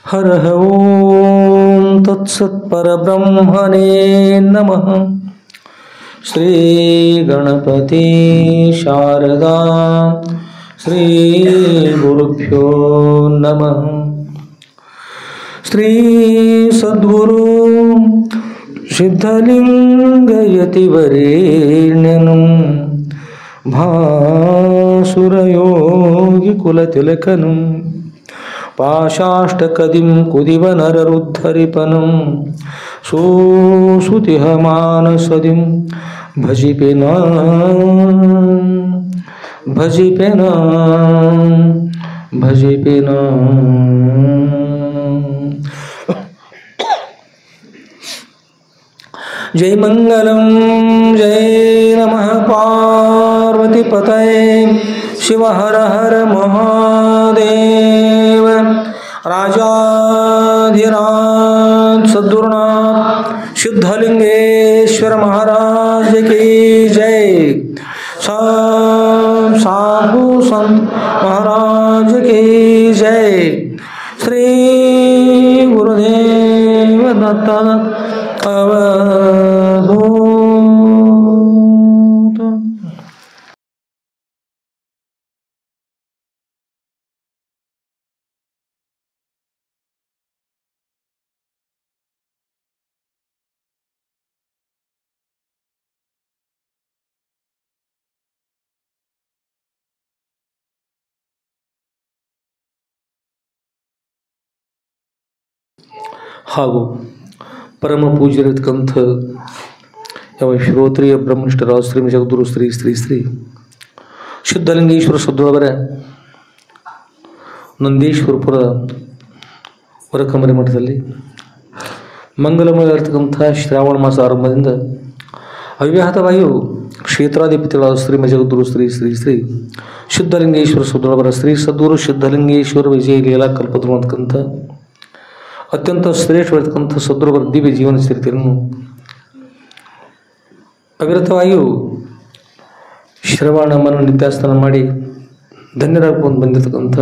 हरः ओं तत्सत्परब्रह्मणे नमः। श्री गणपति शारदा श्री गुरुभ्यो नमः। श्री सद्गुरु सिद्धलिंगयतिवरेण्यं भासुरयोगी कुलतिलकनं पाशाष्टकदिं कुदिवनररुद्धरिपनं सुसुतिहमानसदिं भजिपेना भजिपेना भजिपेना। जय मंगलम जय नमः पार्वती पतये शिव हर हर महादेव। राजाधिराज सद्गुरुनाथ सिद्धलिंगेश्वर महाराज की जय। साधु संत महाराज की जय। श्री गुरुदेव दत्त अवधूत। ಹಾಗೂ ಪರಮ ಪೂಜ್ಯರಿರ್ತಕ್ಕಂಥ ಯಾವ ಶ್ರೋತ್ರಿಯ ಬ್ರಹ್ಮನಿಷ್ಠರಾದ ಶ್ರೀ ಜಗದ್ಗುರು ಶ್ರೀ ಶ್ರೀ ಶ್ರೀ ಸಿದ್ಧಲಿಂಗೇಶ್ವರ ಸದ್ಗುರುವರ ನಂದೀಶ್ವರಪುರ ವರಕಮರಿ ಮಠದಲ್ಲಿ ಮಂಗಲಮಯವಾಗಿರ್ತಕ್ಕಂಥ ಶ್ರಾವಣ ಮಾಸ ಆರಂಭದಿಂದ ಅವ್ಯಾಹತವಾಗಿ ಕ್ಷೇತ್ರಾಧಿಪತಿಗಳಾದ ಶ್ರೀ ಜಗದ್ಗುರು ಶ್ರೀ ಶ್ರೀ ಶ್ರೀ ಸಿದ್ಧಲಿಂಗೇಶ್ವರ ಸದ್ಗುರುವರ ಶ್ರೀ ಸದ್ಗುರು ಸಿದ್ಧಲಿಂಗೇಶ್ವರ ವಿಜಯ ಲೀಲಾ ಕಲ್ಪತರು ಅಂತಕ್ಕಂಥ ಅತ್ಯಂತ ಶ್ರೇಷ್ಠವಾಗಿರ್ತಕ್ಕಂಥ ಸದ್ಗುರುವರ ದಿವ್ಯ ಜೀವನ ಚರಿತ್ರೆಯನ್ನು ಅವಿರತವಾಗಿಯೂ ಶ್ರವಣ ಮನ ನಿತ್ಯಾಸ್ಥಾನ ಮಾಡಿ ಧನ್ಯರಾಗ್ಕೊಂಡು ಬಂದಿರತಕ್ಕಂಥ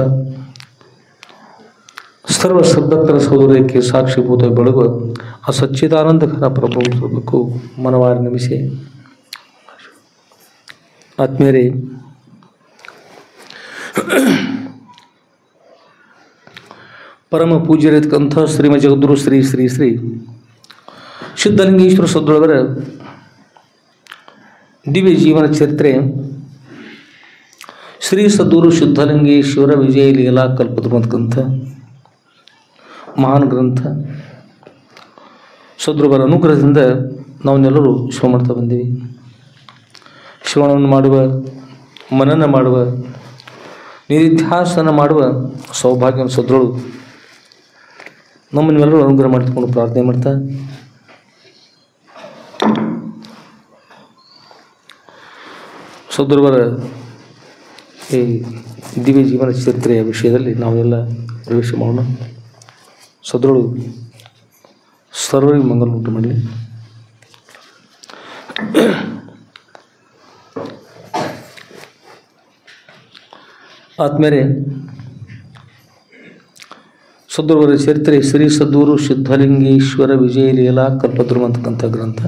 ಸರ್ವ ಸದ್ಭಕ್ತರ ಸೌದರ್ಯಕ್ಕೆ ಸಾಕ್ಷಿಭೂತ ಬೆಳಗುವ ಆ ಸಚ್ಚಿದಾನಂದಕರ ಪ್ರಭು ಮನವಾರಿ ನಮಿಸಿ ಆತ್ಮೀಯರೇ, ಪರಮ ಪೂಜ್ಯರಿರ್ತಕ್ಕಂಥ ಶ್ರೀಮ ಜಗದ್ಗುರು ಶ್ರೀ ಶ್ರೀ ಶ್ರೀ ಸಿದ್ಧಲಿಂಗೇಶ್ವರ ಸದ್ಗುರುವರ ದಿವ್ಯ ಜೀವನ ಚರಿತ್ರೆ ಶ್ರೀ ಸದ್ಗುರು ಸಿದ್ಧಲಿಂಗೇಶ್ವರ ವಿಜಯ ಲೀಲಾ ಕಲ್ಪತರು ಅಂತಕ್ಕಂಥ ಮಹಾನ್ ಗ್ರಂಥ. ಸದ್ಗುರುವರ ಅನುಗ್ರಹದಿಂದ ನಾವನ್ನೆಲ್ಲರೂ ಶ್ರವಣ ಮಾಡ್ತಾ ಬಂದೀವಿ. ಶ್ರವಣವನ್ನು ಮಾಡುವ, ಮನನ ಮಾಡುವ, ನಿಧಿಧ್ಯಾಸನ ಮಾಡುವ ಸೌಭಾಗ್ಯವನ್ನು ಸದ್ಗುರು ನಮ್ಮನ್ನೆಲ್ಲರೂ ಅನುಗ್ರಹ ಮಾಡಿಕೊಂಡು ಪ್ರಾರ್ಥನೆ ಮಾಡ್ತಾ ಸದ್ಗುರುವರ ಈ ದಿವ್ಯ ಜೀವನ ಚರಿತ್ರೆಯ ವಿಷಯದಲ್ಲಿ ನಾವೆಲ್ಲ ಪ್ರವೇಶ ಮಾಡೋಣ. ಸದ್ಗುರು ಸರ್ವರಿಗೆ ಮಂಗಲ ಉಂಟು ಮಾಡಲಿ. ಆದ್ಮೇಲೆ ಸದ್ಗುರುವರ ಚರಿತ್ರೆ ಶ್ರೀ ಸದ್ಗುರು ಸಿದ್ಧಲಿಂಗೇಶ್ವರ ವಿಜಯ ಲೀಲಾ ಕಲ್ಪತರು ಅಂತಕ್ಕಂಥ ಗ್ರಂಥ.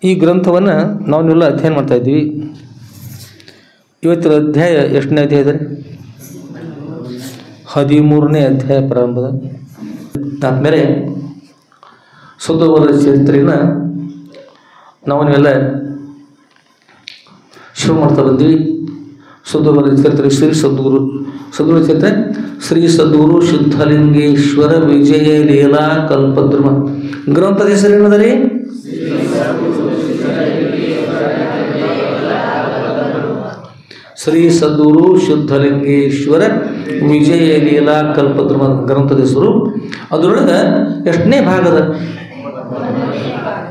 ಈ ಗ್ರಂಥವನ್ನು ನಾವೆಲ್ಲ ಅಧ್ಯಯನ ಮಾಡ್ತಾ ಇದ್ದೀವಿ. ಇವತ್ತಿನ ಅಧ್ಯಾಯ ಎಷ್ಟನೇ ಅಧ್ಯಾಯ ಇದೆ? 13ನೇ ಅಧ್ಯಾಯ ಪ್ರಾರಂಭದ. ಆದ್ಮೇಲೆ ಸದ್ಗುರುವರ ಚರಿತ್ರೆಯನ್ನು ನಾವನ್ನೆಲ್ಲ ಶುರು ಮಾಡ್ತಾ ಬಂದೀವಿ. ಸದ್ಗುರುವರ ಚರಿತ್ರೆ ಶ್ರೀ ಸದ್ಗುರು ಚರಿತ್ರೆ ಶ್ರೀ ಸದ್ಗುರು ಸಿದ್ಧಲಿಂಗೇಶ್ವರ ವಿಜಯ ಲೀಲಾ ಕಲ್ಪತರು. ಗ್ರಂಥದ ಹೆಸರೇನದರಿ? ಶ್ರೀ ಸದ್ಗುರು ಸಿದ್ಧಲಿಂಗೇಶ್ವರ ವಿಜಯ ಲೀಲಾ ಕಲ್ಪತರು ಗ್ರಂಥದ ಹೆಸರು. ಅದರೊಳಗೆ ಎಷ್ಟನೇ ಭಾಗದ?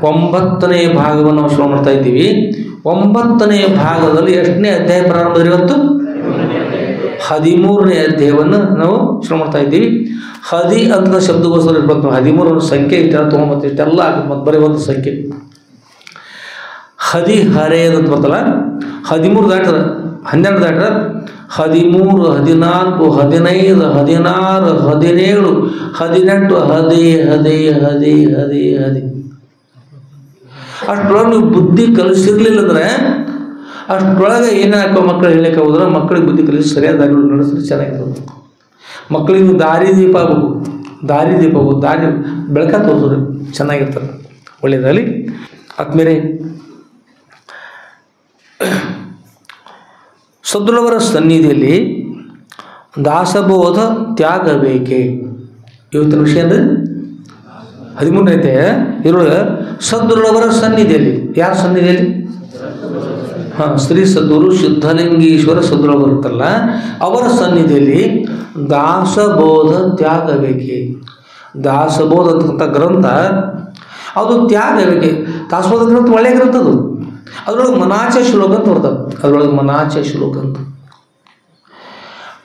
9ನೇ ಭಾಗವನ್ನು ನಾವು ಶ್ರವಣ ಮಾಡ್ತಾ ಇದ್ದೀವಿ. 9ನೇ ಭಾಗದಲ್ಲಿ ಎಷ್ಟನೇ ಅಧ್ಯಾಯ ಪ್ರಾರಂಭದಲ್ಲಿ? ಇವತ್ತು 13ನೇ ಅಧ್ಯಾಯವನ್ನು ನಾವು ಶ್ರವಣ ಮಾಡ್ತಾ ಇದ್ದೀವಿ. ಹದಿ ಅಂತ ಶಬ್ದಗೋಸ್ಕರ ಇರ್ಬೇಕು. 13 ಸಂಖ್ಯೆ ಇಷ್ಟ 9 ಇಷ್ಟೆಲ್ಲ ಮತ್ತು ಬರೀ ಒಂದು ಸಂಖ್ಯೆ. ಹದಿಹರೆಯದು ಅಂತ ಬರ್ತಲ್ಲ, 13 ದಾಟ್ರ 12 ದಾಟ್ರ 13, 14, 15, 16, 17, 18 ಹದಿ ಅಷ್ಟರೊಳಗೆ ನೀವು ಬುದ್ಧಿ ಕಲಿಸಿರ್ಲಿಲ್ಲ ಅಂದ್ರೆ ಅಷ್ಟರೊಳಗೆ ಏನಾಕೋ ಮಕ್ಕಳು ಹೇಳಕ್ಕೆ ಹೋದ್ರೆ ಮಕ್ಕಳಿಗೆ ಬುದ್ಧಿ ಕಲಿಸಿ ಸರಿಯಾದ ದಾರಿ ನಡೆಸಿದ್ರೆ ಚೆನ್ನಾಗಿರೋದು. ಮಕ್ಕಳಿಗೆ ದಾರಿ ದೀಪ ಆಗ್ಬೇಕು, ದಾರಿ ಬೆಳಕ ತೋರಿಸೋದು ಚೆನ್ನಾಗಿರ್ತದೆ, ಒಳ್ಳೆಯದಾಗಲಿ. ಆದ್ಮೇಲೆ ಸದ್ಗುರುವರ ಸನ್ನಿಧಿಯಲ್ಲಿ ದಾಸಬೋಧ ತ್ಯಾಗ ಬೇಕೆ. ಇವತ್ತಿನ ವಿಷಯ ಅಂದರೆ 13 ಐತೆ. ಇದ್ರೊಳಗೆ ಸದ್ಗುರುವರ ಸನ್ನಿಧಿಯಲ್ಲಿ, ಯಾರ ಸನ್ನಿಧಿಯಲ್ಲಿ? ಶ್ರೀ ಸದ್ಗುರು ಸಿದ್ಧಲಿಂಗೇಶ್ವರ ಸದ್ಗುರು ಬರುತ್ತಲ್ಲ, ಅವರ ಸನ್ನಿಧಿಯಲ್ಲಿ ದಾಸಬೋಧ ತ್ಯಾಗ ಬೇಕೆ. ದಾಸಬೋಧ ಅಂತಕ್ಕಂಥ ಗ್ರಂಥ ಅದು ತ್ಯಾಗ ಬೇಕೆ. ದಾಸಬೋಧ ಗ್ರಂಥ ಒಳ್ಳೆಯ ಗ್ರಂಥ ಅದು. ಅದರೊಳಗೆ ಮನಾಚ ಶ್ಲೋಕ ಅಂತ ಬರ್ತದೆ,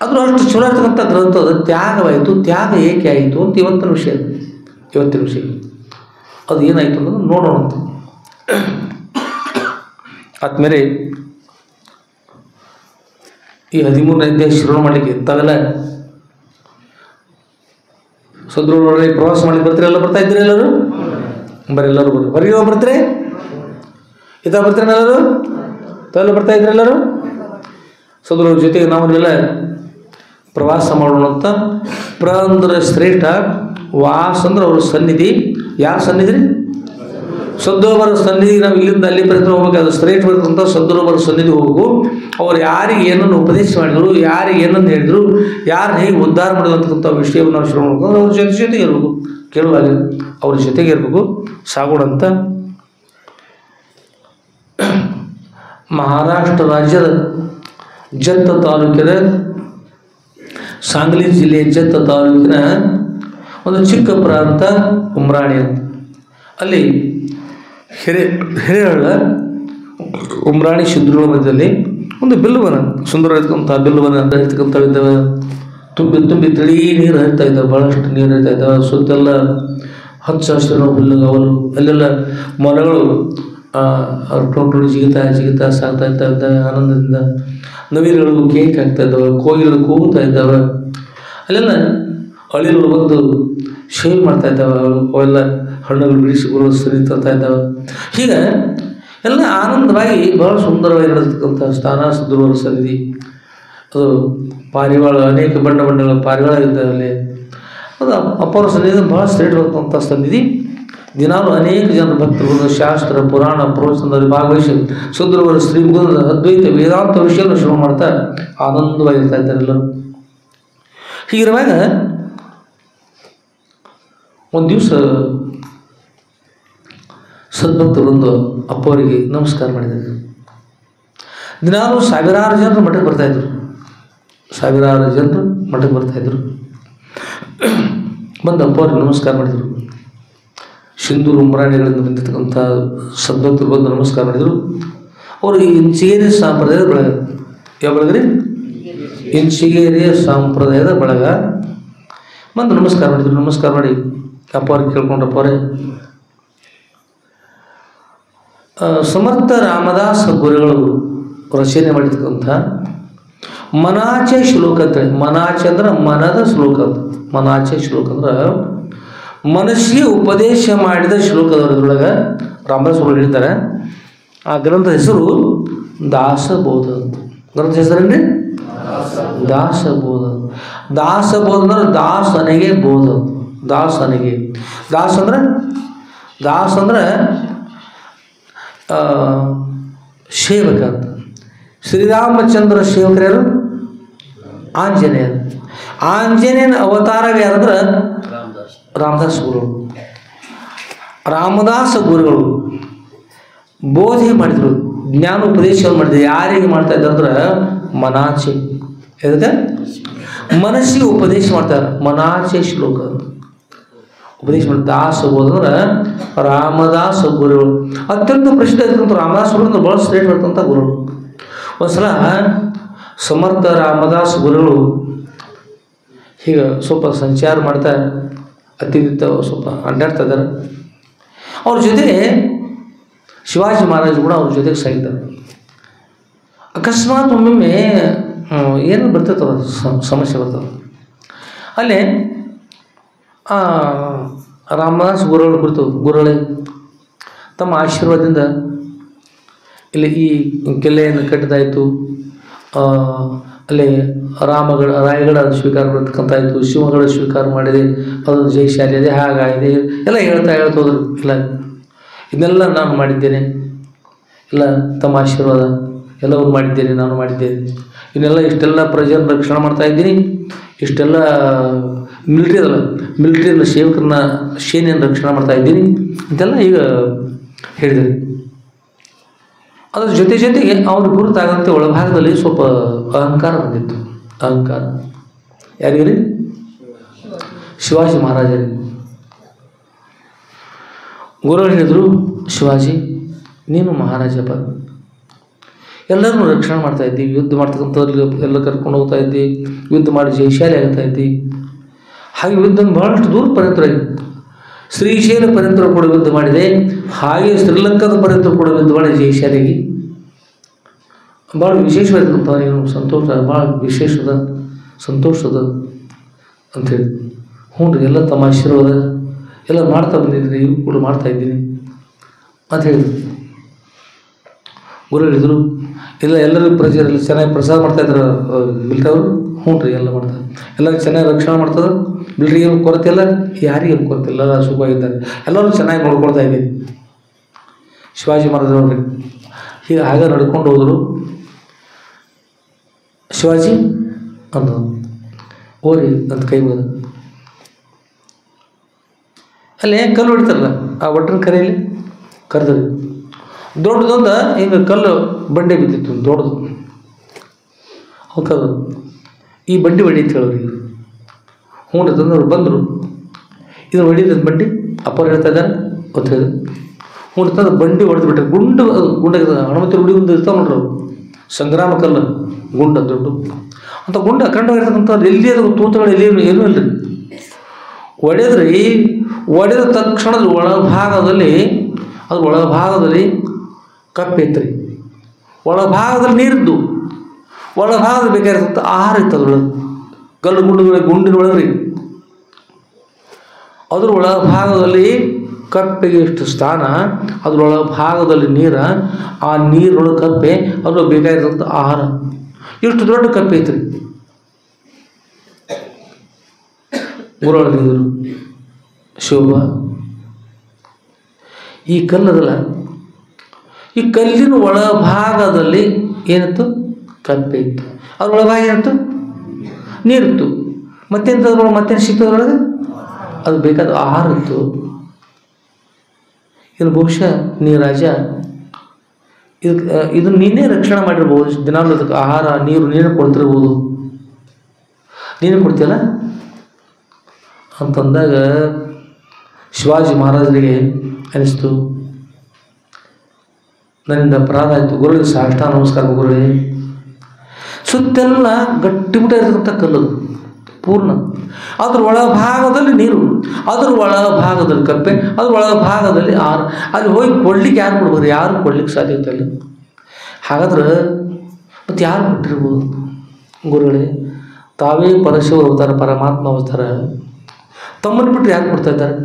ಅದ್ರ ಅಷ್ಟು ಚಲೋ ಇರ್ತಕ್ಕಂಥ ಗ್ರಂಥ ಅದು. ತ್ಯಾಗವಾಯಿತು, ತ್ಯಾಗ ಏಕೆ ಆಯಿತು ಅಂತ ಇವತ್ತಿನ ವಿಷಯ ಅದು ಏನಾಯಿತು ಅನ್ನೋದು ನೋಡೋಣ ಅಂತ. ಆದ್ಮೇಲೆ ಈ 13ನೇ ಅಧ್ಯಾಯ ಶ್ರವಣ ಮಾಡಲಿಕ್ಕೆ ತಾವೆಲ್ಲ ಸದ್ಗುರುಗಳಲ್ಲಿ ಪ್ರವಾಸ ಮಾಡ್ಲಿಕ್ಕೆ ಬರ್ತೀರಿ? ಎಲ್ಲ ಬರ್ತಾ ಇದ್ದೀರಿ? ಎಲ್ಲರೂ ಎಲ್ಲರೂ ಹೊರಗೆ ಬರ್ತೀರಿ? ಬರ್ತೀರ ಎಲ್ಲರೂ? ತಾವೆಲ್ಲ ಬರ್ತಾ ಇದ್ರಿ? ಎಲ್ಲರೂ ಸದ್ಗುರುವ್ರ ಜೊತೆಗೆ ನಾವೆಲ್ಲ ಪ್ರವಾಸ ಮಾಡೋಣ ಅಂತ. ಅಂದ್ರೆ ಶ್ರೇಷ್ಠ, ವಾಸ ಅಂದ್ರೆ ಅವ್ರ ಸನ್ನಿಧಿ. ಯಾರ ಸನ್ನಿಧಿ? ಸದ್ಗುರುವರ ಸನ್ನಿಧಿ. ನಾವು ಇಲ್ಲಿಂದ ಅಲ್ಲಿ ಪ್ರಯತ್ನ ಹೋಗ್ಬೇಕಾದ್ರೆ ಶ್ರೇಷ್ಠ ಬರ್ತಕ್ಕಂಥ ಸದ್ಗುರುವರ ಸನ್ನಿಧಿ ಹೋಗು. ಅವ್ರು ಯಾರಿಗೆ ಏನನ್ನು ಉಪದೇಶ ಮಾಡಿದರು, ಯಾರಿಗೆ ಏನನ್ನು ಹೇಳಿದರು, ಯಾರು ಹೇಗೆ ಉದ್ಧಾರ ಮಾಡಿದ್ರು ಅಂತಕ್ಕಂಥ ವಿಷಯವನ್ನು ನಾವು ಶ್ರವಣ ಮಾಡ್ಕೊಂಡು ಅವ್ರ ಜೊತೆಗೆ ಇರಬೇಕು, ಕೇಳುವಾಗ ಅವ್ರ ಜೊತೆಗೆ ಇರಬೇಕು, ಸಾಗೋಣ ಅಂತ. ಮಹಾರಾಷ್ಟ್ರ ರಾಜ್ಯದ ಜತ್ತ ತಾಲೂಕಿನ, ಸಾಂಗ್ಲಿ ಜಿಲ್ಲೆಯ ಜತ್ತ ತಾಲೂಕಿನ ಒಂದು ಚಿಕ್ಕ ಪ್ರಾಂತ ಉಮ್ರಾಣಿ ಅಂತ. ಅಲ್ಲಿ ಹಿರೇಹಳ್ಳ ಉಮ್ರಾಣಿ ಸಿದ್ಧರುಗಳ ಮಧ್ಯದಲ್ಲಿ ಒಂದು ಬಿಲ್ಲುವನ, ಸುಂದರವಾಗಿರ್ತಕ್ಕಂಥ ಬಿಲ್ಲುವನ ಇರ್ತಕ್ಕಂಥ ಇದ್ದಾವೆ. ತುಂಬಿ ತಿಳಿ ನೀರು ಹರಿತಾ ಇದ್ದಾವೆ, ಭಾಳಷ್ಟು ನೀರು ಹರಿತಾ ಇದ್ದಾವೆ. ಸುತ್ತೆಲ್ಲ ಹಚ್ಚ ಹಸಿರು ಹುಲ್ಲು ಅವಲು, ಅಲ್ಲೆಲ್ಲ ಮೊಲಗಳು ಟೊಂಟು ಜಿಗಿತಾ ಸಾಗ್ತಾ ಇದ್ದಾವೆ ಆನಂದದಿಂದ. ನವಿಲುಗಳು ಕೇಕ್ ಹಾಕ್ತಾ ಇದ್ದಾವೆ, ಕೋಗಿಗಳು ಕೂಗ್ತಾ ಇದ್ದಾವೆ. ಅಲ್ಲೆಲ್ಲ ಹಳ್ಳಿಗಳು ಬಂದು ಶೇವ್ ಮಾಡ್ತಾ ಇದ್ದಾವೆ, ಅವೆಲ್ಲ ಹಣ್ಣುಗಳು ಬಿಡಿಸಿ ಸರಿ ತರ್ತಾ ಇದ್ದಾವೆ. ಹೀಗೆ ಎಲ್ಲ ಆನಂದವಾಗಿ ಬಹಳ ಸುಂದರವಾಗಿ ನಡೆದಕ್ಕಂಥ ಸ್ಥಾನ ಸದ್ಗುರುವರ ಸನ್ನಿಧಿ. ಅದು ಪಾರಿವಾಳ, ಅನೇಕ ಬಣ್ಣಗಳ ಪಾರಿವಾಳ ಇದ್ದಾವೆ ಅಲ್ಲಿ. ಅದು ಅಪ್ಪರ ಸನ್ನಿಧಿ ಭಾಳ ಶ್ರೇಷ್ಠ ಬರ್ತಕ್ಕಂಥ ಸನ್ನಿಧಿ. ದಿನಾಲು ಅನೇಕ ಜನರು ಭಕ್ತರು ಶಾಸ್ತ್ರ ಪುರಾಣ ಪ್ರವಚನದಲ್ಲಿ ಭಾಗವಹಿಸಿ ಸದ್ಗುರುವರ ಶ್ರೀಮುಖದ ಅದ್ವೈತ ವೇದಾಂತ ವಿಷಯವನ್ನು ಶ್ರವಣ ಮಾಡ್ತಾ ಆನಂದವಾಗಿರ್ತಾ ಇದ್ದಾರೆ ಎಲ್ಲರೂ. ಹೀಗಿರುವಾಗ ಒಂದು ದಿವಸ ಸದ್ಭಕ್ತರು ಬಂದು ಅಪ್ಪವರಿಗೆ ನಮಸ್ಕಾರ ಮಾಡಿದ್ದಾರೆ. ದಿನಾಲು ಸಾವಿರಾರು ಜನರು ಮಠಕ್ಕೆ ಬರ್ತಾಯಿದ್ರು, ಬಂದು ಅಪ್ಪವ್ರಿಗೆ ನಮಸ್ಕಾರ ಮಾಡಿದರು. ಸಿಂಧೂರು ಉಮ್ರಾಣಿಗಳಿಂದ ಬಂದಿರತಕ್ಕಂಥ ಸದ್ಭಕ್ತರು ಬಂದು ನಮಸ್ಕಾರ ಮಾಡಿದರು. ಅವರು ಇಂಚಿಗೇರಿ ಸಂಪ್ರದಾಯದ ಬಳಗ. ಯಾವ ಬಳಗ ರೀ? ಇಂಚಿಗೇರಿಯ ಸಂಪ್ರದಾಯದ ಬಳಗ. ಬಂದು ನಮಸ್ಕಾರ ಮಾಡಿದರು. ನಮಸ್ಕಾರ ಮಾಡಿ ಅಪ್ಪವ್ರಿಗೆ ಕೇಳ್ಕೊಂಡ್ರಪ್ಪವ್ರೆ, ಸಮರ್ಥ ರಾಮದಾಸ ಗುರುಗಳು ರಚನೆ ಮಾಡಿರ್ತಕ್ಕಂಥ ಮನಾಚೆ ಶ್ಲೋಕ ಅಂತೇಳಿ. ಮನಾಚೆ ಅಂದ್ರೆ ಮನದ ಶ್ಲೋಕ ಅಂತ. ಮನಾಚೆ ಶ್ಲೋಕ ಅಂದ್ರೆ ಮನಸ್ಸಿಗೆ ಉಪದೇಶ ಮಾಡಿದ ಶ್ಲೋಕದವರೊಳಗೆ ರಾಮದಾಸ ಗುರುಗಳು ಹೇಳ್ತಾರೆ. ಆ ಗ್ರಂಥದ ಹೆಸರು ದಾಸಬೋಧ ಅಂತ. ಗ್ರಂಥದ ಹೆಸರೇನ್ರಿ? ದಾಸಬೋಧ. ದಾಸಬೋಧ ಅಂದ್ರೆ ದಾಸನಿಗೆ ಬೋಧ. ದಾಸನಿಗೆ ದಾಸ ಅಂದ್ರೆ ಸೇವಕ ಅಂತ. ಶ್ರೀರಾಮಚಂದ್ರ ಸೇವಕರ್ಯಾರು? ಆಂಜನೇಯನ ಅವತಾರವೇ ಯಾರಂದ್ರೆ ರಾಮದಾಸ ಗುರುಗಳು. ರಾಮದಾಸ ಗುರುಗಳು ಬೋಧೆ ಮಾಡಿದರು, ಜ್ಞಾನ ಉಪದೇಶವನ್ನು ಮಾಡಿದ್ರು. ಯಾರಿಗೆ ಮಾಡ್ತಾ ಇದ್ದಾರೆ ಅಂದ್ರೆ ಮನಾಚೆ. ಎದಕ್ಕೆ? ಮನಸ್ಸಿಗೆ ಉಪದೇಶ ಮಾಡ್ತಾರೆ. ಮನಾಚೆ ಶ್ಲೋಕ ಅಂತ ಉಪದೇಶ ಮಾಡಿ ದಾಸಬೋಧ ಅಂದ್ರೆ ರಾಮದಾಸ ಗುರುಗಳು. ಅತ್ಯಂತ ಪ್ರಸಿದ್ಧ ಆಗಿರ್ತಕ್ಕಂಥ ರಾಮದಾಸ ಗುರು ಅಂದ್ರೆ ಭಾಳ ಶ್ರೇಷ್ಠ ಇರ್ತಕ್ಕಂಥ ಗುರುಗಳು. ಒಂದ್ಸಲ ಸಮರ್ಥ ರಾಮದಾಸ ಗುರುಗಳು ಹೀಗೆ ಸ್ವಲ್ಪ ಸಂಚಾರ ಮಾಡ್ತಾ ಅತಿಥಿತ ಸ್ವಲ್ಪ ಅಡ್ಡಾಡ್ತಾ ಇದ್ದಾರೆ. ಅವ್ರ ಜೊತೆ ಶಿವಾಜಿ ಮಹಾರಾಜ್ ಕೂಡ ಅವ್ರ ಜೊತೆಗೆ ಸಾಗಿದ್ದಾರೆ. ಅಕಸ್ಮಾತ್ ಒಮ್ಮೊಮ್ಮೆ ಏನು ಬರ್ತೈತದ ಸಮಸ್ಯೆ ಬರ್ತದೆ. ಅಲ್ಲೇ ರಾಮದಾಸ್ ಗುರುಗಳು ಕುರಿತು ಗುರುಗಳೇ ತಮ್ಮ ಆಶೀರ್ವಾದದಿಂದ ಇಲ್ಲಿ ಈ ಕೆಲ್ಲೆಯನ್ನು ಕಟ್ಟಿದಾಯಿತು, ಅಲ್ಲಿ ರಾಯಗಢ ಸ್ವೀಕಾರ ಮಾಡತಕ್ಕಂತಾಯಿತು, ಶಿವಗಢ ಸ್ವೀಕಾರ ಮಾಡಿದೆ, ಅದೊಂದು ಜಯಶಾಲಿ ಇದೆ, ಹಾಗಾಗಿದೆ ಎಲ್ಲ ಹೇಳ್ತಾ ಹೋದ್ರು. ಇಲ್ಲ ಇದನ್ನೆಲ್ಲ ನಾನು ಮಾಡಿದ್ದೇನೆ, ಇಲ್ಲ ತಮ್ಮ ಆಶೀರ್ವಾದ ಎಲ್ಲವೂ ಮಾಡಿದ್ದೇನೆ, ನಾನು ಮಾಡಿದ್ದೇನೆ, ಇನ್ನೆಲ್ಲ ಇಷ್ಟೆಲ್ಲ ಪ್ರಜೆಯನ್ನು ರಕ್ಷಣೆ ಮಾಡ್ತಾ ಇದ್ದೀನಿ, ಇಷ್ಟೆಲ್ಲ ಮಿಲಿಟರಿನ ಸೇವಕರನ್ನ ಸೇನೆಯನ್ನು ರಕ್ಷಣೆ ಮಾಡ್ತಾ ಇದ್ದೀನಿ ಅಂತೆಲ್ಲ ಈಗ ಹೇಳಿದರು. ಅದರ ಜೊತೆಗೆ ಅವ್ರ ಗುರುತಾಗಂತೆ ಒಳಭಾಗದಲ್ಲಿ ಸ್ವಲ್ಪ ಅಹಂಕಾರ ಬಂದಿತ್ತು. ಅಹಂಕಾರ ಯಾರಿಗೆ? ಶಿವಾಜಿ ಮಹಾರಾಜರಿಗೆ. ಗುರುಗಳು ಹೇಳಿದರು, ಶಿವಾಜಿ ನೀನು ಮಹಾರಾಜಪ್ಪ, ಎಲ್ಲರನ್ನೂ ರಕ್ಷಣೆ ಮಾಡ್ತಾ ಇದ್ದಿ, ಯುದ್ಧ ಮಾಡ್ತಕ್ಕಂಥವ್ರಿಗೆ ಎಲ್ಲ ಕರ್ಕೊಂಡು ಹೋಗ್ತಾ ಇದ್ದಿ, ಯುದ್ಧ ಮಾಡಿ ಜಯಶಾಲಿ ಆಗ್ತಾ ಇದ್ದಿ. ಹಾಗೆ ಯುದ್ಧ ಭಾಳಷ್ಟು ದೂರ ಪರ್ಯಂತರ ಶ್ರೀಶೈಲ ಪರ್ಯಂತರ ಕೂಡ ಯುದ್ಧ ಮಾಡಿದೆ, ಹಾಗೆ ಶ್ರೀಲಂಕಾದ ಪರ್ಯಂತರ ಕೂಡ ಯುದ್ಧ ಮಾಡಿ ಜಯಶಾಲಿಗೆ. ಭಾಳ ವಿಶೇಷವಾಗಿರ್ತಕ್ಕಂಥ ಏನು ಸಂತೋಷ, ಭಾಳ ವಿಶೇಷದ ಸಂತೋಷದ ಅಂಥೇಳಿ. ಹ್ಞೂ ರೀ, ಎಲ್ಲ ತಮ್ಮ ಆಶೀರ್ವಾದ ಎಲ್ಲ ಮಾಡ್ತಾ ಬಂದಿದ್ದೀನಿ, ಇವು ಕೂಡ ಮಾಡ್ತಾ ಇದ್ದೀನಿ ಅಂತ ಹೇಳಿದ್ರು. ಗುರು ಹೇಳಿದರು, ಇಲ್ಲ ಎಲ್ಲರಿಗೂ ಪ್ರಜೆಲ್ಲ ಚೆನ್ನಾಗಿ ಪ್ರಸಾದ ಮಾಡ್ತಾಯಿದ್ರು ಮಿಲ್ಟ್ರಿಯವರು. ಹ್ಞೂ ರೀ, ಎಲ್ಲ ಮಾಡ್ತಾರೆ, ಎಲ್ಲರಿಗೂ ಚೆನ್ನಾಗಿ ರಕ್ಷಣೆ ಮಾಡ್ತಾರೆ, ಮಿಲ್ಟ್ರಿಗೆ ಏನು ಕೊರತೆ ಇಲ್ಲ, ಯಾರಿಗೇನು ಕೊರತೆ ಇಲ್ಲ, ಎಲ್ಲ ಸುಖವಾಗಿದ್ದಾರೆ, ಎಲ್ಲರೂ ಚೆನ್ನಾಗಿ ನೋಡ್ಕೊಳ್ತಾ ಇದ್ದೀನಿ. ಶಿವಾಜಿ ಮಹಾರಾಜರವ್ರಿಗೆ ಹೀಗೆ ಹಾಗೆ ನಡ್ಕೊಂಡು ಹೋದರು. ಶಿವಾಜಿ ಅಂದ ಓರಿ ಅಂತ ಕೈ ಬಂದ ಅಲ್ಲೇ ಕಲ್ಲು ಹೊಡಿತಾರಲ್ಲ, ಆ ಒಟ್ಟನ ಕರೆಯಲ್ಲಿ ಕರೆದ್ರಿ. ದೊಡ್ಡದೊಂದು ಹಿಂಗೆ ಕಲ್ಲು ಬಂಡೆ ಬಿದ್ದಿತ್ತು, ದೊಡ್ಡದು. ಅವಕ್ಕದು ಈ ಬಂಡಿ ಹೊಡಿ ಅಂತ ಹೇಳೋರು. ಹ್ಞೂ ತಂದವ್ರು ಬಂದರು, ಇದನ್ನು ಹೊಡಿದ ಬಂಡಿ ಅಪ್ಪರು ಹೇಳ್ತಾ ಇದ್ದಾರೆ ಅಂತ ಹೇಳಿದ್ರು. ಹ್ಞೂ ತಂದು ಬಂಡಿ ಹೊಡೆದು ಬಿಟ್ಟರೆ ಗುಂಡು ಹನುಮಂತ ಗುಡಿ ಒಂದು ಇರ್ತಾವೆ ನೋಡ್ರಿ, ಅವು ಸಂಗ್ರಾಮ ಕಲ್ಲು ಗುಂಡ ದೊಡ್ಡ ಅಂತ ಗುಂಡು ಅಖಂಡವಾಗಿರ್ತಕ್ಕಂಥದ್ದು ಎಲ್ಲಿ ಅದು ತೂತುಗಳು ಎಲ್ಲಿ ಏನೂ ಇಲ್ಲರಿ. ಹೊಡೆದ ತಕ್ಷಣದ ಒಳಭಾಗದಲ್ಲಿ ಕಪ್ಪೆತ್ರಿ, ಒಳಭಾಗದಲ್ಲಿ ನೀರಿದ್ದು, ಒಳಭಾಗದಲ್ಲಿ ಬೇಕಾಗಿರ್ತಂಥ ಆಹಾರ ಇತ್ತು ಅದ್ರೊಳಗೆ, ಕಲ್ಲು ಗುಂಡಿನೊಳಗೆ ರೀ. ಅದ್ರ ಒಳಭಾಗದಲ್ಲಿ ಕಪ್ಪೆಗೆ ಎಷ್ಟು ಸ್ಥಾನ, ಅದ್ರೊಳಭಾಗದಲ್ಲಿ ನೀರು, ಆ ನೀರೊಳಗೆ ಕಪ್ಪೆ, ಅದ್ರೊಳಗೆ ಬೇಕಾಗಿರ್ತಂಥ ಆಹಾರ. ಎಷ್ಟು ದೊಡ್ಡ ಕಪ್ಪೆ ಐತ್ರಿ. ಗುರುಗಳು ಶೋಭಾ, ಈ ಕಲ್ಲದಲ್ಲ, ಈ ಕಲ್ಲಿನ ಒಳಭಾಗದಲ್ಲಿ ಏನಿತ್ತು? ಕಪ್ಪೆ ಇತ್ತು. ಅದ್ರ ಒಳಭಾಗ ಏನಿತ್ತು? ನೀರಿತ್ತು. ಮತ್ತೇನು ಮತ್ತೇನು ಸಿಗ್ತದ್ರೊಳಗೆ? ಅದು ಬೇಕಾದ ಆಹಾರ ಇತ್ತು. ಇದು ಬಹುಶಃ ನೀ ರಾಜ, ಇದನ್ನು ನೀನೇ ರಕ್ಷಣೆ ಮಾಡಿರ್ಬೋದು, ದಿನಾಲು ಅದಕ್ಕೆ ಆಹಾರ ನೀನೇ ಕೊಡ್ತಿರ್ಬೋದು, ನೀನೇ ಕೊಡ್ತೀಯಲ್ಲ ಅಂತಂದಾಗ ಶಿವಾಜಿ ಮಹಾರಾಜರಿಗೆ ಅನಿಸ್ತು, ನನ್ನಿಂದ ಅಪರಾಧ ಆಯಿತು. ಗುರುಗಳಿಗೆ ಸಾಷ್ಟಾಂಗ ನಮಸ್ಕಾರ. ಗುರುಗಳೇ, ಸುತ್ತೆಲ್ಲ ಗಟ್ಟಿಮುಟ್ಟ ಇರತಕ್ಕಂಥ ಕಲ್ಲದು ಪೂರ್ಣ, ಅದ್ರ ಒಳಭಾಗದಲ್ಲಿ ನೀರು, ಅದ್ರ ಒಳಭಾಗದಲ್ಲಿ ಕಪ್ಪೆ, ಅದ್ರ ಒಳಭಾಗದಲ್ಲಿ ಆಹಾರ. ಅಲ್ಲಿ ಹೋಗಿ ಕೊಡ್ಲಿಕ್ಕೆ ಯಾರು ಕೊಡ್ಬೋದು? ಯಾರು ಕೊಡ್ಲಿಕ್ಕೆ ಸಾಧ್ಯತೆ ಇಲ್ಲ. ಹಾಗಾದ್ರೆ ಮತ್ತು ಯಾರು ಕೊಟ್ಟಿರ್ಬೋದು? ಗುರುಗಳೇ, ತಾವೇ ಪರಶಿವ ಅವತಾರ, ಪರಮಾತ್ಮ ಅವತಾರ, ತಮ್ಮನ್ನು ಬಿಟ್ಟರೆ ಯಾರು ಕೊಡ್ತಾ ಇದ್ದಾರೆ?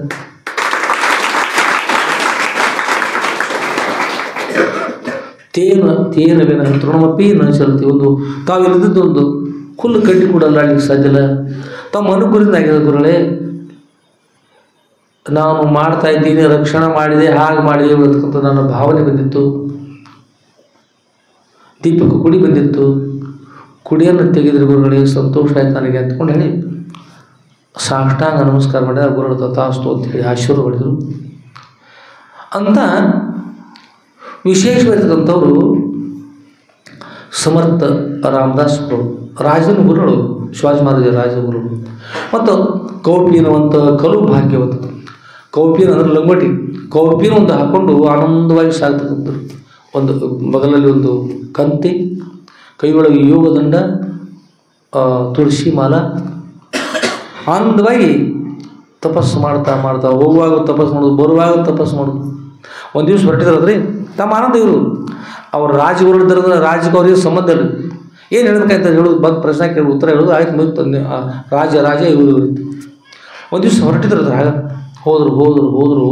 ತೇನವೇನ ತೃಣಮಪಿ ನ ಚಲತಿ. ಒಂದು ತಾವು ಇಲ್ಲದಿದ್ದು ಒಂದು ಹುಲ್ಲು ಕಡ್ಡಿ ಕೂಡ ಅಲ್ಲಾಡ್ಲಿಕ್ಕೆ ಸಾಧ್ಯ ಇಲ್ಲ. ತಮ್ಮ ಅನುಕೂಲದಿಂದ ಆಗಿದೆ. ಗುರುಗಳೇ, ನಾನು ಮಾಡ್ತಾ ಇದ್ದೀನಿ, ರಕ್ಷಣೆ ಮಾಡಿದೆ, ಹಾಗೆ ಮಾಡಿದೆ ಅಂತಕ್ಕಂಥ ನನ್ನ ಭಾವನೆ ಬಂದಿತ್ತು. ದೀಪಕ್ಕೆ ಕುಡಿ ಬಂದಿತ್ತು, ಕುಡಿಯನ್ನು ತೆಗೆದ್ರೆ ಗುರುಗಳೇ ಸಂತೋಷ ಆಯ್ತು ನನಗೆ ಅಂದ್ಕೊಂಡು ಹೇಳಿ ಸಾಷ್ಟಾಂಗ ನಮಸ್ಕಾರ ಮಾಡಿದ. ಗುರುಗಳು ತಥಾಸ್ತು ಅಂತ ಹೇಳಿ ಆಶೀರ್ವಾದ ಮಾಡಿದರು. ಅಂತ ವಿಶೇಷವಾಗಿರ್ತಕ್ಕಂಥವರು ಸಮರ್ಥ ರಾಮದಾಸ್ ಗುರುಗಳು, ರಾಜನ ಗುರುಗಳು, ಶಿವಾಜಿ ಮಹಾರಾಜ ರಾಜನ ಗುರುಗಳು. ಮತ್ತು ಕೌಪಿನವಂತ ಕಲು ಭಾಗ್ಯವಂತ. ಕೌಪಿನ ಅಂದರೆ ಲಂಗೋಟಿ, ಕೌಪಿನ ಒಂದು ಹಾಕ್ಕೊಂಡು ಆನಂದವಾಗಿ ಸಾಗ್ತಕ್ಕಂಥದ್ದು. ಒಂದು ಬಗಲಲ್ಲಿ ಒಂದು ಕಂತಿ, ಕೈಯೊಳಗೆ ಯೋಗದಂಡ, ತುಳಸಿ ಮಾಲ, ಆನಂದವಾಗಿ ತಪಸ್ಸು ಮಾಡ್ತಾ ಹೋಗುವಾಗ ತಪಸ್ಸು ಮಾಡೋದು, ಬರುವಾಗ ತಪಸ್ಸು ಮಾಡೋದು. ಒಂದು ದಿವ್ಸ ಹೊರಟಿದ್ರದ್ರಿ ತಮ್ಮ ಆನಂದ ಇವರು ಅವ್ರು ರಾಜಗುರುಳಿದ್ರೆ ರಾಜಕ್ಕೆ ಅವ್ರಿಗೆ ಸಂಬಂಧ ಇಲ್ಲ. ಏನು ಹೇಳ್ಬೇಕಾಯ್ತು ಹೇಳೋದು ಬಂದು ಪ್ರಶ್ನೆ ಕೇಳಿ ಉತ್ತರ ಹೇಳೋದು ಆಯ್ತು ಮುಗಿತು. ರಾಜ ಇವರು ಒಂದು ದಿವ್ಸ ಹೊರಟಿದ್ರದ್ರ ಹೋದರು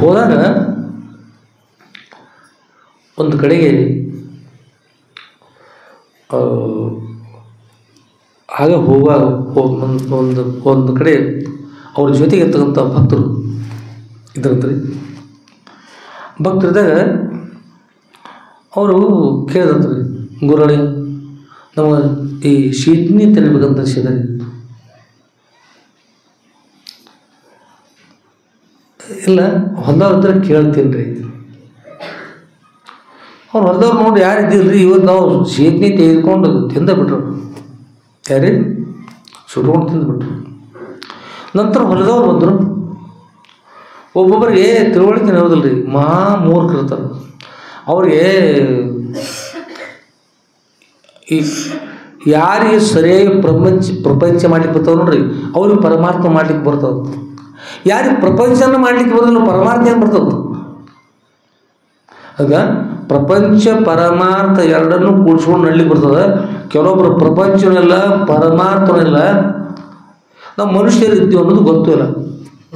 ಹೋದಾಗ ಒಂದು ಕಡೆಗೆ ಆಗ ಹೋಗುವಾಗ ಒಂದು ಕಡೆ ಅವ್ರ ಜೊತೆಗೆ ಇರ್ತಕ್ಕಂಥ ಭಕ್ತರು ಇದ್ರಂತ್ರಿ. ಭಕ್ತರಿದ್ದಾಗ ಅವರು ಕೇಳಿದ್ರಿ, ಗುರುಗಳೇ ನಮ್ಮ ಈ ಶೀಟ್ನಿ ತೆರಿಬೇಕಂತ ಸಿಗರಿ. ಇಲ್ಲ ಹೊಂದವ್ರ ಕೇಳ್ತೀನಿ ರೀ. ಅವ್ರು ಹೊಲದವ್ರು ನೋಡಿ ಯಾರು ಇದ್ದಿಲ್ರಿ, ಇವತ್ತು ನಾವು ಶೀಟ್ನಿ ತೆಗೆದುಕೊಂಡು ತಿಂದುಬಿಟ್ರು. ಯಾರೇ ಸುಟ್ಕೊಂಡು ತಿಂದುಬಿಟ್ರು. ನಂತರ ಹೊಲದವ್ರು ಬಂದರು. ಒಬ್ಬೊಬ್ಬರಿಗೆ ತಿಳುವಳಿಕೆ ಇರೋದಿಲ್ಲ ರೀ, ಮಹಾ ಮೂರ್ಖರಿರ್ತಾರೆ. ಅವ್ರಿಗೆ ಈ ಯಾರಿಗೆ ಸರಿಯಾಗಿ ಪ್ರಪಂಚ ಮಾಡ್ಲಿಕ್ಕೆ ಬರ್ತಾವೆ ನೋಡ್ರಿ, ಅವ್ರಿಗೆ ಪರಮಾರ್ಥ ಮಾಡ್ಲಿಕ್ಕೆ ಬರ್ತದೆ. ಯಾರಿಗೆ ಪ್ರಪಂಚನ ಮಾಡ್ಲಿಕ್ಕೆ ಬರೋದಿಲ್ಲ ಪರಮಾರ್ಥ ಏನು ಬರ್ತದೆ. ಆಗ ಪ್ರಪಂಚ ಪರಮಾರ್ಥ ಎರಡನ್ನೂ ಕೂಡಿಸ್ಕೊಂಡು ನಡ್ಲಿಕ್ಕೆ ಬರ್ತದೆ. ಕೆಲವೊಬ್ಬರು ಪ್ರಪಂಚನಿಲ್ಲ ಪರಮಾರ್ಥನಿಲ್ಲ, ನಾವು ಮನುಷ್ಯರಿದ್ದೀವಿ ಅನ್ನೋದು ಗೊತ್ತೂ ಇಲ್ಲ.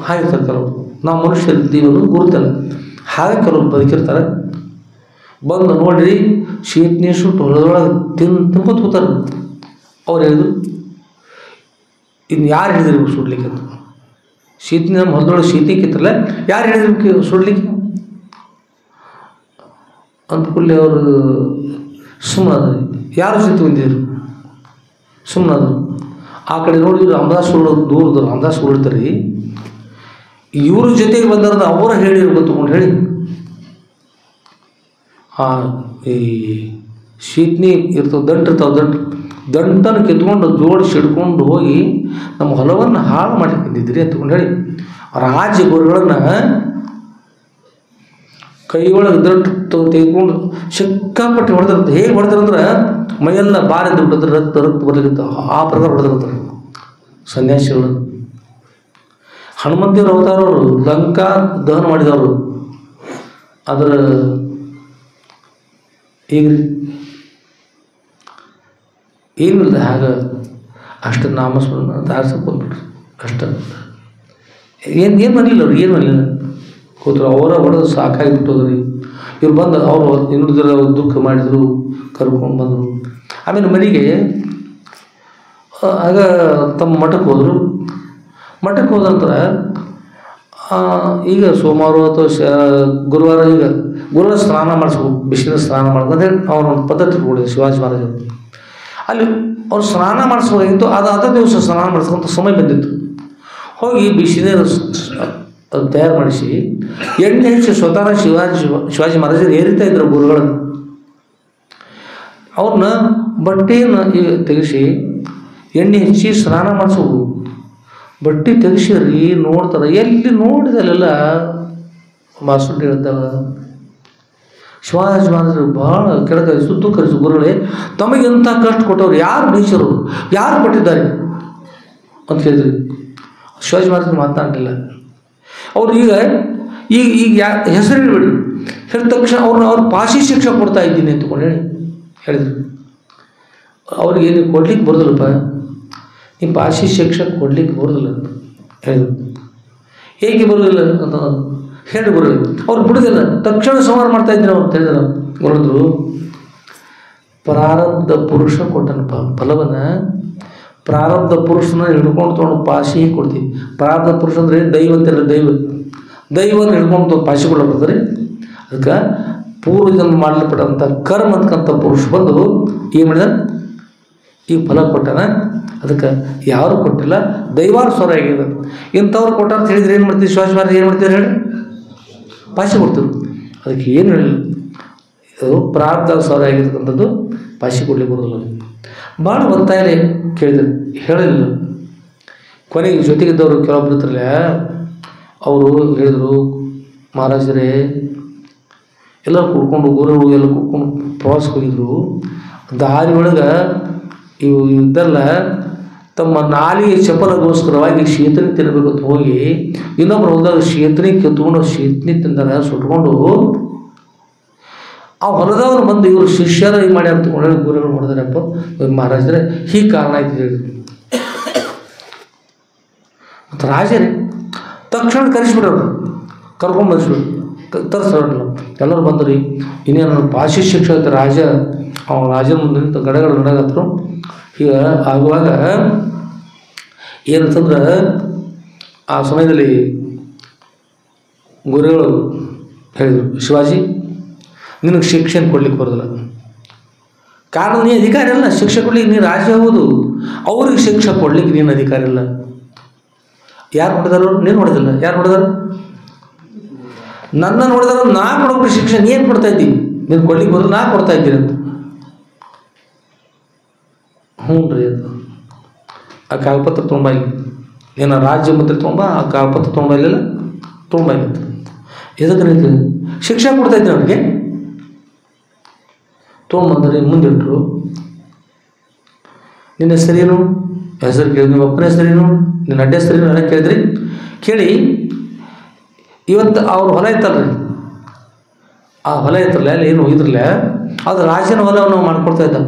ಹಾಗಿರ್ತಾರೆ ಕೆಲವರು, ನಾವು ಮನುಷ್ಯರಿದ್ದೀವಿ ಅನ್ನೋದು ಗುರುತಿಲ್ಲ. ಹಾಗೆ ಕೆಲವರು ಬದುಕಿರ್ತಾರೆ. ಬಂದು ನೋಡ್ರಿ ಶೀಟ್ನಿ ಸುಟ್ಟು ಹೊಲದೊಳಗೆ ತಿನ್ಕೊತ ಕೂತಾರೆ. ಅವ್ರು ಹೇಳಿದ್ರು, ಇನ್ನು ಯಾರು ಹೇಳಿದ್ರು ಸುಡ್ಲಿಕ್ಕೆ ಅಂತ. ಶೀಟ್ನಿ ನಮ್ಮ ಹೊಲದೊಳಗೆ ಶೀಟ್ನಿ ಕಿತ್ತಲ್ಲ, ಯಾರು ಹೇಳಿದ್ರು ಸುಡ್ಲಿಕ್ಕೆ ಅಂದ್ಕೂಡಲೇ ಅವರು ಸುಮ್ಮನಾದ್ರು. ಯಾರು ಜೊತೆ ಬಂದಿದ್ರು ಸುಮ್ಮನಾದ್ರು. ಆ ಕಡೆ ನೋಡಿದ್ರು ರಾಮದಾಸ್ ದೂರದ್ರು, ರಾಮದಾಸ್ ಉಳಿತಾರೆ. ಇವ್ರ ಜೊತೆಗೆ ಬಂದಾರದ ಅವರ ಹೇಳಿರು ಗೊತ್ತುಕೊಂಡು ಹೇಳಿ ಈ ಶೀಟ್ನಿ ಇರ್ತವೆ, ದಂಟನ್ನು ಕಿತ್ಕೊಂಡು ಜೋಡಿಸಿ ಹಿಡ್ಕೊಂಡು ಹೋಗಿ ನಮ್ಮ ಹೊಲವನ್ನು ಹಾಳು ಮಾಡಲಿಕ್ಕೆ ಬಂದಿದ್ರಿ ಅಂತಕೊಂಡು ಹೇಳಿ ರಾಜ ಗುರುಗಳನ್ನು ಕೈ ಒಳಗೆ ದಂಟು ತೆಗೆದುಕೊಂಡು ಸಿಕ್ಕಾಪಟ್ಟೆ ಹೊಡೆದಿರುತ್ತೆ. ಹೇಗೆ ಹೊಡೆದ್ರಂದ್ರೆ ಮೈಯೆಲ್ಲ ಬಾರಿಂದ ಬಿಟ್ಟಿದ್ರೆ ರಕ್ತ ಬರ್ಲಿಕ್ಕೆ ಆ ಪ್ರಕಾರ ಹೊಡೆದಿರ್ತಾರೆ ಸನ್ಯಾಸಿಗಳು. ಹನುಮಂತೇವ್ರ ಅವತಾರವರು ಲಂಕಾ ದಹನ ಮಾಡಿದವರು. ಅದರ ಈಗ ಏನಿಲ್ಲ, ಹಾಗೆ ಅಷ್ಟು ನಾಮಸ್ಮರಣ ದಾರ್ಸಕ್ಕೆ ಬಂದ್ಬಿಟ್ರು. ಕಷ್ಟ ಏನು ಮಾಡಲಿಲ್ಲ ಅವ್ರು, ಏನು ಮಾಡಲಿಲ್ಲ. ಕೂತರು ಅವರ ಹೊಡೆದು ಸಾಕಾಗಿಬಿಟ್ಟೋದ್ರಿ. ಇವ್ರು ಬಂದು ಅವರು ಇನ್ನುಳಿದ್ರೆ ದುಃಖ ಮಾಡಿದರು, ಕರ್ಕೊಂಡು ಬಂದರು. ಆಮೇಲೆ ಮನೆಗೆ ಆಗ ತಮ್ಮ ಮಠಕ್ಕೆ ಹೋದರು. ಮಠಕ್ಕೆ ಹೋದ ನಂತರ ಈಗ ಸೋಮವಾರ ಅಥವಾ ಗುರುವಾರ ಈಗ ಗುರುವಾರ ಸ್ನಾನ ಮಾಡಿಸ್ಬೇಕು, ಬಿಸಿಲಿನ ಸ್ನಾನ ಮಾಡ್ಬೇಕು ಅಂತ ಹೇಳಿ ಅವನೊಂದು ಪದ್ಧತಿ ಕೊಡಿದ್ರು ಶಿವಾಜಿ ಮಹಾರಾಜರು. ಅಲ್ಲಿ ಅವ್ರು ಸ್ನಾನ ಮಾಡಿಸ್ಬೇಕಾಗಿತ್ತು. ಅದ ದಿವಸ ಸ್ನಾನ ಮಾಡಿಸ್ಕೊಂತ ಸಮಯ ಬಂದಿತ್ತು. ಹೋಗಿ ಬಿಸಿನೀರು ತಯಾರು ಮಾಡಿಸಿ ಎಣ್ಣೆ ಹಚ್ಚಿ ಸ್ವತಃ ಶಿವಾಜಿ ಮಹಾರಾಜರು ಏರಿತಾ ಇದ್ರು ಗುರುಗಳನ್ನು. ಅವ್ರನ್ನ ಬಟ್ಟೆಯನ್ನು ತೆಗೆಸಿ ಎಣ್ಣೆ ಹಚ್ಚಿ ಸ್ನಾನ ಮಾಡಿಸೋದು. ಬಟ್ಟೆ ತೆಗೆಸಿದ್ರಿ ನೋಡ್ತಾರೆ, ಎಲ್ಲಿ ನೋಡಿದಲ್ಲೆಲ್ಲ ಮಾಸುಂಡಿ ಹೇಳ್ತಾವ. ಶಿವಾಜಿ ಮಹಾರಾಜರು ಭಾಳ ಕೆಳಗೆ ಸುತ್ತು ಕರೆಸು, ಗುರುಗಳೇ ತಮಗೆಂಥ ಕಷ್ಟ ಕೊಟ್ಟವ್ರು ಯಾರು ಬೀಸರು, ಯಾರು ಕೊಟ್ಟಿದ್ದಾರೆ ಅಂತ ಹೇಳಿದ್ರಿ. ಶಿವಾಜಿ ಮಹಾರಾಜರು ಮಾತನಾಡಲಿಲ್ಲ. ಅವ್ರು ಈಗ ಹೆಸರು ಹೇಳ್ಬೇಡಿ, ಹೇಳಿದ ತಕ್ಷಣ ಅವ್ರ ಪಾಶಿ ಶಿಕ್ಷೆ ಕೊಡ್ತಾ ಇದ್ದೀನಿ ಅಂತಕೊಂಡು ಹೇಳಿದ್ರು. ಅವ್ರಿಗೆ ಏನು ಕೊಡ್ಲಿಕ್ಕೆ ಬರೋದಿಲ್ಲಪ್ಪ, ನೀವು ಪಾಶಿ ಶಿಕ್ಷೆ ಕೊಡ್ಲಿಕ್ಕೆ ಬರೋದಿಲ್ಲ ಅಂತ ಹೇಳಿದ್ರು. ಹೇಗೆ ಬರೋದಿಲ್ಲ ಅಂತ ಹೇಳಿ ಬರೋದು ಅವ್ರು ಬಿಡೋದಿಲ್ಲ, ತಕ್ಷಣ ಸಂಹಾರ ಮಾಡ್ತಾ ಇದ್ದೀನಿ ಅವ್ರು ಅಂತ ಹೇಳಿದ್ರು. ನೋಡಿದ್ರು ಪ್ರಾರಬ್ಧ ಪುರುಷ ಕೊಟ್ಟನ ಫಲವನ್ನು. ಪ್ರಾರಬ್ಧ ಪುರುಷನ ಹಿಡ್ಕೊಂಡು ತೊಗೊಂಡು ಪಾಶಿ ಕೊಡ್ತೀವಿ. ಪ್ರಾರಬ್ಧ ಪುರುಷ ಅಂದರೆ ದೈವ ಅಂತಿಲ್ಲ, ದೈವವನ್ನು ಹಿಡ್ಕೊಂಡು ಪಾಶಿ ಕೊಡ ಬರ್ತಾರೆ. ಅದಕ್ಕೆ ಪೂರ್ವಜನ್ಮ ಮಾಡಲ್ಪಟ್ಟಂಥ ಕರ್ಮ ಅಂತಕ್ಕಂಥ ಪುರುಷ ಬಂದು ಏನು ಮಾಡಿದ ಈ ಫಲ ಕೊಟ್ಟಾನ. ಅದಕ್ಕೆ ಯಾರು ಕೊಟ್ಟಿಲ್ಲ, ದೈವಾರ ಸ್ವರ ಆಗಿದೆ. ಇಂಥವ್ರು ಕೊಟ್ಟಾರ ಅಂತ ಹೇಳಿದ್ರೆ ಏನು ಮಾಡ್ತೀವಿ, ಶಿವಾಜಿ ಮಹಾರಾಜ್ ಏನು ಮಾಡ್ತೀವಿ ಹೇಳಿ, ಪಾಶಿ ಕೊಡ್ತೀವಿ. ಅದಕ್ಕೆ ಏನು ಹೇಳಿಲ್ಲ, ಇದು ಪ್ರಾರಬ್ಧ ಸ್ವರ ಆಗಿರ್ತಕ್ಕಂಥದ್ದು ಪಾಶಿ ಕೊಡ್ಲಿಕ್ಕೆ ಬರೋದಿಲ್ಲ. ಭಾಳ ಒತ್ತಾಯಲೇ ಕೇಳಿದ್ರು, ಹೇಳಿಲ್ಲ. ಕೊನೆಗೆ ಜೊತೆಗಿದ್ದವರು ಕೆಲವೊಬ್ರು ಇರ್ತಾರಲ್ಲ, ಅವರು ಹೇಳಿದರು, ಮಹಾರಾಜರೇ ಎಲ್ಲ ಕುಡ್ಕೊಂಡು ಗುರುಗಳು ಎಲ್ಲ ಕುಡ್ಕೊಂಡು ಪ್ರವಾಸಕ್ಕೆ ಹೋಗಿದ್ರು. ದಾರಿ ಒಳಗೆ ಇವು ಇದ್ದಲ್ಲ ತಮ್ಮ ನಾಲಿಗೆ ಚಪಲಗೋಸ್ಕರವಾಗಿ ಶೀತನಿ ತಿನ್ನಬೇಕು ಅಂತ ಹೋಗಿ ಇನ್ನೊಬ್ಬರು ಹೋದಾಗ ಶೀತನಿ ಕಿತ್ಕೊಂಡು ಶೀತನಿ ತಿಂದಾರ ಸುಟ್ಕೊಂಡು ಆ ಹೊಲದವ್ರು ಬಂದು ಇವರು ಶಿಷ್ಯರ ಹಿಂಗೆ ಮಾಡಿ ಅಂತ ಒಳ್ಳೆ ಗುರುಗಳು ಮಾಡಿದಾರಪ್ಪ ಮಹಾರಾಜರೇ ಹೀಗೆ ಕಾರಣ ಆಯ್ತು ಹೇಳಿ ಮತ್ತು ರಾಜರೇ ತಕ್ಷಣ ಕರೆಸ್ಬಿಡೋರು ಕರ್ಕೊಂಡು ಬಂದಿಸ್ಬಿಡು ತರಿಸ್ಬಿಡಲ್ಲ ಎಲ್ಲರೂ ಬಂದ್ರಿ ಇನ್ನೇನು ಭಾಷೆ ಶಿಕ್ಷಕ ರಾಜ ಅವನ ರಾಜನ ಮುಂದೆ ನಿಂತು ಗಡಗಳು ನಡಗತ್ತರು ಈಗ ಆಗುವಾಗ ಏನಂತಂದ್ರೆ ಆ ಸಮಯದಲ್ಲಿ ಗುರುಗಳು ಹೇಳಿದರು, ಶಿವಾಜಿ ನಿನಗೆ ಶಿಕ್ಷೆಯನ್ನು ಕೊಡ್ಲಿಕ್ಕೆ ಬರೋದಿಲ್ಲ. ಕಾರಣ ನೀನು ಅಧಿಕಾರ ಇಲ್ಲ, ಶಿಕ್ಷೆ ಕೊಡ್ಲಿಕ್ಕೆ ನೀನು ರಾಜ ಹೌದು, ಅವ್ರಿಗೆ ಶಿಕ್ಷೆ ಕೊಡ್ಲಿಕ್ಕೆ ನೀನು ಅಧಿಕಾರ ಇಲ್ಲ. ಯಾರು ನೋಡಿದಾರು? ನೀನು ನೋಡಿದಿಲ್ಲ. ಯಾರು ನೋಡಿದಾರು? ನನ್ನ ನೋಡಿದಾರ. ನಾ ಕೊಡೋಕೆ ಶಿಕ್ಷೆ ಏನು ಕೊಡ್ತಾ ಇದ್ದೀನಿ, ನೀನು ಕೊಡ್ಲಿಕ್ಕೆ ಬರೋದು ನಾ ಕೊಡ್ತಾ ಇದ್ದೀನಿ ಅಂತ. ಹ್ಞೂ ರೀ, ಅದು ಆ ಕಾಗಪತ್ರ ತೊಗೊಂಬ ಇಲ್ಲಿ, ನೀನು ರಾಜ್ಯ ಮಂತ್ರಿ ತೊಗೊಂಬ, ಆ ಕಾಗಪತ್ರ ತೊಗೊಂಬ ಇಲ್ಲಿಲ್ಲ, ತೊಗೊಂಬ ಇಲ್ಲ. ಎದಕ್ಕೆ ರೀತಿ ಶಿಕ್ಷೆ ಕೊಡ್ತಾ ಇದ್ದೀನಿ ಅವ್ರಿಗೆ. ತೊಗೊಂಬಂದ್ರೆ ಮುಂದಿಟ್ಟರು. ನಿನ್ನ ಹೆಸರೇನು? ಹೆಸರು ಕೇಳಿ. ನಿಮ್ಮ ಅಪ್ಪನ ಹೆಸರೇನು? ನಿನ್ನ ಅಡ್ಡ ಹೆಸರೇನು? ಎಲ್ಲ ಕೇಳಿದ್ರಿ. ಕೇಳಿ ಇವತ್ತು ಅವ್ರ ಹೊಲ ಇತ್ತಲ್ರಿ, ಆ ಹೊಲ ಇತ್ತರಲ್ಲ, ಅಲ್ಲಿ ಏನು ಇದ್ರಲ್ಲ, ಅದು ರಾಜನ ಹೊಲವನ್ನು ಮಾಡ್ಕೊಡ್ತಾ ಇದ್ದ.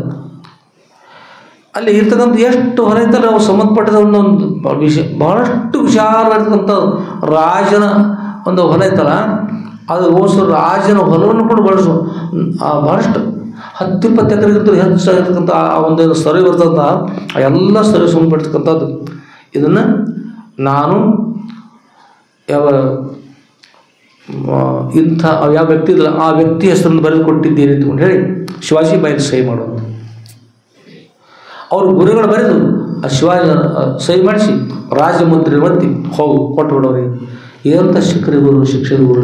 ಅಲ್ಲಿ ಇರ್ತಕ್ಕಂಥ ಎಷ್ಟು ಹೊಲ ಇತ್ತಲ್ಲ ಅವ್ರು ಸಂಬಂಧಪಟ್ಟಿದ ಒಂದೊಂದು ಬಹಳಷ್ಟು ವಿಶಾಲವಾಗಿರ್ತಕ್ಕಂಥ ರಾಜನ ಒಂದು ಹೊಲ ಇತ್ತಲ್ಲ, ಅದಕ್ಕೋಸ್ಕರ ರಾಜನ ಹೊಲವನ್ನು ಕೂಡ ಬಳಸು ಬಹಳಷ್ಟು 10-20 ಎಕರೆಗಿಂತ ಹೆಚ್ಚಾಗಿರ್ತಕ್ಕಂಥ ಆ ಒಂದು ಸರಿ ಬರ್ತಕ್ಕಂಥ ಆ ಎಲ್ಲ ಸರಿ ಸಂಬಂಧಪಟ್ಟಿರ್ತಕ್ಕಂಥದ್ದು. ಇದನ್ನು ನಾನು ಯಾವ ವ್ಯಕ್ತಿ ಇದ್ರಲ್ಲ ಆ ವ್ಯಕ್ತಿ ಹೆಸರನ್ನು ಬರೆದು ಕೊಟ್ಟಿದ್ದೇನೆ ಅಂತಕೊಂಡು ಹೇಳಿ ಶಿವಾಜಿ ಬಾಯಿಗೆ ಸಹಿ ಮಾಡೋದು. ಅವರು ಗುರುಗಳು ಬರೆದು ಆ ಶಿವಾಜಿ ಸಹಿ ಮಾಡಿಸಿ ರಾಜಮಂತ್ರಿ ಬಂದು ಹೋಗು ಕೊಟ್ಟು ಬಿಡೋರಿಗೆ. ಏನಂತ ಶಿಕ್ಷಕರಿ ಗುರು ಶಿಕ್ಷಕ ಗುರು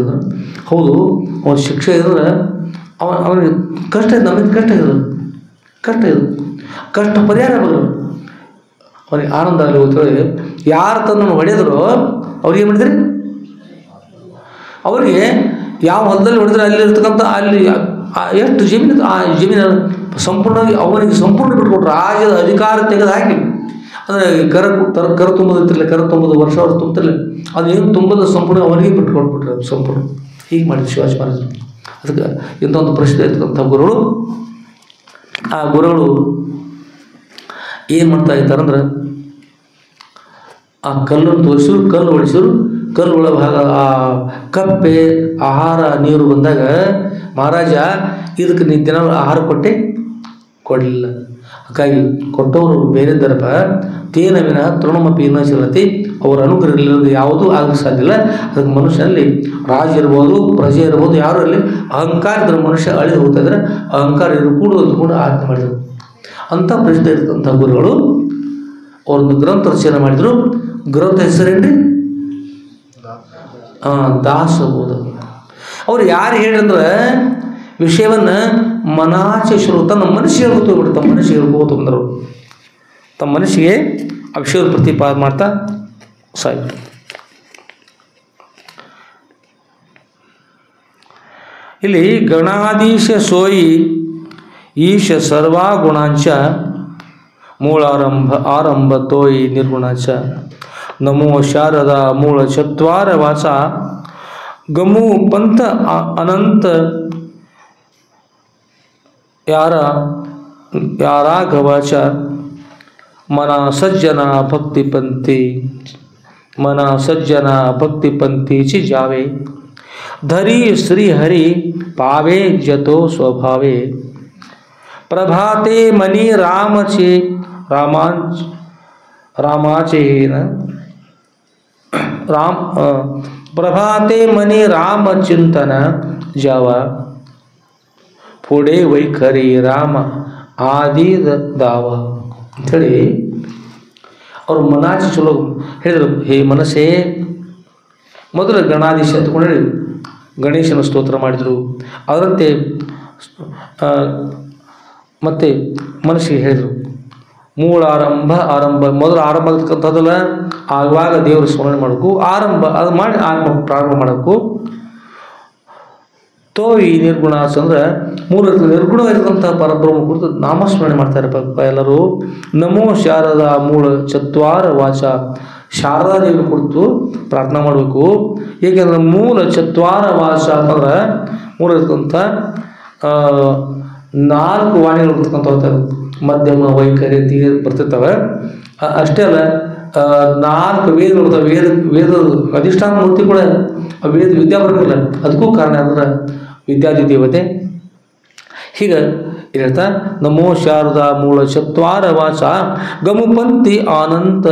ಹೌದು, ಅವನ ಶಿಕ್ಷೆ ಇದ್ರೆ ಅವನಿಗೆ ಕಷ್ಟ ಇದೆ, ನಮಗೆ ಕಷ್ಟ ಇದೆ, ಕಷ್ಟ ಪರಿಹಾರ ಬರೋದು ಅವನಿಗೆ ಆನಂದ ಆಗಲಿ. ಹೋಗ್ತಾರೆ ಯಾರು ತನ್ನನ್ನು ಹೊಡೆದ್ರು ಅವ್ರಿಗೆ ಏನು ಮಾಡಿದ್ರಿ? ಅವರಿಗೆ ಯಾವ ಹೊಲದಲ್ಲಿ ಹೊಡೆದ್ರೆ ಅಲ್ಲಿ ಇರ್ತಕ್ಕಂಥ ಅಲ್ಲಿ ಎಷ್ಟು ಜಮೀನು, ಆ ಜಮೀನು ಸಂಪೂರ್ಣವಾಗಿ ಅವನಿಗೆ ಸಂಪೂರ್ಣ ಬಿಟ್ಕೊಟ್ರು. ರಾಜ್ಯದ ಅಧಿಕಾರ ತೆಗೆದು ಹಾಕಿ ಅಂದರೆ ಕರ ತುಂಬೋದಿರ್ತಿರಲಿಲ್ಲ, ಕರ ತುಂಬೋದು ವರ್ಷ ತುಂಬ್ತಿರಲಿಲ್ಲ, ಅದೇನು ತುಂಬೋದು ಸಂಪೂರ್ಣ ಅವನಿಗೆ ಬಿಟ್ಕೊಟ್ಬಿಟ್ರೆ ಸಂಪೂರ್ಣ. ಹೀಗೆ ಮಾಡಿದ್ರು ಶಿವಾಜಿ ಮಹಾರಾಜರು. ಅದಕ್ಕೆ ಇಂಥ ಒಂದು ಪ್ರಶ್ನೆ ಇರ್ತಕ್ಕಂಥ ಗುರುಗಳು, ಆ ಗುರುಗಳು ಏನು ಮಾಡ್ತಾ ಇದ್ದಾರಂದ್ರೆ ಆ ಕಲ್ಲನ್ನು ತೋರಿಸಿದ್ರು, ಕಲ್ಲು ಹೊಡಿಸಿದ್ರು. ಕಲ್ಲು ಒಳ ಭಾಗ ಆ ಕಪ್ಪೆ ಆಹಾರ ನೀರು ಬಂದಾಗ ಮಹಾರಾಜ ಇದಕ್ಕೆ ನೀ ದಿನ ಆಹಾರ ಕೊಡಲಿಲ್ಲ. ಹಾಗಾಗಿ ಕೊಟ್ಟವರು ಬೇರೆದ್ದರಪ್ಪ ತೇನ ವಿನ ತೃಣಮಪಿ ನ ಚಲತಿ, ಅವರ ಅನುಗ್ರಹ ಇಲ್ಲದ ಯಾವುದೂ ಆಗಕ್ಕೆ ಸಾಧ್ಯ ಇಲ್ಲ. ಅದಕ್ಕೆ ಮನುಷ್ಯನಲ್ಲಿ ರಾಜ ಇರ್ಬೋದು, ಪ್ರಜೆ ಇರ್ಬೋದು, ಯಾರು ಅಲ್ಲಿ ಅಹಂಕಾರ ಇದ್ರೆ ಮನುಷ್ಯ ಅಳಿದು ಹೋಗ್ತಾ ಇದ್ರೆ ಅಹಂಕಾರ ಕೂಡು ಅಂತ ಕೂಡ ಆಜ್ಞೆ ಮಾಡಿದರು. ಅಂಥ ಪ್ರಶ್ನೆ ಇರ್ತಕ್ಕಂಥ ಗುರುಗಳು ಅವ್ರೊಂದು ಗ್ರಂಥ ರಚನೆ ಮಾಡಿದರು. ಗ್ರಂಥ ಹೆಸರೇನ್ರಿ? ದಾಸಬೋಧ. ಅವ್ರು ಯಾರು ಹೇಳಿದ್ರೆ ವಿಷಯವನ್ನು ಮನಾಚೆ ಶುರು ತನ್ನ ಮನಸ್ಸಿಗೆ ಹೇಳ್ಕೊತೋಗ್ಬಿಟ್ಟು ತಮ್ಮ ಮನಸ್ಸಿಗೆ ಹೇಳ್ಕೋತ ಬಂದರು. ತಮ್ಮ ಮನಸ್ಸಿಗೆ ಆ ವಿಷಯದ ಪ್ರತಿಪಾದನೆ ಮಾಡ್ತಾ ಸಾಯ್ತು. ಇಲ್ಲಿ ಗಣಾಧೀಶ ಸೋಯಿ ಈಶ ಸರ್ವಾ ಗುಣಾಂಚ ಆರಂಭ ತೋಯಿ ನಿರ್ಗುಣಾಂಚ ನಮೋ ಶಾರದಾ ಮೂಲ ಚತ್ವಾರ ವಾಸ ಗಮು ಪಂಥ ಅನಂತ ಯಾರಾಘವಾಚ ಮನ ಸಜ್ಜನ ಭಕ್ತಿ ಪಂಥಿ ಚಿ ಜಾವೆ धरी श्री हरि पावे जतो स्वभावे प्रभाते मणि रामचे रामाचेन राम प्रभाते मणि राम चिंतन जावा पुढे वैखरी राम आदि दाव अंथेಳಿ ಅವರು ಮನಾಚಿ ಚಲೋ ಹೇಳಿದರು. ಹೇ ಮನಸ್ಸೇ, ಮೊದಲು ಗಣಾಧೀಶ ಅಂತಕೊಂಡು ಹೇಳಿ ಗಣೇಶನ ಸ್ತೋತ್ರ ಮಾಡಿದರು. ಅದರಂತೆ ಮತ್ತೆ ಮನಸ್ಸಿಗೆ ಹೇಳಿದರು ಮೂಲ ಆರಂಭ ಮೊದಲು ಆರಂಭ ಆಗ್ತಕ್ಕಂಥದ್ದಲ್ಲ, ಆಗುವಾಗ ದೇವರು ಸ್ಮರಣೆ ಮಾಡಬೇಕು. ಆರಂಭ ಅದು ಮಾಡಿ ಪ್ರಾರಂಭ ಮಾಡಬೇಕು. ತೋ ಈ ನಿರ್ಗುಣ ಅಂದ್ರೆ ಮೂಲ ನಿರ್ಗುಣ ಇರತಕ್ಕಂಥ ಪರಬ್ರಹ್ಮ ಕುರಿತು ನಾಮಸ್ಮರಣೆ ಮಾಡ್ತಾರೆ ಎಲ್ಲರೂ. ನಮೋ ಶಾರದಾ ಮೂಲ ಚತ್ವಾರ ವಾಚ, ಶಾರದಾ ದೇವಿ ಕುರಿತು ಪ್ರಾರ್ಥನಾ ಮಾಡಬೇಕು. ಏಕೆಂದ್ರೆ ಮೂಲ ಚತ್ವಾರ ವಾಚ ಅಂತಂದ್ರೆ ಮೂಲ ಇರ್ತಕ್ಕಂಥ 4 ವಾಣಿಗಳು ಇರ್ತಕ್ಕಂಥ ಮಧ್ಯಮ ವೈಖರಿ ಬರ್ತಿರ್ತವೆ. ಅಷ್ಟೇ ಅಲ್ಲ, 4 ವೇದಗಳು ವೇದ ಅಧಿಷ್ಠಾನ ಮೂರ್ತಿ ಕೂಡ ವೇದ ವಿದ್ಯಾ ಬರೋದಿಲ್ಲ. ಅದಕ್ಕೂ ಕಾರಣ ಅಂದ್ರೆ ವಿದ್ಯಾದಿ ದೇವತೆ. ಹೀಗೆ ಹೇಳ್ತಾ ನಮೋ ಶಾರದಾ ಮೂಲ ಚತ್ವಾರ ವಾಚ ಗಮುಪಂಥಿ ಆನಂತ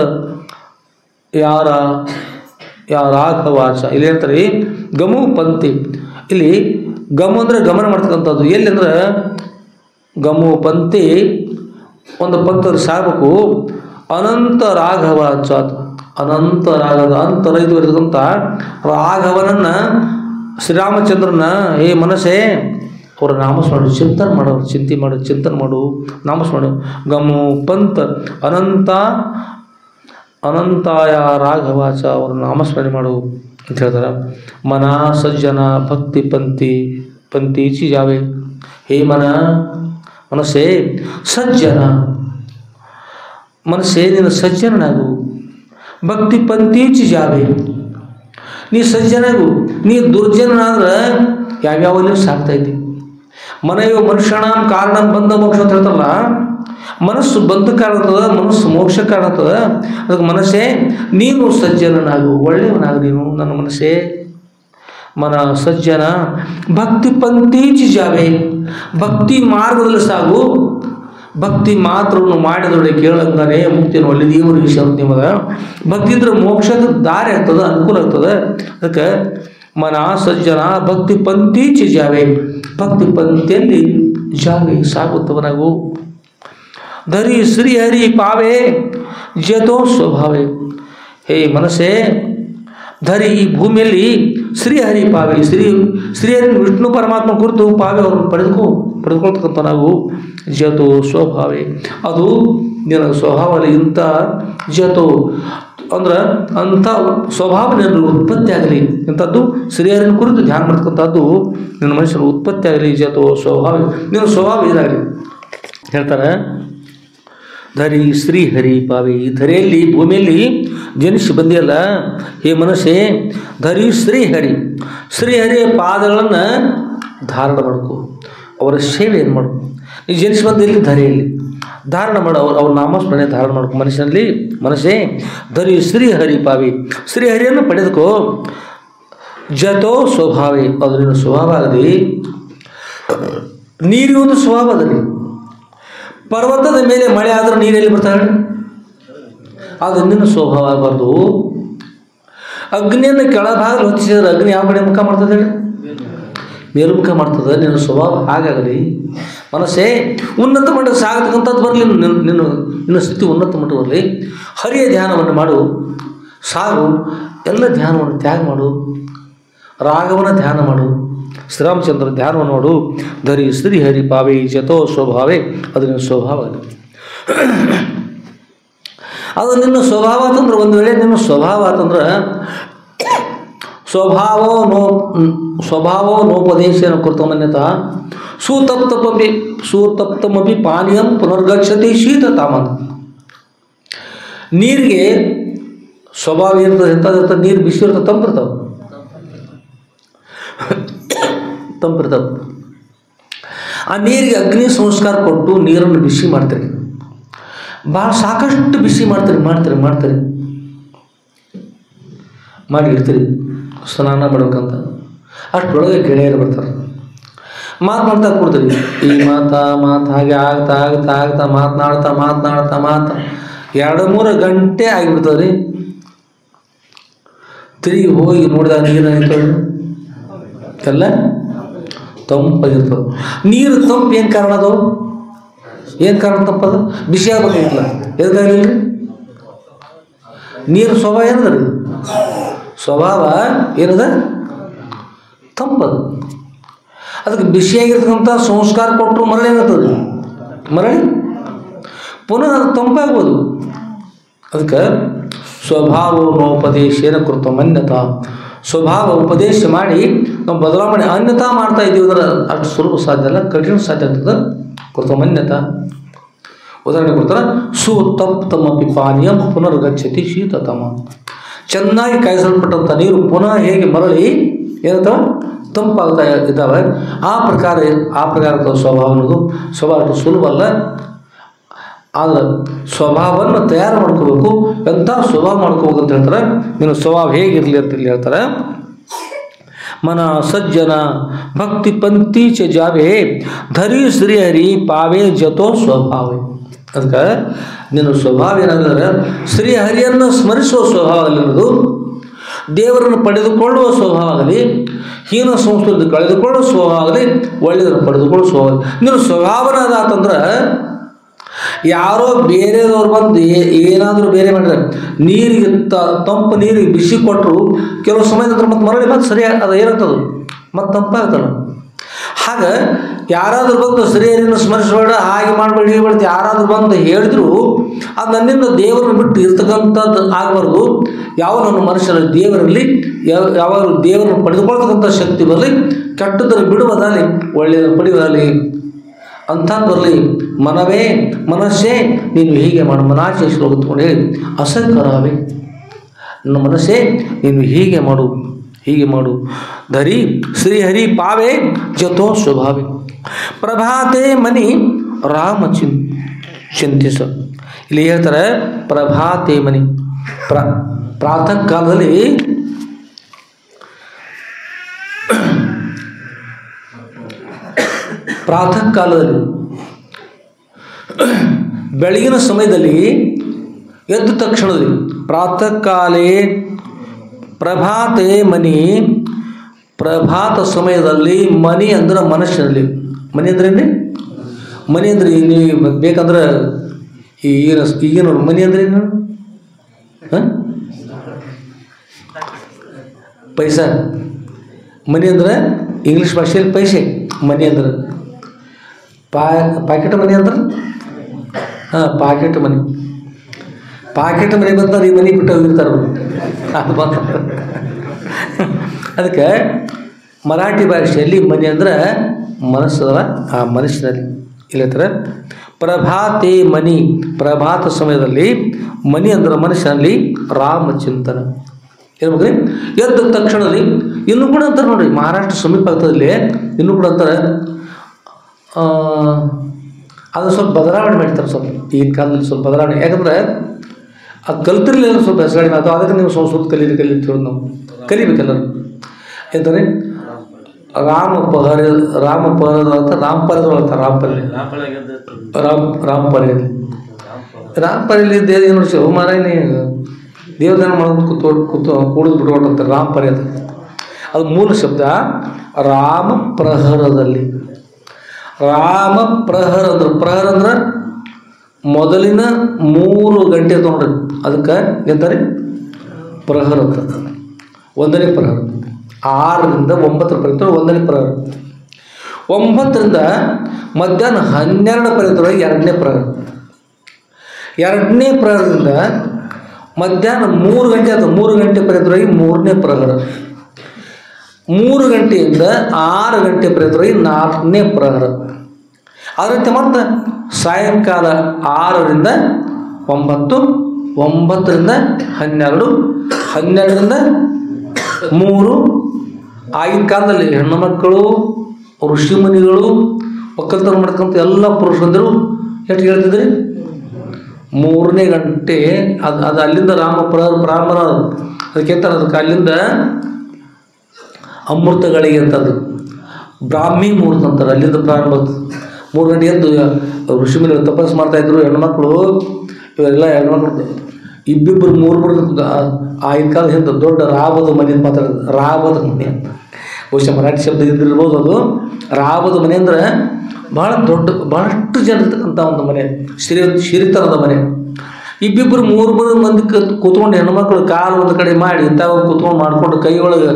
ಯಾರಾಘವಾಚ. ಇಲ್ಲಿ ಹೇಳ್ತಾರೆ ಗಮು ಪಂಥಿ. ಇಲ್ಲಿ ಗಮು ಅಂದ್ರೆ ಗಮನ ಮಾಡ್ತಕ್ಕಂಥದ್ದು. ಎಲ್ಲಿ ಅಂದ್ರೆ ಗಮು ಪಂಥಿ ಒಂದು ಪಂಥದಲ್ಲಿ ಸಾಗಬೇಕು. ಅನಂತ ರಾಘವಾಚ, ಅನಂತ ರಾಘವ ಅಂತರ ಇದು ಇರತಕ್ಕಂಥ ರಾಘವನನ್ನ ಶ್ರೀರಾಮಚಂದ್ರನ ಹೇ ಮನಸ್ಸೇ ಅವರ ನಾಮಸ್ಮರಣೆ ಚಿಂತನೆ ಮಾಡೋರು, ಚಿಂತನೆ ಮಾಡು ನಾಮಸ್ಮರಣೆ. ಗಮು ಪಂಥ ಅನಂತಾಯ ರಾಘವಾಚ ಅವರ ನಾಮಸ್ಮರಣೆ ಮಾಡು ಅಂತ ಹೇಳ್ತಾರೆ. ಮನ ಸಜ್ಜನ ಭಕ್ತಿ ಪಂಥೀಚಿ ಜಾವೆ. ಹೇ ಮನಸ್ಸೇ ಸಜ್ಜನ, ಮನಸ್ಸೇ ನೀನು ಸಜ್ಜನನಾಗು. ಭಕ್ತಿ ಪಂಥೀಚಿ ಜಾವೆ, ನೀ ಸಜ್ಜನಾಗು. ನೀ ದುರ್ಜನನಾದ್ರೆ ಯಾವ್ಯಾವಲ್ಲಿ ಸಾಕ್ತಾ ಇದ್ದಿ. ಮನೆಯೋ ಮನುಷ್ಯಣ ಕಾರಣ ಬಂದ ಮೋಕ್ಷ ಅಂತ ಹೇಳ್ತಾರಲ್ಲ, ಮನಸ್ಸು ಬಂದ ಕಾರಣ ಆಗ್ತದ, ಮನಸ್ಸು ಮೋಕ್ಷ ಕಾರಣ ಆಗ್ತದ. ಅದಕ್ಕೆ ಮನಸ್ಸೇ ನೀನು ಸಜ್ಜನನಾಗು, ಒಳ್ಳೆಯವನಾಗು ನೀನು ನನ್ನ ಮನಸ್ಸೇ. ಮನ ಸಜ್ಜನ ಭಕ್ತಿ ಪಂಥೀಚಿ ಜಾವೆ, ಭಕ್ತಿ ಮಾರ್ಗದಲ್ಲಿ ಸಾಗು. ಭಕ್ತಿ ಮಾತ್ರವನ್ನು ಮಾಡಿದೊಡೆ ಕೇಳಂಗಾನೆ ಮುಕ್ತಿಯನ್ನು ಒಳ್ಳೆ ದೇವರ ವಿಷಯ ನಿಮ್ಮದ. ಭಕ್ತಿ ಇದ್ರೆ ಮೋಕ್ಷದ ದಾರಿ ಆಗ್ತದೆ, ಅನುಕೂಲ ಆಗ್ತದೆ. ಅದಕ್ಕೆ ಮನ ಸಜ್ಜನ ಭಕ್ತಿ ಪಂಥೀಚಿ ಜಾವೆ, ಭಕ್ತಿ ಪಂಥಿಯಲ್ಲಿ ಜಾವೆ ಸಾಗುತ್ತವನಾಗು. ಧರಿ ಶ್ರೀಹರಿ ಪಾವೆ ಜತೋ ಸ್ವಭಾವೇ. ಹೇ ಮನಸ್ಸೇ, ಧರಿ ಈ ಭೂಮಿಯಲ್ಲಿ ಶ್ರೀಹರಿ ಪಾವೆ, ಶ್ರೀಹರಿ ವಿಷ್ಣು ಪರಮಾತ್ಮ ಕುರಿತು ಪಾವೆ ಅವರನ್ನು ಪಡೆದುಕೊಳ್ತಕ್ಕಂಥ ನಾವು. ಜತೋ ಸ್ವಭಾವೇ, ಅದು ನಿನ್ನ ಸ್ವಭಾವದಲ್ಲಿ ಇಂಥ ಜತೋ ಅಂದ್ರೆ ಅಂಥ ಸ್ವಭಾವ ನಿನ್ನ ಉತ್ಪತ್ತಿ ಆಗಲಿ. ಇಂಥದ್ದು ಶ್ರೀಹರಿನ ಕುರಿತು ಧ್ಯಾನ ಮಾಡ್ತಕ್ಕಂಥದ್ದು ನಿನ್ನ ಮನುಷ್ಯನ ಉತ್ಪತ್ತಿ ಆಗಲಿ. ಜತೋ ಸ್ವಭಾವ, ನಿನ್ನ ಸ್ವಭಾವ ಇದಾಗಲಿ ಹೇಳ್ತಾರೆ. ಧರಿ ಶ್ರೀಹರಿ ಪಾವೆ, ಈ ಧರೆಯಲ್ಲಿ ಭೂಮಿಯಲ್ಲಿ ಜನಿಸಿ ಬಂದಿಯಲ್ಲ ಹೇ ಮನಸ್ಸೇ, ಧರಿ ಶ್ರೀಹರಿ, ಶ್ರೀಹರಿಯ ಪಾದಗಳನ್ನು ಧಾರಣ ಮಾಡ್ಕೊ, ಅವರ ಸೇವೆಯನ್ನು ಮಾಡು. ಈ ಜನಿಸಿ ಬಂದಲ್ಲಿ ಧರೆಯಲ್ಲಿ ಧಾರಣ ಮಾಡು, ಅವ್ರ ನಾಮಸ್ಮರಣೆ ಧಾರಣ ಮಾಡ್ಕೊ ಮನುಷ್ಯನಲ್ಲಿ. ಮನಸ್ಸೇ ಧರಿ ಶ್ರೀಹರಿ ಪಾವೆ, ಶ್ರೀಹರಿಯನ್ನು ಪಡೆದುಕೋ. ಜತೋ ಸ್ವಭಾವೇ, ಅದು ನಿನ್ನ ಸ್ವಭಾವ ಆಗಲಿ. ನೀರಿನ ಒಂದು ಸ್ವಭಾವ ಅದರಲ್ಲಿ. ಪರ್ವತದ ಮೇಲೆ ಮಳೆ ಆದರೂ ನೀರಲ್ಲಿ ಬರ್ತಾಳೆ, ಅದು ನಿನ್ನ ಸ್ವಭಾವ ಆಗಬಾರ್ದು. ಅಗ್ನಿಯನ್ನು ಕೆಳಭಾಗದಲ್ಲಿ ಹೊತ್ತಿಸಿದ್ರೆ ಅಗ್ನಿ ಯಾವ ಕಡೆ ಮುಖ ಮಾಡ್ತದೆ ಹೇಳಿ? ಮೇಲ್ಮುಖ ಮಾಡ್ತದೆ. ನಿನ್ನ ಸ್ವಭಾವ ಹಾಗಾಗಲಿ. ಮನಸ್ಸೇ ಉನ್ನತ ಮಟ್ಟಕ್ಕೆ ಸಾಗತಕ್ಕಂಥದ್ದು ಬರಲಿ, ನಿನ್ನ ಸ್ಥಿತಿ ಉನ್ನತ ಮಟ್ಟ ಬರಲಿ. ಹರಿಯ ಧ್ಯಾನವನ್ನು ಮಾಡು, ಸಾಗು. ಎಲ್ಲ ಧ್ಯಾನವನ್ನು ತ್ಯಾಗ ಮಾಡು, ರಾಘವನ ಧ್ಯಾನ ಮಾಡು, ಶ್ರೀರಾಮಚಂದ್ರ ಧ್ಯಾನವನ್ನು ಮಾಡು. ಧರಿ ಶ್ರೀಹರಿ ಪಾವೆ ಜತೋ ಸ್ವಭಾವೇ, ಅದು ನಿನ್ನ ಸ್ವಭಾವ. ಅದು ನಿನ್ನ ಸ್ವಭಾವ ಅಂತಂದ್ರೆ, ಒಂದು ವೇಳೆ ನಿನ್ನ ಸ್ವಭಾವ ಅಂತಂದ್ರೆ ಸ್ವಭಾವೋ ನೋಪದೇಶನ ಕೃತಮನ್ಯತ ಸೂತಪ್ತಮಪಿ ಪಾನೀಯಂ ಪುನರ್ಗಚ್ಚತಿ ಶೀತತಾಮನ್. ನೀರಿಗೆ ಸ್ವಭಾವ ಇರ್ತದೆ, ಎಂಥದ್ದು ನೀರು ಬಿಸಿ ಇರ್ತದೆ, ತಂಪಿರ್ತಾವೆ. ಆ ನೀರಿಗೆ ಅಗ್ನಿ ಸಂಸ್ಕಾರ ಕೊಟ್ಟು ನೀರನ್ನು ಬಿಸಿ ಮಾಡ್ತಾರೆ. ಭಾಳ ಸಾಕಷ್ಟು ಬಿಸಿ ಮಾಡ್ತಾರೆ ಮಾಡಿ ಇಡ್ತೀರಿ ಸ್ನಾನ ಮಾಡ್ಬೇಕಂತ. ಅಷ್ಟರೊಳಗೆ ಗೆಳೆಯರು ಬರ್ತಾರೆ, ಮಾತನಾಡ್ತಾ ಕೊಡ್ತೀರಿ. ಈ ಮಾತು ಹಾಗೆ ಆಗ್ತಾ ಮಾತನಾಡ್ತಾ 2-3 ಗಂಟೆ ಆಗಿಬಿಡ್ತದೆ ರೀ. ತಿರುಗಿ ಹೋಗಿ ನೋಡಿದಾಗ ನೀರು ಎಲ್ಲ ತಂಪಾಗಿರ್ತದೆ. ನೀರು ತಂಪು ಏನು ಕಾರಣ ಅದು? ಏನು ಕಾರಣ ತಪ್ಪದು? ಬಿಸಿ ಆಗ್ಬೇಕಾಗಿಲ್ಲ. ಎದಕ್ಕಾಗಲಿಲ್ಲ ರೀ? ನೀರು ಸ್ವಭಾವ ಏನದ ರೀ? ಸ್ವಭಾವ ಏನದ? ತಂಪದು. ಅದಕ್ಕೆ ಬಿಸಿಯಾಗಿರ್ತಕ್ಕಂಥ ಸಂಸ್ಕಾರ ಕೊಟ್ಟರು ಮರಳಿ ಏನಾಗ್ತದೆ? ಮರಳಿ ಪುನಃ ಅದು ತಂಪಾಗ್ಬೋದು. ಅದಕ್ಕೆ ಸ್ವಭಾವೋಪದೇಶೇನ ಕೃತ ಮನ್ಯತ ಸ್ವಭಾವ ಉಪದೇಶ ಮಾಡಿ ನಾವು ಬದಲಾವಣೆ ಅನ್ಯತಾ ಮಾಡ್ತಾ ಇದ್ದೀವಿ ಅಂದ್ರೆ ಅಷ್ಟು ಸುಲಭ ಸಾಧ್ಯ ಅಲ್ಲ, ಕಠಿಣ ಸಾಧ್ಯ ಆಗ್ತದೆ. ಕೃತಮನ್ಯತಾ ಉದಾಹರಣೆ ಕೊಡ್ತಾರೆ. ಸುತಪ್ತಮಪಿ ಪಾನೀಯಂ ಪುನರ್ಗಚ್ಚತಿ ಶೀತತಮ. ಚೆನ್ನಾಗಿ ಕಾಯಿಸಲ್ಪಟ್ಟಂಥ ನೀರು ಪುನಃ ಹೇಗೆ ಮರಳಿ ಏನಂತ ತಂಪಾಗ್ತಾ ಇದ್ದಾವೆ ಆ ಪ್ರಕಾರದ ಸ್ವಭಾವ ಅನ್ನೋದು ಸ್ವಭಾವ ಸುಲಭ ಅಲ್ಲ. ಆದರೆ ಸ್ವಭಾವವನ್ನು ತಯಾರು ಮಾಡ್ಕೋಬೇಕು. ಎಂಥ ಸ್ವಭಾವ ಮಾಡ್ಕೋಬೇಕು ಅಂತ ಹೇಳ್ತಾರೆ. ನೀನು ಸ್ವಭಾವ ಹೇಗಿರಲಿ ಅಂತ ಇಲ್ಲಿ ಹೇಳ್ತಾರೆ. ಮನ ಸಜ್ಜನ ಭಕ್ತಿ ಪಂಕ್ತಿ ಚ ಜಾವೆ ಧರಿ ಶ್ರೀಹರಿ ಪಾವೇ ಜತೋ ಸ್ವಭಾವೇ. ಅದಕ್ಕೆ ನಿನ್ನ ಸ್ವಭಾವ ಏನಾದ್ರೆ ಶ್ರೀಹರಿಯನ್ನು ಸ್ಮರಿಸುವ ಸ್ವಭಾವ ಆಗಿರೋದು, ದೇವರನ್ನು ಪಡೆದುಕೊಳ್ಳುವ ಸ್ವಭಾವ ಆಗಲಿ, ಹೀನ ಸಂಸ್ಕೃತಿ ಕಳೆದುಕೊಳ್ಳುವ ಸ್ವಭಾವ ಆಗಲಿ, ಒಳ್ಳೆಯದನ್ನು ಪಡೆದುಕೊಳ್ಳುವ ಸ್ವಭಾವ. ನೀನು ಸ್ವಭಾವನಾದ ಅಂತಂದ್ರೆ ಯಾರೋ ಬೇರೆದವ್ರು ಬಂದು ಏನಾದರೂ ಬೇರೆ ಮಾಡಿದ್ರೆ ನೀರಿಗೆ ತಂಪು ನೀರಿಗೆ ಬಿಸಿ ಕೊಟ್ಟರು ಕೆಲವು ಸಮಯದ ನಂತರ ಮತ್ತೆ ಮರಳಿ ಮತ್ತೆ ಸರಿಯಾಗಿ ಅದು ಏನಾಗ್ತದೆ ಮತ್ತೆ ತಂಪಾಗ್ತಲ್ಲ. ಹಾಗೆ ಯಾರಾದರೂ ಬಂದು ಶ್ರೀಹರಿಯನ್ನು ಸ್ಮರಿಸಬೇಡ, ಹಾಗೆ ಮಾಡಬೇಡಿ, ಹೀಗೆ ಬೇಡ ಯಾರಾದರೂ ಬಂದು ಹೇಳಿದ್ರು ಅದು ನನ್ನಿಂದ ದೇವರನ್ನು ಬಿಟ್ಟು ಇರ್ತಕ್ಕಂಥದ್ದು ಆಗಬಾರ್ದು. ಯಾವ ನನ್ನ ಮನುಷ್ಯರಲ್ಲಿ ದೇವರಲ್ಲಿ ಯಾವಾಗ ದೇವರನ್ನು ಪಡೆದುಕೊಳ್ತಕ್ಕಂಥ ಶಕ್ತಿ ಬರಲಿ, ಕೆಟ್ಟದನ್ನು ಬಿಡುವುದಾಗಲಿ, ಒಳ್ಳೆಯದನ್ನು ಪಡೆಯುವುದಾಗಲಿ ಅಂತ ಬರಲಿ. ಮನವೇ ಮನಸ್ಸೇ ನೀನು ಹೀಗೆ ಮಾಡು. ಮನಾಚೆ ಶ್ಲೋಕ ತಗೊಂಡು ಹೇಳಿ ಅಸಂಕರಾವೆ, ನನ್ನ ಮನಸ್ಸೇ ನೀನು ಹೀಗೆ ಮಾಡು, ಹೀಗೆ ಮಾಡು. ಧರಿ ಶ್ರೀಹರಿ ಪಾವೇ ಜತೋ ಸ್ವಭಾವೇ ಪ್ರಭಾತೆ ಮನಿ ರಾಮ ಚಿಂತಿಸ. ಇಲ್ಲಿ ಹೇಳ್ತಾರೆ ಪ್ರಭಾತೆ ಮನಿ. ಪ್ರಾತಃ ಕಾಲದಲ್ಲಿ ಬೆಳಗಿನ ಸಮಯದಲ್ಲಿ ಎದ್ದ ತಕ್ಷಣದಲ್ಲಿ ಪ್ರಾತಃ ಕಾಲೇ ಪ್ರಭಾತೆ ಮನಿ. ಪ್ರಭಾತ ಸಮಯದಲ್ಲಿ ಮನಿ ಅಂದ್ರೆ ಮನಸ್ಸಿನಲ್ಲಿ. ಮನಿ ಅಂದ್ರೆ ಮನಿ ಅಂದ್ರೆ ನೀವು ಬೇಕಂದ್ರೆ ಈಗಿನ ಮನಿ ಅಂದ್ರೆ ಏನು? ಪೈಸಾ. ಮನಿ ಅಂದ್ರೆ ಇಂಗ್ಲೀಷ್ ಭಾಷೆಯಲ್ಲಿ ಪೈಸೆ. ಮನಿ ಅಂದ್ರೆ ಪಾಕೆಟ್ ಮನಿ ಅಂದ್ರೆ ಪಾಕೆಟ್ ಮನಿ. ಪಾಕೆಟ್ ಮನಿ ಬಂತಾರೆ, ಈ ಮನಿ ಬಿಟ್ಟು ಹೋಗಿರ್ತಾರೆ ಅದು ಬಂದ. ಅದಕ್ಕೆ ಮರಾಠಿ ಭಾಷೆಯಲ್ಲಿ ಮನಿ ಅಂದ್ರೆ ಮನಸ್ಸದ ಆ ಮನಸ್ಸಿನಲ್ಲಿ. ಇಲ್ಲಿ ಹೇಳ್ತಾರೆ ಪ್ರಭಾತೆ ಮನಿ. ಪ್ರಭಾತ ಸಮಯದಲ್ಲಿ ಮನಿ ಅಂದ್ರೆ ಮನಸ್ಸಿನಲ್ಲಿ ರಾಮ ಚಿಂತನ ಹೇಳ್ಬೇಕ್ರಿ. ಎದ್ದ ತಕ್ಷಣದಲ್ಲಿ ಇನ್ನೂ ಕೂಡ ಅಂತಾರೆ ನೋಡ್ರಿ, ಮಹಾರಾಷ್ಟ್ರ ಸಮೀಪ ಆಗ್ತದಲ್ಲಿ ಇನ್ನೂ ಕೂಡ ಅಂತಾರೆ ಅದು ಸ್ವಲ್ಪ ಬದಲಾವಣೆ ಮಾಡ್ತಾರೆ. ಸ್ವಲ್ಪ ಈಗಿನ ಕಾಲದಲ್ಲಿ ಸ್ವಲ್ಪ ಬದಲಾವಣೆ, ಯಾಕಂದ್ರೆ ಆ ಕಲ್ತಿರ್ಲಿ ಸ್ವಲ್ಪ ಹೆಸರಾಡಿ ಮಾತು. ಅದಕ್ಕೆ ನೀವು ಸಂಸ್ಕೃತ ಕಲಿತೀವಿ ನಾವು ಕಲಿಬೇಕೆಲ್ಲರೂ. ಎಂತಾರೆ ರಾಮಪಹರ ಅಂತ ರಾಮಪರ್ಯದೊಳಗೆ ಅಂತಾರೆ. ರಾಮಪರ್ಯಲ್ಲಿ ದೇವ ಏನು ನೋಡ್ಸಿ ಮಾರಾಯಣಿ ದೇವದಾನ ಮಾಡೋದು ಕೂಡಿದ್ ಬಿಟ್ಕೊಟ್ಟಂತಾರೆ ರಾಮಪರ್ಯ. ಅದು ಮೂಲ ಶಬ್ದ ರಾಮ ಪ್ರಹರದಲ್ಲಿ. ರಾಮ ಪ್ರಹರ ಅಂದ್ರೆ ಪ್ರಹರ ಅಂದ್ರೆ ಮೊದಲಿನ 3 ಗಂಟೆ ತೊಗೊಂಡ್ರಿ, ಅದಕ್ಕೆ ಎಂತಾರೆ ಪ್ರಹರ ಅಂತ. 1ನೇ ಪ್ರಹರ. 6ರಿಂದ 9 1ನೇ ಪ್ರಹರ. 9ರಿಂದ ಮಧ್ಯಾಹ್ನ 12 ಪರ್ಯಂತರೊಳಗೆ 2ನೇ ಪ್ರಹರ. 2ನೇ ಪ್ರಹರದಿಂದ ಮಧ್ಯಾಹ್ನ 3 ಗಂಟೆ ಅಥವಾ 3 ಗಂಟೆ ಪರ್ಯಂತರೊಳಗೆ 3ನೇ ಪ್ರಹರ. 3 ಗಂಟೆಯಿಂದ 6 ಗಂಟೆ ಪರ್ಯಂತರೊಳಗೆ 4ನೇ ಪ್ರಹರ. ಅದರಂತೆ ಮತ್ತೆ ಸಾಯಂಕಾಲ 6ರಿಂದ 9, 9ರಿಂದ 12, 12ರಿಂದ 3. ಆಗಿನ ಕಾಲದಲ್ಲಿ ಹೆಣ್ಣು ಮಕ್ಕಳು, ಋಷಿಮುನಿಗಳು, ಒಕ್ಕಲ್ತನ ಮಾಡ್ಕೊಂತ ಎಲ್ಲ ಪುರುಷಂದರು ಎಷ್ಟು ಹೇಳ್ತಿದ್ರಿ? 3ನೇ ಗಂಟೆ. ಅದು ಅಲ್ಲಿಂದ ಬ್ರಾಹ್ಮಣ ಅದಕ್ಕೆ ಅದಕ್ಕೆ ಅಲ್ಲಿಂದ ಅಮೃತಗಳಿಗೆ ಅಂತದ್ದು ಬ್ರಾಹ್ಮಿ ಮುಹೂರ್ತ ಅಂತಾರೆ. ಅಲ್ಲಿಂದ ಪ್ರಾರಂಭ 3 ಗಂಟೆ ಎದ್ದು ಋಷಿಮುನಿಗಳು ತಪಸ್ಸು ಮಾಡ್ತಾಯಿದ್ರು. ಹೆಣ್ಮಕ್ಳು ಇವೆಲ್ಲ ಹೆಣ್ಮಕ್ಳು ಇಬ್ಬಿಬ್ಬರು 3 ಆಗಿನ ಕಾಲ ಹಿಂದೆ ದೊಡ್ಡ ರಾಬದ ಮನೆ ಅಂತ ಮಾತಾಡೋದು. ರಾಬದ ಮನೆ ಅಂತ ಬಹುಶಃ ಮರಾಠಿ ಶಬ್ದ ಇದ್ದಿರ್ಬೋದು. ಅದು ರಾಬದ ಮನೆ ಅಂದರೆ ಭಾಳಷ್ಟು ಜನ ಇರ್ತಕ್ಕಂಥ ಒಂದು ಮನೆ, ಸಿರಿತನದ ಮನೆ. ಇಬ್ಬಿಬ್ಬರು 3 ಮಂದಿ ಕೂತ್ಕೊಂಡು ಹೆಣ್ಮಕ್ಳು ಕಾಲು ಒಂದು ಕಡೆ ಮಾಡಿ ಇಂಥವು ಕೂತ್ಕೊಂಡು ಮಾಡ್ಕೊಂಡು ಕೈ ಒಳಗೆ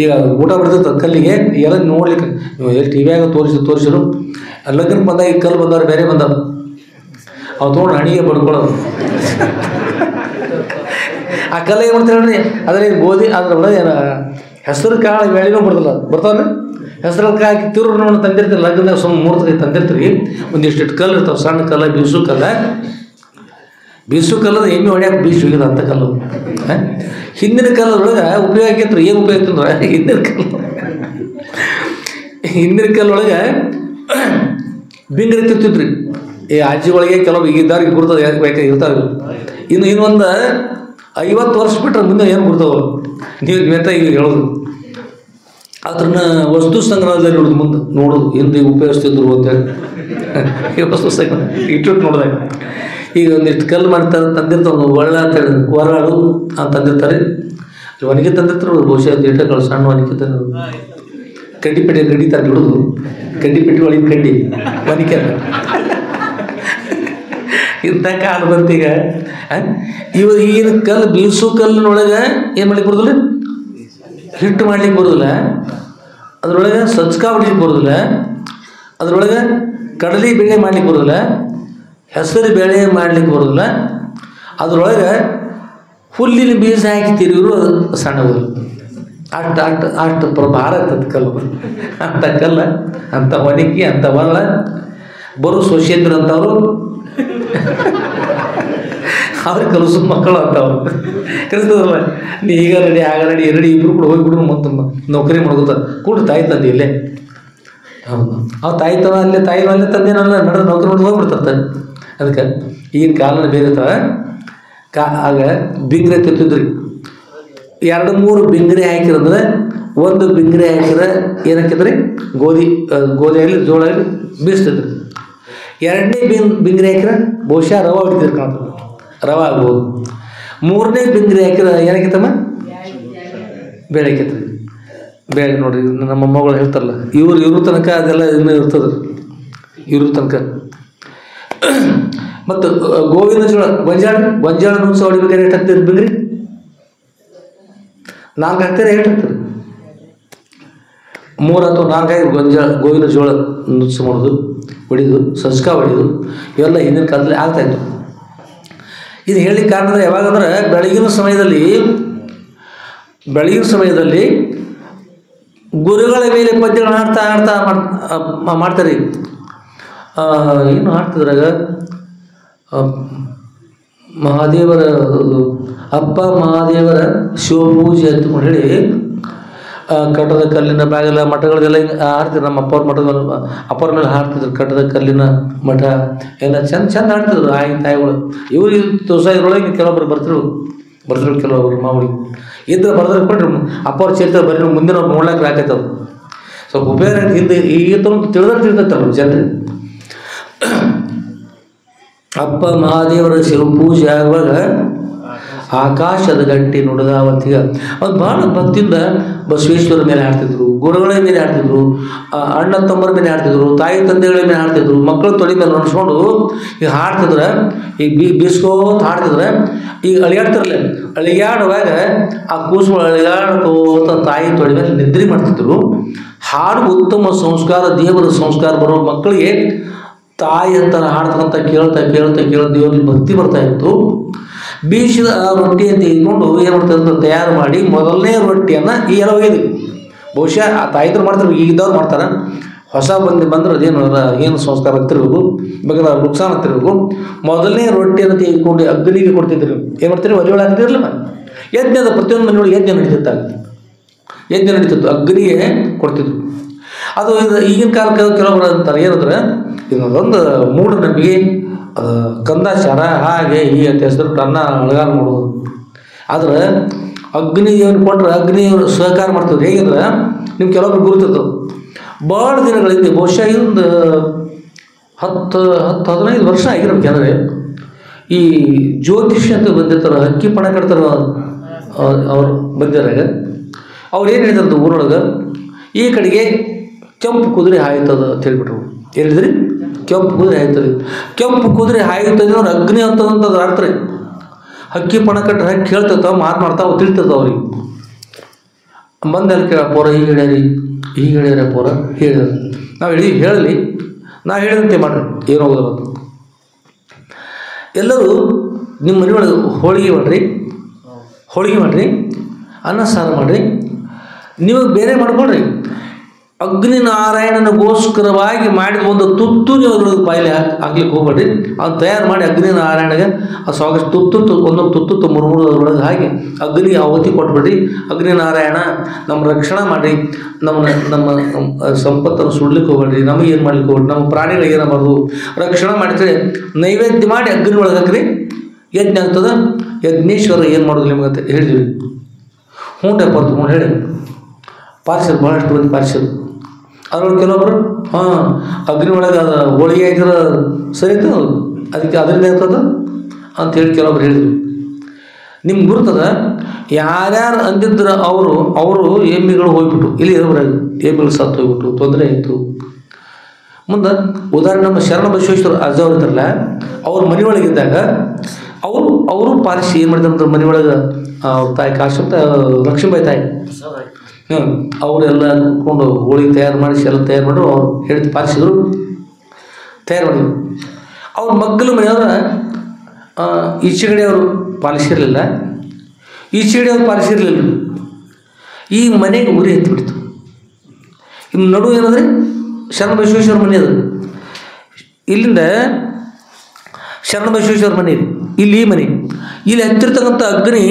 ಈಗ ಊಟ ಬಿಡ್ತಿರ್ತದೆ ಕಲ್ಲಿಗೆ. ಎಲ್ಲ ನೋಡ್ಲಿಕ್ಕೆ ನೀವು ಟಿ ವಿಯಾಗ ತೋರಿಸಿರು. ಲಗ್ನಕ್ಕೆ ಬಂದಾಗ ಈ ಕಲ್ಲು ಬಂದವ್ರು ಬೇರೆ ಬಂದವು, ಅವು ತೊಗೊಂಡು ಹಣಿಗೆ ಬಡ್ಕೊಳ್ಳೋದು. ಆ ಕಲ್ಲು ಏನು ಮಾಡ್ತಾರೆ ಹೇಳ್ರಿ, ಅದ್ರಲ್ಲಿ ಗೋಧಿ ಅದ್ರೊಳಗೆ ಹೆಸರು ಕಾಳು ಬೇಳೆನೂ ಬರೋದಿಲ್ಲ, ಬರ್ತಾವೆ ಹೆಸರು ಕಾಳು ಹಾಕಿ ತಿರು ನೋಡಿ ತಂದಿರ್ತೀರಿ, ಲಗ್ನದಾಗ ಸುಮ್ಮನೆ ಮೂರ್ತಕ್ಕೆ ತಂದಿರ್ತೀರಿ, ಒಂದಿಷ್ಟು ಕಲ್ಲು ಇರ್ತಾವೆ, ಸಣ್ಣ ಕಲ್ಲ, ಬೀಸು ಕಲ್ಲ. ಬೀಸು ಕಲ್ಲದ ಎಮ್ಮೆ ಹೊಡ್ಯಾಕೆ ಬೀಸು ಹೋಗಿದ ಅಂತ ಕಲ್ಲು. ಹಿಂದಿನ ಕಾಲದೊಳಗೆ ಉಪಯೋಗ ಆಕೈತ್ರಿ. ಏನು ಉಪಯೋಗ ಅಂದ್ರೆ ಹಿಂದಿನ ಕಾಲದೊಳಗೆ ಬಿಂಗ್ರಿ ತಿರ್ತಿದ್ರಿ. ಈ ಅಜ್ಜಿ ಒಳಗೆ ಕೆಲವು ಇದ್ದಾರಿಗೆ ಗುರ್ತದೆ ಇರ್ತಾವೆ. ಇನ್ನೊಂದು 50 ವರ್ಷ ಬಿಟ್ರೆ ಮುಂದೆ ಏನು ಗುರ್ತವೆ ನೀವು ಮೆತ್ತ ಈಗ ಹೇಳೋದು. ಅದನ್ನ ವಸ್ತು ಸಂಗ್ರಹದಲ್ಲಿ ನೋಡೋದು, ಮುಂದೆ ನೋಡೋದು ಹಿಂದೆ ಉಪಯೋಗಿಸ್ತಿದ್ರು ಅಂತೇಳಿ ವಸ್ತು ಸಂಗ್ರಹ ಇಟ್ಟು ನೋಡಿದಾಗ ಈಗ ಒಂದಿಷ್ಟು ಕಲ್ಲು ಮಾಡ್ತಾರೆ, ತಂದಿರ್ತಾವೆ ಒಳ್ಳ ಅಂತೇಳಿ, ಹೊರಾಳು ಅಂತ ತಂದಿರ್ತಾರೆ. ಒನಕೆ ತಂದಿರ್ತಾರೆ ಬಹುಶಃ ದೇಟಗಳು ಸಣ್ಣ ಒನಕೆ ತಂದ್ರು, ಕಡ್ಡಿಪೆಟ್ಟೆ ಕಡಿತಾರೆ ಹಿಡಿದು, ಕಡ್ಡಿಪೆಟ್ಟೆ ಒಳಗೆ ಕಡ್ಡಿ ಒನಕೆ ಇಂಥ ಕಾಲ ಬಂತೀಗ. ಇವಾಗ ಈಗಿನ ಕಲ್ಲು, ಬೀಸು ಕಲ್ಲಿನೊಳಗೆ ಏನು ಮಾಡ್ಲಿಕ್ಕೆ ಬರೋದಿಲ್ಲ, ಹಿಟ್ಟು ಮಾಡ್ಲಿಕ್ಕೆ ಬರೋದಿಲ್ಲ, ಅದರೊಳಗೆ ಸಜ್ಜಕ ಹೊಡ್ಲಿಕ್ಕೆ ಬರೋದಿಲ್ಲ, ಅದರೊಳಗೆ ಕಡಲೆ ಬೇಳೆ ಮಾಡ್ಲಿಕ್ಕೆ ಬರೋದಿಲ್ಲ, ಹೆಸರು ಬೇಳೆ ಮಾಡ್ಲಿಕ್ಕೆ ಬರೋದಿಲ್ಲ, ಅದರೊಳಗೆ ಹುಲ್ಲಿನ ಬೀಜ ಹಾಕಿ ತಿರುಗಿರು ಅದು ಸಣ್ಣವು. ಅಷ್ಟು ಭಾರ ಆಗ್ತದೆ ಕಲ್ಲು. ಅಂಥ ಕಲ್ಲ, ಅಂಥ ಒಣಗಿ, ಅಂಥ ಹೊಲ ಬರೋ ಸೊಸೆಂದ್ರ ಅಂತವರು ಅವ್ರಿಗೆ ಕಲಿಸೋ ಮಕ್ಕಳು ಅಂತವ್ರು ಕಲಿಸ್ತದಲ್ಲ. ನೀ ಈಗ ರೆಡಿ ಆಗ ರೆಡಿ ಎರಡು ಇಬ್ಬರು ಕೂಡ ಹೋಗಿಬಿಡು, ಮತ್ತು ನೌಕರಿ ಮಾಡ್ಕೋತ ಕೂಡ ತಾಯಿ ತಂದೆ ಇಲ್ಲೇ. ಹೌದು, ಅವು ತಾಯಿ ತನ ಅಲ್ಲೇ, ತಾಯಿನೂ ಅಲ್ಲೇ, ತಂದೆನಲ್ಲ ನಡೆದು ನೌಕರಿ ಮಾಡಿ ಹೋಗ್ಬಿಡ್ತಾರೆ. ಅದಕ್ಕೆ ಈಗಿನ ಕಾಲನ ಬೇರೆ ಇರ್ತಾವೆ. ಆಗ ಬಿಂಗ್ರೆ ತಿರ್ತಿದ್ರಿ. 2-3 ಬಿಂಗ್ರೆ ಹಾಕಿರಂದ್ರೆ, ಒಂದು ಬಿಂಗ್ರೆ ಹಾಕಿದ್ರೆ ಏನು ಹಾಕಿದ್ರಿ, ಗೋಧಿ ಆಗಲಿ ಜೋಳ ಆಗಲಿ ಬೀಸ್ತಿದ್ರಿ. 2ನೇ ಬಿಂಗ್ರೆ ಹಾಕಿದ್ರೆ ಬಹುಶಃ ರವೆ ಹೊಡಿತಿದ್ರು ಕಾಣ್ತದೆ, ರವೆ ಆಗ್ಬೋದು. 3ನೇ ಬಿಂಗ್ರೆ ಹಾಕಿದ್ರೆ ಏನಾಕಿತ್ತಮ್ಮ, ಬೇಳೆ ಹಾಕಿತ್ರಿ. ಬೇಳೆ ನೋಡ್ರಿ, ನಮ್ಮ ಮಗಳು ಹೇಳ್ತಾರಲ್ಲ, ಇವ್ರ ತನಕ ಅದೆಲ್ಲ ಇನ್ನೂ ಇರ್ತದೆ, ಇವ್ರ ತನಕ. ಮತ್ತು ಗೋವಿನ ಜೋಳ, ಗೊಂಜಾಳ ನುಚ್ಚ ಹೊಡಿಬೇಕಾದ್ರೆ ಎಷ್ಟು ಹಾಕ್ತೀರಿ ಬಿಂಗ್ರಿ? 4 ಹಾಕ್ತೀರಿ, 8 ಹಾಕ್ತೀರಿ? 3 ಅಥವಾ 4 ಗೋವಿನ ಜೋಳ ನುಚ್ಚು ಮಾಡೋದು, ಹೊಡಿದು, ಸಜ್ಜಕ ಹೊಡಿದು, ಇವೆಲ್ಲ ಹಿಂದಿನ ಕಾಲದಲ್ಲಿ ಆಗ್ತಾಯಿತ್ತು. ಇದು ಹೇಳಲಿಕ್ಕೆ ಕಾರಣ ಅಂದರೆ ಯಾವಾಗಂದ್ರೆ ಬೆಳಗಿನ ಸಮಯದಲ್ಲಿ ಗುರುಗಳ ಮೇಲೆ ಪದ್ಯಗಳನ್ನ ಹಾಡ್ತಾ ಮಾಡ್ತಾರೆ. ಏನು ಹಾಡ್ತಿದ್ರಾಗ ಮಹಾದೇವರ ಅಪ್ಪ ಮಹಾದೇವರ ಶಿವಪೂಜೆ ಅಂತ ಹೇಳಿ ಕಟ್ಟದ ಕಲ್ಲಿನ ಬಾಗಿಲ ಮಠಗಳದೆಲ್ಲ ಹಿಂಗೆ ಹಾಡ್ತಿದ್ರು. ನಮ್ಮ ಅಪ್ಪರ ಮೇಲೆ ಹಾಡ್ತಿದ್ರು. ಕಟ್ಟದ ಕಲ್ಲಿನ ಮಠ ಎಲ್ಲ ಚಂದ ಹಾಡ್ತಿದ್ರು ತಾಯಿಗಳು. ಇವ್ರು ದೋಸ ಇದ್ರೊಳಗೆ ಕೆಲವೊಬ್ರು ಬರ್ತಿರು ಕೆಲವೊಬ್ರು ಮಾಮೂಲಿ ಇದ್ರೆ ಬರ್ದ್ರೆ ಕೊಟ್ರಿ ಅಪ್ಪವ್ರ ಚರಿತ್ರೆ ಬರ್ರಿ, ಮುಂದಿನ ಅವ್ರು ನೋಡ್ಲಾಕ ಆಕೈತವ್ರು ಸ್ವಲ್ಪ ಉಪಯೋಗ. ಹಿಂದೆ ಈಗ ತಿಳಿದೈತಲ್ಲ ಜನರಿಗೆ. ಅಪ್ಪ ಮಹಾದೇವರ ಶಿವಪೂಜೆ ಆಗುವಾಗ ಆಕಾಶದ ಗಂಟೆ ನುಡಿದಾವಂತಿಗ ಅವ್ರು ಭಾಳ ಭಕ್ತಿಯಿಂದ ಬಸವೇಶ್ವರ ಮೇಲೆ ಹಾಡ್ತಿದ್ರು, ಗುರುಗಳ ಮೇಲೆ ಹಾಡ್ತಿದ್ರು, ಅಣ್ಣ ತಮ್ಮರ ಮೇಲೆ ಹಾಡ್ತಿದ್ರು, ತಾಯಿ ತಂದೆಗಳ ಮೇಲೆ ಹಾಡ್ತಿದ್ರು, ಮಕ್ಕಳ ತೊಳಿ ಮೇಲೆ ನಡೆಸ್ಕೊಂಡು ಈಗ ಹಾಡ್ತಿದ್ರೆ, ಈಗ ಬೀಸ್ಕೋತ ಹಾಡ್ತಿದ್ರೆ, ಈಗ ಅಳಿಯಾಡ್ತಿರಲ್ಲ, ಅಳಿಯಾಡುವಾಗ ಆ ಕೂಸುಗಳು ಅಳಿಯಾಡ್ಕೋತ ತಾಯಿ ತೊಳಿ ಮೇಲೆ ನಿದ್ರೆ ಮಾಡ್ತಿದ್ರು. ಹಾಡು ಉತ್ತಮ ಸಂಸ್ಕಾರ, ದೇವರ ಸಂಸ್ಕಾರ ಬರೋ ಮಕ್ಕಳಿಗೆ ತಾಯಿ ಅಂತಾನೆ ಹಾಡ್ತಕ್ಕಂಥ ಕೇಳ್ತಾ ದೇವರಿಗೆ ಭಕ್ತಿ ಬರ್ತಾ ಇತ್ತು. ಬೀಸಿದ ರೊಟ್ಟಿಯನ್ನು ತೆಗೆದುಕೊಂಡು ಏನು ಮಾಡ್ತಾರೆ, ತಯಾರು ಮಾಡಿ ಮೊದಲನೇ ರೊಟ್ಟಿಯನ್ನು ಈ ಎಲ್ಲ ಒಯ್ದು ಬಹುಶಃ ಆ ತಾಯಿದ್ರು ಮಾಡ್ತಾರೆ, ಈಗಿದ್ದವ್ರು ಮಾಡ್ತಾರೆ. ಹೊಸ ಬಂದ್ರೆ ಏನು ಸಂಸ್ಕಾರ ಆಗ್ತಿರ್ಬೇಕು, ಬೇಕಾದ್ರೆ ನುಕ್ಸಾನ ಆಗ್ತಿರ್ಬೇಕು. ಮೊದಲನೇ ರೊಟ್ಟಿಯನ್ನು ತೆಗೆದುಕೊಂಡು ಅಗ್ನಿಗೆ ಕೊಡ್ತಿದ್ರು. ಏನು ಮಾಡ್ತೀರಿ, ಒಲೆ ಒಳಗೆ ಆಗ್ತಿರಲಿಲ್ಲ. ಯಜ್ಞದ ಪ್ರತಿಯೊಂದು ಮನೆಯೊಳಗೆ ಯಜ್ಞ ನಡೀತಿತ್ತು, ಅಗ್ನಿಗೆ ಕೊಡ್ತಿದ್ರು. ಅದು ಈಗಿನ ಕಾಲಕ್ಕೆ ಕೆಲವೊಬ್ರು ಅಂತಾರೆ ಏನಂದ್ರೆ ಇದೊಂದು ಮೂಢನಂಬಿಕೆ, ಕಂದಾಚಾರ, ಹಾಗೆ ಹೀಗೆ ಅಂತ ಹೆಸರು ಅನ್ನ ಅಳಗಾರ ಮಾಡೋದು. ಆದ್ರೆ ಅಗ್ನಿ ಏನು ಕೊಟ್ಟರೆ ಅಗ್ನಿಯವರು ಸಹಕಾರ ಮಾಡ್ತಿದ್ರು. ಹೇಗಿದ್ರೆ ನಿಮ್ಗೆ ಕೆಲವೊಬ್ರು ಗುರುತಿರ್ತವೆ. ಭಾಳ ದಿನಗಳಿಂದ ಬಹುಶಃ ಇದೊಂದು 10-15 ವರ್ಷ ಆಗಿರ್ಬೇಕು. ಅಂದರೆ ಈ ಜ್ಯೋತಿಷ್ಯ ಅಂತ ಬಂದಿರ್ತಾರೆ, ಹಕ್ಕಿ ಪಣ ಕಟ್ತಾರೆ ಅವ್ರು ಬಂದಿರಾಗ. ಅವ್ರು ಏನು ಹೇಳಿದ್ರು ಊರೊಳಗೆ, ಈ ಕಡೆಗೆ ಕೆಂಪು ಕುದುರೆ ಹಾಯ್ತದ ಅಂತ ಹೇಳ್ಬಿಟ್ರು. ಹೇಳಿದ್ರಿ ಕೆಂಪು ಕುದುರೆ ಹಾಯ್ತದೆ. ಕೆಂಪು ಕುದುರೆ ಹಾಯ್ತದೆ ಅವ್ರು ಅಗ್ನಿ ಅಂತದಂತದ್ದು ಅರ್ಥ ರೀ. ಹಕ್ಕಿ ಪಣ ಕಟ್ಟರೆ ಹಕ್ಕಿ ಹೇಳ್ತಿರ್ತಾವ, ಮಾತನಾಡ್ತಾವ, ತಿಳ್ತಿರ್ತಾವ ಅವ್ರಿಗೆ. ಬಂದಲ್ಲಿ ಪೋರ ಹೀಗೆ ಹೇಳ್ಯಾರ ಪೋರ ಹೇಳಿದ್ರು. ನಾವು ಹೇಳಲಿ, ನಾವು ಹೇಳಿದಂತೆ ಮಾಡ್ರಿ, ಏನಾಗೋದಿಲ್ಲ ಅಂತ. ಎಲ್ಲರೂ ನಿಮ್ಮ ಮನೆಯೊಳಗೆ ಹೋಳಿಗೆ ಮಾಡಿರಿ, ಅನ್ನ ಸಾರು ಮಾಡಿರಿ, ನೀವು ಬೇರೆ ಮಾಡ್ಕೊಳ್ರಿ. ಅಗ್ನಿನಾರಾಯಣನಿಗೋಸ್ಕರವಾಗಿ ಮಾಡಿದ ಒಂದು ತುತ್ತು ನೀವು ಅದ್ರೊಳಗೆ ಬಾಯಿಲೆ ಹಾಕ್ಲಿಕ್ಕೆ ಹೋಗ್ಬೇಡ್ರಿ. ಅವ್ನು ತಯಾರು ಮಾಡಿ ಅಗ್ನಿನಾರಾಯಣಗೆ ಆ ಸಾಕಷ್ಟು ತುತ್ತು ಒಂದೊಂದು ತುತ್ತು ಮೂರು ಅದ್ರೊಳಗೆ ಹಾಕಿ ಅಗ್ನಿ ಆವತಿ ಕೊಟ್ಬಿಡ್ರಿ. ಅಗ್ನಿನಾರಾಯಣ ನಮ್ಮ ರಕ್ಷಣೆ ಮಾಡಿರಿ, ನಮ್ಮ ಸಂಪತ್ತನ್ನು ಸುಡ್ಲಿಕ್ಕೆ ಹೋಗ್ಬೇಡ್ರಿ, ನಮಗೇನು ಮಾಡ್ಲಿಕ್ಕೆ ಹೋಗ್ಬೇಡ್ರಿ, ನಮ್ಮ ಪ್ರಾಣಿಗಳಿಗೆ ಏನಾಗಬಾರ್ದು, ರಕ್ಷಣೆ ಮಾಡಿದ್ರೆ ನೈವೇದ್ಯ ಮಾಡಿ ಅಗ್ನಿ ಒಳಗೆ ಹಾಕ್ರಿ, ಯಜ್ಞ ಆಗ್ತದೆ. ಯಜ್ಞೇಶ್ವರ ಏನು ಮಾಡೋದು ನಿಮಗಂತ ಹೇಳಿದ್ವಿ. ಬರ್ತು ಹೇಳಿ ಪಾರ್ಸಲ್ ಭಾಳಷ್ಟು ಮಂದಿ ಪಾರ್ಸಲ್ ಅದ್ರೊಳಗೆ ಕೆಲವೊಬ್ಬರು ಅಗ್ನಿ ಒಳಗೆ ಅದು ಹೋಳಿಗೆ ಆಗಿರೋ ಸರಿ ಇತ್ತು, ಅದಕ್ಕೆ ಅದರಿಂದ ಇರ್ತದ ಅಂತೇಳಿ ಕೆಲವೊಬ್ರು ಹೇಳಿದ್ರು. ನಿಮ್ಗೆ ಗುರ್ತದ ಯಾರ್ಯಾರು ಅಂದಿದ್ರು ಅವರು ಎಮ್ಮಿಗಳು ಹೋಗ್ಬಿಟ್ಟು ಇಲ್ಲಿ ಇರೋಬ್ರಾಗ ಎಮ್ಮಿಗಳು ಸತ್ತು ಹೋಗ್ಬಿಟ್ಟು ತೊಂದರೆ ಆಯಿತು. ಮುಂದೆ ಉದಾಹರಣೆ ನಮ್ಮ ಶರಣ ಬಸವೇಶ್ವರ ಅಜ್ಜವ್ರು ಇದ್ದಾರಲ್ಲ, ಅವ್ರ ಮನೆಯೊಳಗಿದ್ದಾಗ ಅವರು ಪಾಲಿಸಿ ಏನು ಮಾಡಿದ್ರು ಮನೆಯೊಳಗೆ ಅವ್ರ ತಾಯಿ ಕಾಶ್ಯಪ ಲಕ್ಷ್ಮೀಬಾಯಿ ತಾಯಿ ಅವರೆಲ್ಲ ಕೂತ್ಕೊಂಡು ಹೋಳಿಗೆ ತಯಾರು ಮಾಡಿಸಿ ಎಲ್ಲ ತಯಾರು ಮಾಡಿದ್ರು. ಅವ್ರು ಹೇಳಿದ ಪಾಲಿಸಿದ್ರು, ತಯಾರು ಮಾಡಿದ್ರು. ಅವ್ರ ಮಕ್ಕಳು ಮನೆಯವರ ಈಚೆಗಡೆಯವರು ಪಾಲಿಸಿರಲಿಲ್ಲ, ಈಚೆಗಡೆಯವ್ರು ಪಾಲಿಸಿರಲಿಲ್ಲ. ಈ ಮನೆಗೆ ಉರಿ ಎತ್ತಿಬಿಡ್ತು. ಇನ್ನು ನಡು ಏನಂದರೆ ಶರಣ ಬಸವೇಶ್ವರ ಮನೆ ಅದು. ಇಲ್ಲಿಂದ ಶರಣ ಬಸವೇಶ್ವರ ಮನೆ ಇದೆ, ಇಲ್ಲಿ ಈ ಮನೆ, ಇಲ್ಲಿ ಹತ್ತಿರ್ತಕ್ಕಂಥ ಅಗ್ನಿ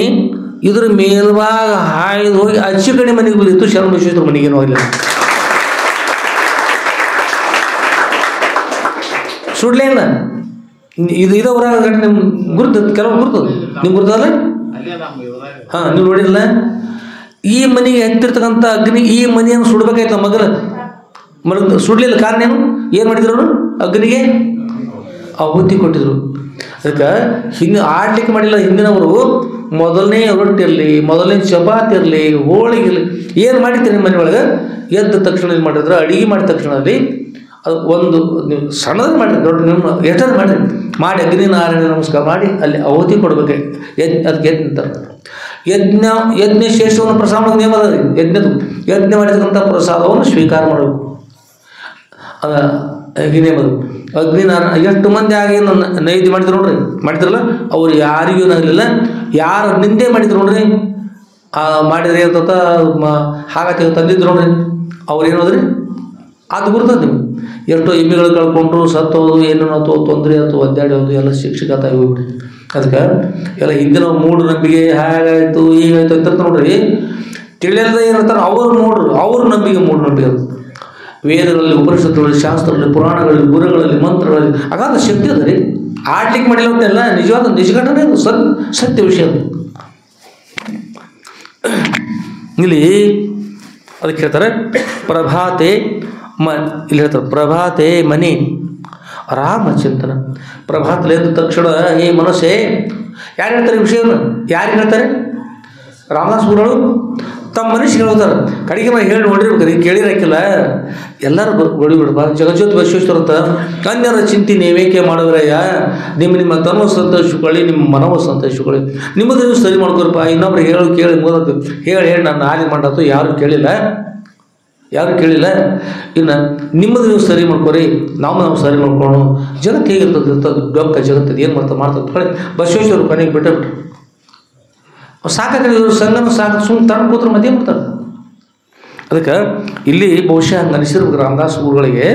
ಇದ್ರ ಮೇಲ್ಭಾಗ ಹಾಯ್ದು ಹೋಗಿ ಅಚ್ಚಿ ಕಡೆ ಮನೆಗೆ ಬಂದಿತ್ತು. ಶರಣ ಬಸವೇಶ್ವರ ಮನೆಗೇನು ಹೋಗಲಿಲ್ಲ, ಸುಡ್ಲೇ ಇಲ್ಲ. ಇದು ಊರಾಗ ನಿಮ್ಗೆ ಗುರ್ತದ, ಕೆಲವು ಗುರ್ತದ, ನಿಮ್ಗೆ ಗುರ್ತದಲ್ಲ? ನೀವು ನೋಡಿರಲ್ಲ. ಈ ಮನೆಗೆ ಹತ್ತಿರ್ತಕ್ಕಂಥ ಅಗ್ನಿ ಈ ಮನೆಯನ್ನು ಸುಡ್ಬೇಕಾಯ್ತು ಮಗನ ಸುಡ್ಲಿಲ್ಲ. ಕಾರಣ ಏನು ಮಾಡಿದ್ರು ಅವರು? ಅಗ್ನಿಗೆ ಆಹುತಿ ಕೊಟ್ಟಿದ್ರು. ಅದಕ್ಕೆ ಹಿಂಗೆ ಆಡ್ಲಿಕ್ಕೆ ಮಾಡಿಲ್ಲ ಹಿಂದಿನವರು. ಮೊದಲನೇ ರೊಟ್ಟಿ ಇರಲಿ, ಮೊದಲನೇ ಚಪಾತಿ ಇರಲಿ, ಹೋಳಿಗೆ ಇರಲಿ, ಏನು ಮಾಡಿರ್ತೀರಿ ನಿಮ್ಮ ಮನೆ ಒಳಗೆ ಎದ್ದ ತಕ್ಷಣ ಏನು ಮಾಡಿದ್ರೆ ಅಡುಗೆ ಮಾಡಿದ ತಕ್ಷಣದಲ್ಲಿ ಅದು ಒಂದು ನೀವು ಸಣ್ಣದಾಗಿ ಮಾಡಿರಿ, ದೊಡ್ಡ ನಿಮ್ಮ ಎಷ್ಟಾದ್ರು ಮಾಡಿರಿ, ಮಾಡಿ ಅಗ್ನಿನಾರಾಯಣ ನಮಸ್ಕಾರ ಮಾಡಿ ಅಲ್ಲಿ ಆಹುತಿ ಕೊಡ್ಬೇಕು. ಅದಕ್ಕೆ ನಿಂತಾರೆ ಯಜ್ಞ ಶ್ರೇಷ್ಠವನ್ನು ಪ್ರಸಾದ ನಿಯಮ ಅದ ರೀ. ಯಜ್ಞ ಮಾಡಿರ್ತಕ್ಕಂಥ ಪ್ರಸಾದವನ್ನು ಸ್ವೀಕಾರ ಮಾಡಬೇಕು, ನೇಮದು ಅಗ್ನಿನಾರಾಯಣ. ಎಷ್ಟು ಮಂದಿ ಆಗಿ ನೈವೇದ್ಯ ಮಾಡಿದ್ರು ನೋಡ್ರಿ, ಮಾಡಿದ್ರಲ್ಲ ಅವ್ರು ಯಾರಿಗೂ ಏನಾಗಲಿಲ್ಲ. ಯಾರು ನಿಂದೆ ಮಾಡಿದ್ರು ನೋಡ್ರಿ, ಮಾಡಿದ್ರೆ ಇರ್ತತ ಹಾಗೆ ತಂದಿದ್ರು ನೋಡ್ರಿ, ಅವ್ರು ಏನೋದ್ರಿ ಅದು ಗುರ್ತದ. ನಿಮ್ಗೆ ಎಷ್ಟೋ ಎಮ್ಮೆಗಳು ಕಳ್ಕೊಂಡ್ರು, ಸತ್ತೋದು, ಏನೇನೋ ತೊಂದರೆ ಆಯ್ತು, ಒದ್ದಾಡಿ ಹೋದು, ಎಲ್ಲ ಶಿಕ್ಷಕತಾಗಿ ಹೋಗ್ಬಿಡಿ. ಅದಕ್ಕೆ ಎಲ್ಲ ಹಿಂದಿನ ಮೂಢನಂಬಿಕೆ ಹಾಗಾಯಿತು ಹೀಗಾಯ್ತು ಅಂತ ನೋಡ್ರಿ, ತಿಳಿಯಲ್ದ ಏನಿರ್ತಾರೆ ಅವರು ನೋಡ್ರಿ, ಅವ್ರ ನಂಬಿಕೆ ಮೂಢನಂಬಿಕೆ ಅದು. ವೇದಗಳಲ್ಲಿ, ಉಪನಿಷತ್ತುಗಳಲ್ಲಿ, ಶಾಸ್ತ್ರಗಳಲ್ಲಿ, ಪುರಾಣಗಳಲ್ಲಿ, ಗುರುಗಳಲ್ಲಿ, ಮಂತ್ರಗಳಲ್ಲಿ ಅಗಾಧ ಶಕ್ತಿ ಅದ ರೀ. ಆಡ್ಲಿಕ್ಕೆ ಮಾಡಿಲ್ಲ ಅಂತೆಲ್ಲ ನಿಜವಾದ ನಿಜಘಟನೆ ಅದು, ಸತ್ಯ ವಿಷಯ ಅದು. ಇಲ್ಲಿ ಅದಕ್ಕೆ ಹೇಳ್ತಾರೆ ಪ್ರಭಾತೆ ಇಲ್ಲಿ ಹೇಳ್ತಾರೆ ಪ್ರಭಾತೆ ಮನಿ ರಾಮಚಿಂತನ. ಪ್ರಭಾತದಲ್ಲಿ ಎದ್ದ ತಕ್ಷಣ ಈ ಮನಸ್ಸೇ ಯಾರು ಹೇಳ್ತಾರೆ ಈ ವಿಷಯವನ್ನು? ಯಾರಿಗೆ ಹೇಳ್ತಾರೆ? ರಾಮದಾಸ್ ಗುರುಗಳು ತಮ್ಮ ಮನುಷ್ಯಗೆ ಹೇಳ್ತಾರೆ. ಕಡೆಗೆ ಹೇಳಿ ನೋಡಿರ್ಬೇಕು, ನೀವು ಕೇಳಿರಾಕಿಲ್ಲ. ಎಲ್ಲರೂ ಹೊಡಿಬಿಡ್ಬಾ ಜಗಜ್ಯೋತಿ ಬಸವೇಶ್ವರ ಅಂತ ಅನ್ಯರ ಚಿಂತೆ ನೀವೇಕೆ ಮಾಡುವರಯ್ಯ, ನಿಮ್ಮ ತನವು ಸಂತೋಷಕೊಳ್ಳಿ, ನಿಮ್ಮ ಮನವು ಸಂತೋಷಕೊಳ್ಳಿ, ನಿಮ್ಮದು ನೀವು ಸರಿ ಮಾಡ್ಕೊರಪ್ಪ. ಇನ್ನೊಬ್ರು ಕೇಳಿ ಮೂರತ್ತು ಹೇಳಿ ನಾನು ನಾಳೆ ಮಾಡತ್ತು, ಯಾರು ಕೇಳಿಲ್ಲ. ಇನ್ನು ನಿಮ್ಮದು ನೀವು ಸರಿ ಮಾಡ್ಕೊರಿ, ನಾವು ಸರಿ ಮಾಡ್ಕೊಂಡು ಜಗತ್ತು ಹೇಗಿರ್ತದೆ ಡೊಕ್ಕ ಜಗತ್ತದು ಏನು ಮಾಡ್ತದೆ ಹೇಳಿ ಬಸವೇಶ್ವರ ಕೊನೆಗೆ ಬಿಟ್ಟುಬಿಟ್ರು. ಸಾಕಾಗಿದ್ರು ಸಂಘನೂ ಸಾಕು, ಸುಮ್ಮನೆ ತಣ್ಣ ಕೂತ್ರು ಮಧ್ಯೆ ಮಾಡ್ತಾರೆ. ಅದಕ್ಕೆ ಇಲ್ಲಿ ಬಹುಶಃ ಹಂಗೆ ಅನಿಸಿರ್ಬೇಕು ರಾಮದಾಸ್ ಗುರುಗಳಿಗೆ.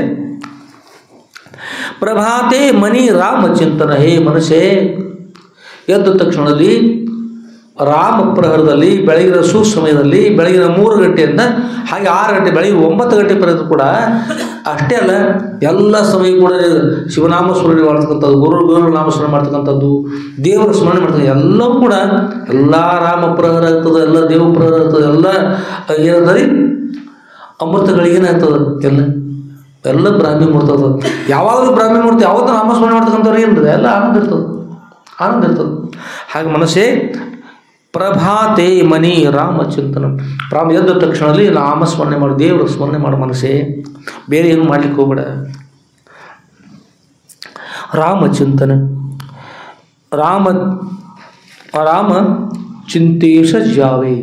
ಪ್ರಭಾತೆ ಮನಿ ರಾಮ ಚಿಂತನ. ಹೇ ಮನಸ್ಸೇ, ಎದ್ದ ತಕ್ಷಣದಲ್ಲಿ ರಾಮ ಪ್ರಹರದಲ್ಲಿ ಬೆಳಗಿನ ಸುಸಮಯದಲ್ಲಿ ಬೆಳಗಿನ 3 ಗಂಟೆಯಿಂದ ಹಾಗೆ 6 ಗಂಟೆ ಬೆಳಗ್ಗೆ 9 ಗಂಟೆ ಪರ್ಯಂತ ಕೂಡ ಅಷ್ಟೇ ಅಲ್ಲ, ಎಲ್ಲ ಸಮಯ ಕೂಡ ಶಿವನಾಮ ಸ್ಮರಣೆ ಮಾಡ್ತಕ್ಕಂಥದ್ದು, ಗುರು ನಾಮಸ್ಮರಣೆ ಮಾಡ್ತಕ್ಕಂಥದ್ದು, ದೇವರ ಸ್ಮರಣೆ ಮಾಡ್ತಕ್ಕಂಥ ಎಲ್ಲವೂ ಕೂಡ ಎಲ್ಲ ರಾಮ ಪ್ರಹರ ಆಗ್ತದೆ, ಎಲ್ಲ ದೇವ ಪ್ರಹರ ಆಗ್ತದೆ, ಎಲ್ಲ ಏನಂದ್ರೆ ಅಮೃತಗಳಿಗೇನಾಗ್ತದೆ, ಎಲ್ಲ ಬ್ರಾಹ್ಮಿ ಮೂರ್ತಿ ಆಗ್ತದೆ. ಯಾವಾಗಲೂ ಬ್ರಾಹ್ಮಿ ಮೂರ್ತಿ ಯಾವತ್ತೂ ನಾಮಸ್ಮರಣೆ ಮಾಡ್ತಕ್ಕಂಥವ್ರು ಏನಿರ್ತದೆ ಎಲ್ಲ ಆನಂದ ಇರ್ತದೆ. ಹಾಗೆ ಮನಸ್ಸೇ ಪ್ರಭಾತೆ ಮನಿ ರಾಮಚಿಂತನ. ಎದ್ದ ತಕ್ಷಣದಲ್ಲಿ ನಾಮಸ್ಮರಣೆ ಮಾಡಿ ದೇವರ ಸ್ಮರಣೆ ಮಾಡೋ ಮನಸ್ಸೇ, ಬೇರೆ ಏನು ಮಾಡ್ಲಿಕ್ಕೆ ಹೋಗ್ಬೇಡ. ರಾಮಚಿಂತನ. ರಾಮ ಚಿಂತೇಶ ಜಾವೆ,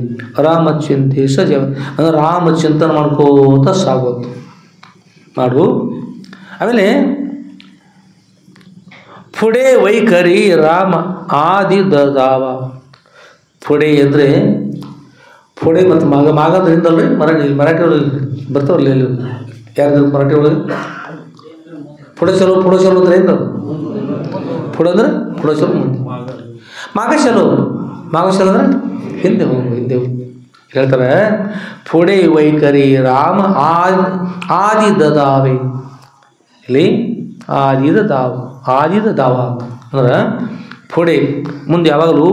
ರಾಮಚಿಂತೇಶ ಜಾವೆ ಅಂದರೆ ರಾಮಚಿಂತನ ಮಾಡ್ಕೋತ ಸಾಗೋದು ಮಾಡು. ಆಮೇಲೆ ಪುಡೆ ವೈಖರಿ ರಾಮ ಆದಿ ದಾವ. ಪುಡೆ ಅಂದರೆ ಫೋಡೆ ಮತ್ತು ಮಾಗ ಅಂದ್ರೆ ಹಿಂದಲ್ರಿ ಮರಾಠಿ ಒಳಗೆ ಬರ್ತಾವಲ್ಲ ಇಲ್ಲಿ ಯಾರು ಮರಾಠಿ ಒಳಗೆ ಫೋಡೆ ಚಲೋ ಅಂದ್ರೆ ಏನು ಫೋಡೆ ಅಂದ್ರೆ ಫೋಡೆ ಚಲೋ ಮುಂದೆ ಮಾಗ ಚಲೋ ಅಂದ್ರೆ ಹಿಂದೆ ಹೇಳ್ತಾರೆ. ಫೋಡೆ ವೈಖರಿ ರಾಮ ಆದಿ ದದಾವೆ ಇಲ್ಲಿ ಆದಿದ ದಾವ ಅಂದ್ರೆ ಫೋಡೆ ಮುಂದೆ ಯಾವಾಗಲೂ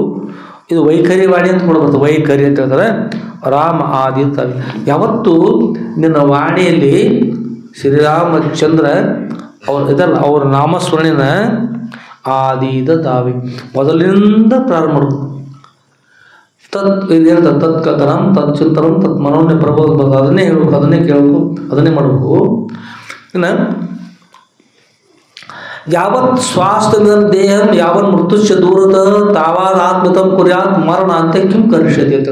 ಇದು ವೈಖರಿ ವಾಣಿ ಅಂತ ಕೂಡ ಬರ್ತದೆ. ವೈಖರಿ ಅಂತ ಹೇಳ್ತಾರೆ. ರಾಮ ಆದಿ ದಾವೆ ಯಾವತ್ತು ನಿನ್ನ ವಾಣಿಯಲ್ಲಿ ಶ್ರೀರಾಮಚಂದ್ರ ಅವ್ರ ನಾಮಸ್ಮರಣೆನ ಆದಿದ ದಾವೆ ಮೊದಲಿನಿಂದ ಪ್ರಾರಂಭ ಮಾಡೋದು. ಇದೇನು ತತ್ ಕಥನಂ ತತ್ ಚಿಂತನಂ ತತ್ ಮನೋನ್ಯ ಪ್ರಬೋಧ ಅದನ್ನೇ ಹೇಳ್ಬೇಕು, ಅದನ್ನೇ ಕೇಳಬೇಕು, ಅದನ್ನೇ ಮಾಡಬೇಕು. ಇನ್ನು ಯಾವತ್ ಸ್ವಾಸ್ಥ್ಯ ದೇಹಂ ಯಾವನ್ ಮೃತ್ಯುಶ್ಚ ದೂರದ ತಾವಾದ ಆತ್ಮತಂ ಕುರ್ಯಾತ್ ಮರಣ ಅಂತ ಕಿಂ ಕರಿಷ್ಯತಿ ಅಂತ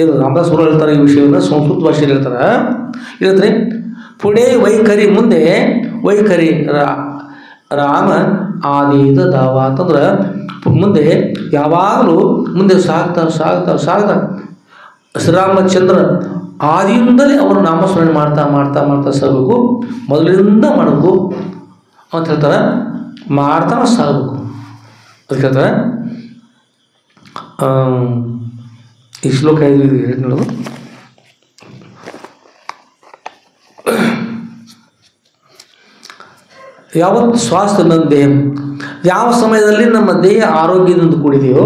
ಇದು ರಾಮದಾಸ್ ಅವರು ಹೇಳ್ತಾರೆ. ಈ ವಿಷಯವನ್ನು ಸಂಸ್ಕೃತ ಭಾಷೆಯಲ್ಲಿ ಹೇಳ್ತಾರೆ. ಪುಣೆ ವೈಖರಿ ಮುಂದೆ ವೈಖರಿ ರಾಮ ಆದಿದ ದಾವ ಅಂತಂದ್ರೆ ಮುಂದೆ ಯಾವಾಗಲೂ ಮುಂದೆ ಸಾಗ್ತಾ ಶ್ರೀರಾಮಚಂದ್ರ ಆದಿಯಿಂದಲೇ ಅವರು ನಾಮಸ್ಮರಣೆ ಮಾಡ್ತಾ ಸಾಗಬೇಕು. ಮೊದಲಿಂದ ಮಾಡಬೇಕು ಅಂತ ಹೇಳ್ತಾರೆ. ಮಾಡ್ತಾನೆ ಸಾಗಬೇಕು ಅದಕ್ಕೆ ಹೇಳ್ತಾರೆ. ಈ ಶ್ಲೋಕ ಹೇಳಿ ನೋಡೋದು. ಯಾವತ್ತು ಸ್ವಾಸ್ಥ್ಯ ನನ್ನ ದೇಹ ಯಾವ ಸಮಯದಲ್ಲಿ ನಮ್ಮ ದೇಹ ಆರೋಗ್ಯದಿಂದ ಕೂಡಿದೆಯೋ